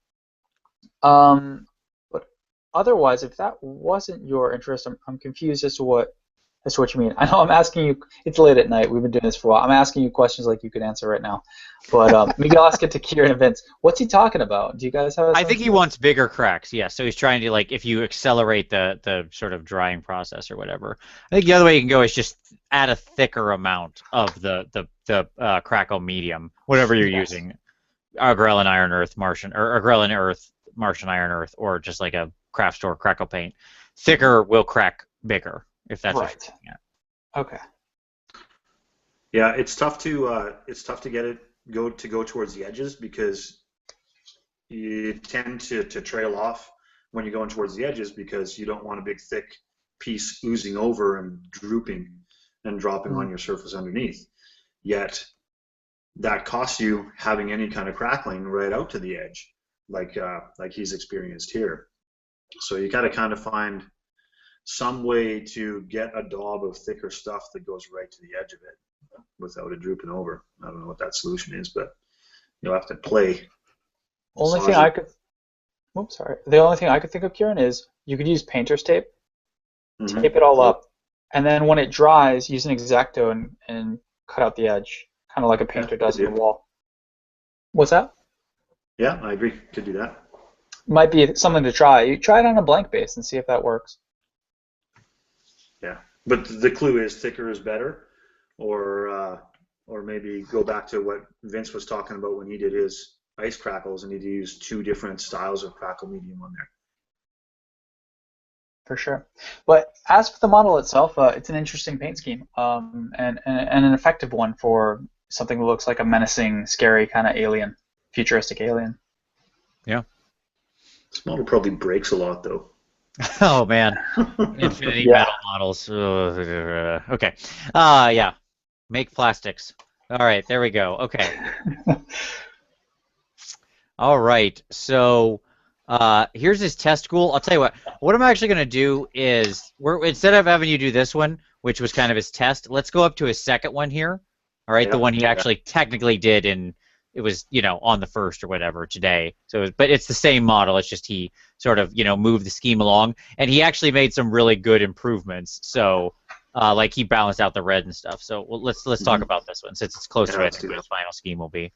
But otherwise, if that wasn't your interest, I'm confused as to what you mean. I know I'm asking you. It's late at night. We've been doing this for a while. I'm asking you questions like you could answer right now. But maybe I'll ask it to Kieran and Vince. What's he talking about? Do you guys have? I think he wants bigger cracks. Yeah. So he's trying to, like, if you accelerate the sort of drying process or whatever. I think the other way you can go is just add a thicker amount of the crackle medium, whatever you're using. Grelin Iron Earth Martian, or Grelin Earth Martian Iron Earth, or just like a craft store crackle paint. Thicker will crack bigger, if that's what you're looking at. Okay. Yeah, it's tough to get it go towards the edges, because you tend to trail off when you're going towards the edges, because you don't want a big thick piece oozing over and drooping and dropping on your surface underneath. Yet that costs you having any kind of crackling right out to the edge, like he's experienced here. So you got to kind of find some way to get a daub of thicker stuff that goes right to the edge of it without it drooping over. I don't know what that solution is, but you'll have to play. The only thing I could think of, Kieran, is you could use painter's tape, tape it all up, and then when it dries, use an X-Acto and cut out the edge, kind of like a painter does in the wall. What's that? Yeah, I agree. Could do that. Might be something to try. You try it on a blank base and see if that works. Yeah, but the clue is thicker is better, or maybe go back to what Vince was talking about when he did his ice crackles, and he'd use 2 different styles of crackle medium on there. For sure. But as for the model itself, it's an interesting paint scheme, and an effective one for something that looks like a menacing, scary kind of alien, futuristic alien. Yeah. This model probably breaks a lot, though. Oh man, Infinity Metal models. Okay. Yeah. Make plastics. All right, there we go. Okay. All right. So here's his test goal. I'll tell you what. What I'm actually going to do is, instead of having you do this one, which was kind of his test, let's go up to his second one here. All right, the one he actually technically did in it was, you know, on the 1st or whatever today. So, but it's the same model. It's just he sort of, you know, moved the scheme along, and he actually made some really good improvements. So, like he balanced out the red and stuff. So let's talk about this one since it's closer to I think what his final scheme will be.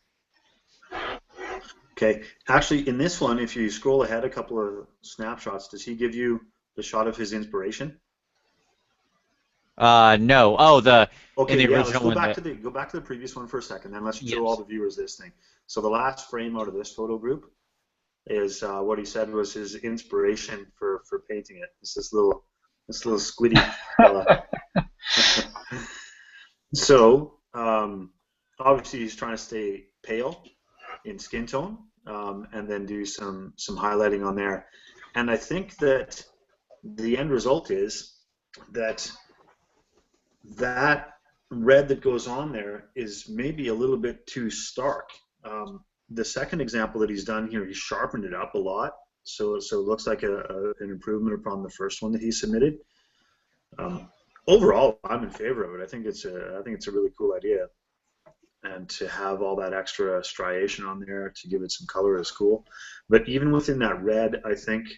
Okay. Actually, in this one, if you scroll ahead a couple of snapshots, does he give you the shot of his inspiration? No. Oh, okay. In the Yeah. Original Let's go back to the previous one for a second, then let's show all the viewers this thing. So the last frame out of this photo group is what he said was his inspiration for painting it. It's this little squiddy fella. So obviously he's trying to stay pale in skin tone, and then do some highlighting on there. And I think that the end result is that red that goes on there is maybe a little bit too stark. The second example that he's done here, he sharpened it up a lot, so it looks like an improvement upon the first one that he submitted. Overall, I'm in favor of it. I think it's a really cool idea, and to have all that extra striation on there to give it some color is cool. But even within that red, I think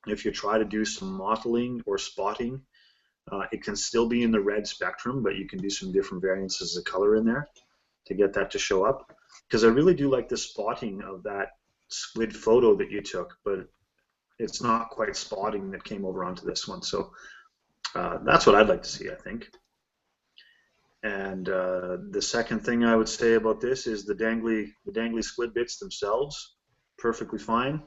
if you try to do some mottling or spotting, it can still be in the red spectrum, but you can do some different variances of color in there to get that to show up. Because I really do like the spotting of that squid photo that you took, but it's not quite spotting that came over onto this one. So that's what I'd like to see, I think. And the second thing I would say about this is the dangly squid bits themselves, perfectly fine.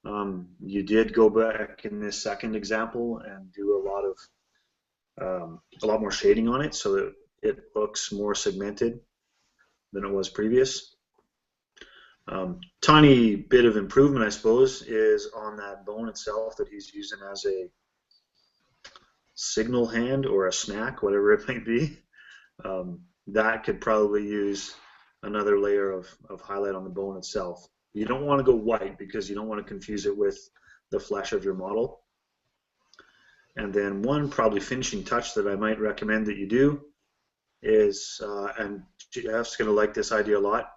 You did go back in this second example and do a lot more shading on it, so that it looks more segmented than it was previous. Tiny bit of improvement, I suppose, is on that bone itself that he's using as a signal hand or a snack, whatever it might be. That could probably use another layer of highlight on the bone itself. You don't want to go white because you don't want to confuse it with the flesh of your model. And then one probably finishing touch that I might recommend that you do is, and Jeff's going to like this idea a lot,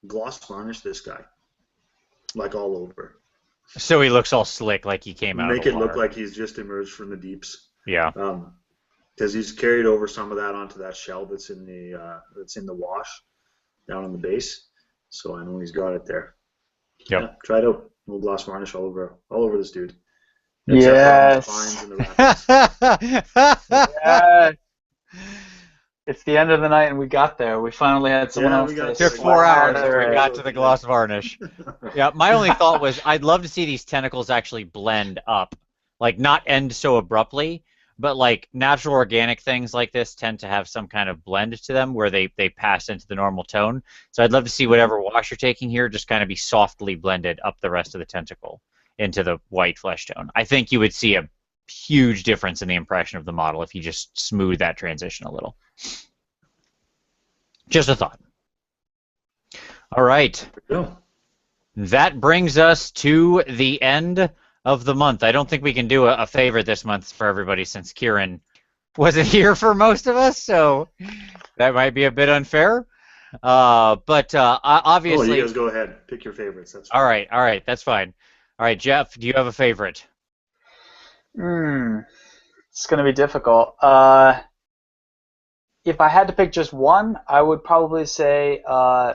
gloss varnish this guy, like all over. So he looks all slick, like he came out of the water. Make it look like he's just emerged from the deeps. Yeah. Because he's carried over some of that onto that shell that's in the wash down on the base. So I know he's got it there. Yep. Yeah, try it out. We'll gloss varnish all over this dude. Yes. Yes. It's the end of the night and we got there. We finally had someone else. It took 4 hours before we got to the gloss varnish. Yeah, my only thought was I'd love to see these tentacles actually blend up. Like, not end so abruptly, but like natural organic things like this tend to have some kind of blend to them where they pass into the normal tone. So I'd love to see whatever wash you're taking here just kind of be softly blended up the rest of the tentacle into the white flesh tone. I think you would see a huge difference in the impression of the model if you just smooth that transition a little. Just a thought. All right. That brings us to the end of the month. I don't think we can do a favorite this month for everybody since Kieran wasn't here for most of us, so that might be a bit unfair. But obviously... Oh, you guys go ahead. Pick your favorites. That's fine. All right, that's fine. All right, Jeff, do you have a favorite? It's going to be difficult. If I had to pick just one, I would probably say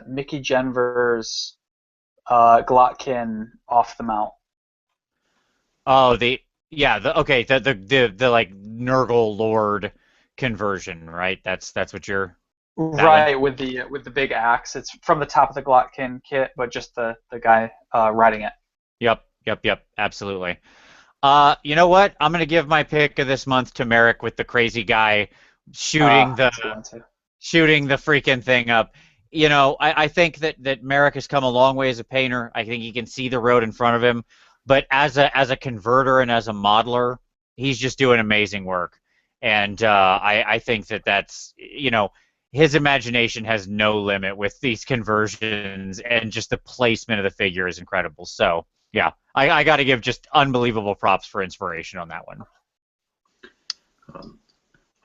Mickey Jenver's Glotkin off the mount. Oh, the like Nurgle Lord conversion, right? That's what you're right with the big axe. It's from the top of the Glotkin kit, but just the guy riding it. Yep, absolutely. You know what? I'm gonna give my pick of this month to Merrick with the crazy guy shooting the freaking thing up. You know, I think that Merrick has come a long way as a painter. I think he can see the road in front of him. But as a converter and as a modeler, he's just doing amazing work. And I think that's, you know, his imagination has no limit with these conversions, and just the placement of the figure is incredible. So, yeah, I got to give just unbelievable props for inspiration on that one.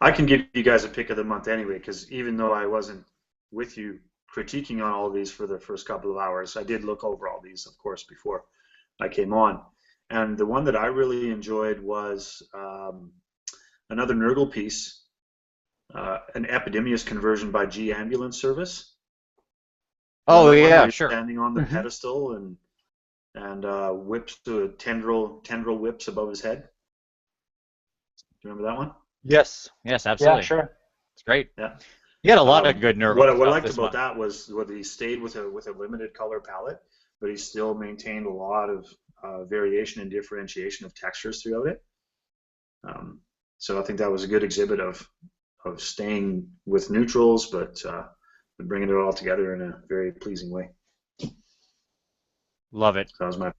I can give you guys a pick of the month anyway, because even though I wasn't with you critiquing on all of these for the first couple of hours. I did look over all these, of course, before I came on. And the one that I really enjoyed was another Nurgle piece, an Epidemius conversion by G Ambulance Service. Oh One yeah, where he's sure. standing on the pedestal and whips the tendril whips above his head. Do you remember that one? Yes, absolutely. Yeah, sure. It's great. Yeah. You had a lot of good Nurgle. What I stuff liked this about month. that was whether he stayed with a limited color palette, but he still maintained a lot of variation and differentiation of textures throughout it. So I think that was a good exhibit of staying with neutrals, but bringing it all together in a very pleasing way. Love it. That was my.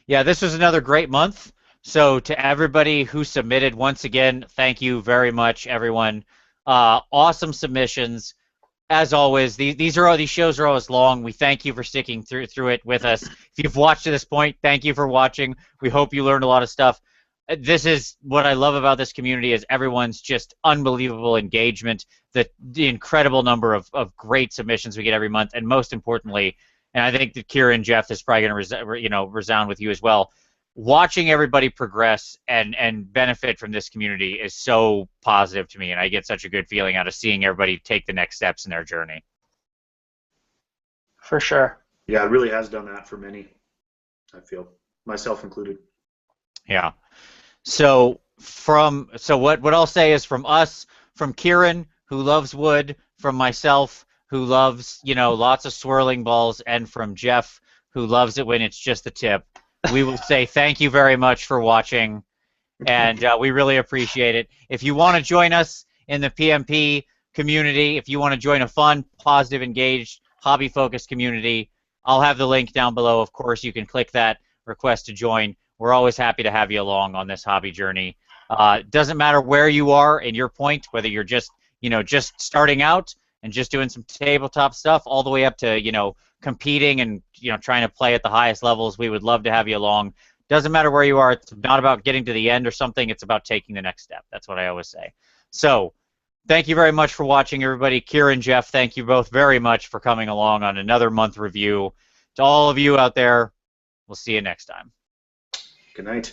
Yeah, this was another great month. So to everybody who submitted, once again, thank you very much, everyone. Awesome submissions. As always, these shows are always long. We thank you for sticking through it with us. If you've watched to this point, thank you for watching. We hope you learned a lot of stuff. This is what I love about this community is everyone's just unbelievable engagement, the incredible number of great submissions we get every month, and most importantly, and I think that Kieran, Jeff, is probably going to resound with you as well. Watching everybody progress and benefit from this community is so positive to me, and I get such a good feeling out of seeing everybody take the next steps in their journey. For sure. Yeah, it really has done that for many, I feel, myself included. Yeah. So what I'll say is from us, from Kieran, who loves wood, from myself, who loves, lots of swirling balls, and from Jeff, who loves it when it's just the tip. We will say thank you very much for watching, and we really appreciate it. If you want to join us in the PmP community, if you want to join a fun, positive, engaged, hobby-focused community, I'll have the link down below. Of course, you can click that request to join. We're always happy to have you along on this hobby journey. Doesn't matter where you are in your point, whether you're just starting out and just doing some tabletop stuff, all the way up to competing and trying to play at the highest levels. We would love to have you along. Doesn't matter where you are. It's not about getting to the end or something. It's about taking the next step. That's what I always say. So thank you very much for watching, everybody. Kieran, Jeff, thank you both very much for coming along on another month review. To all of you out there, we'll see you next time. Good night.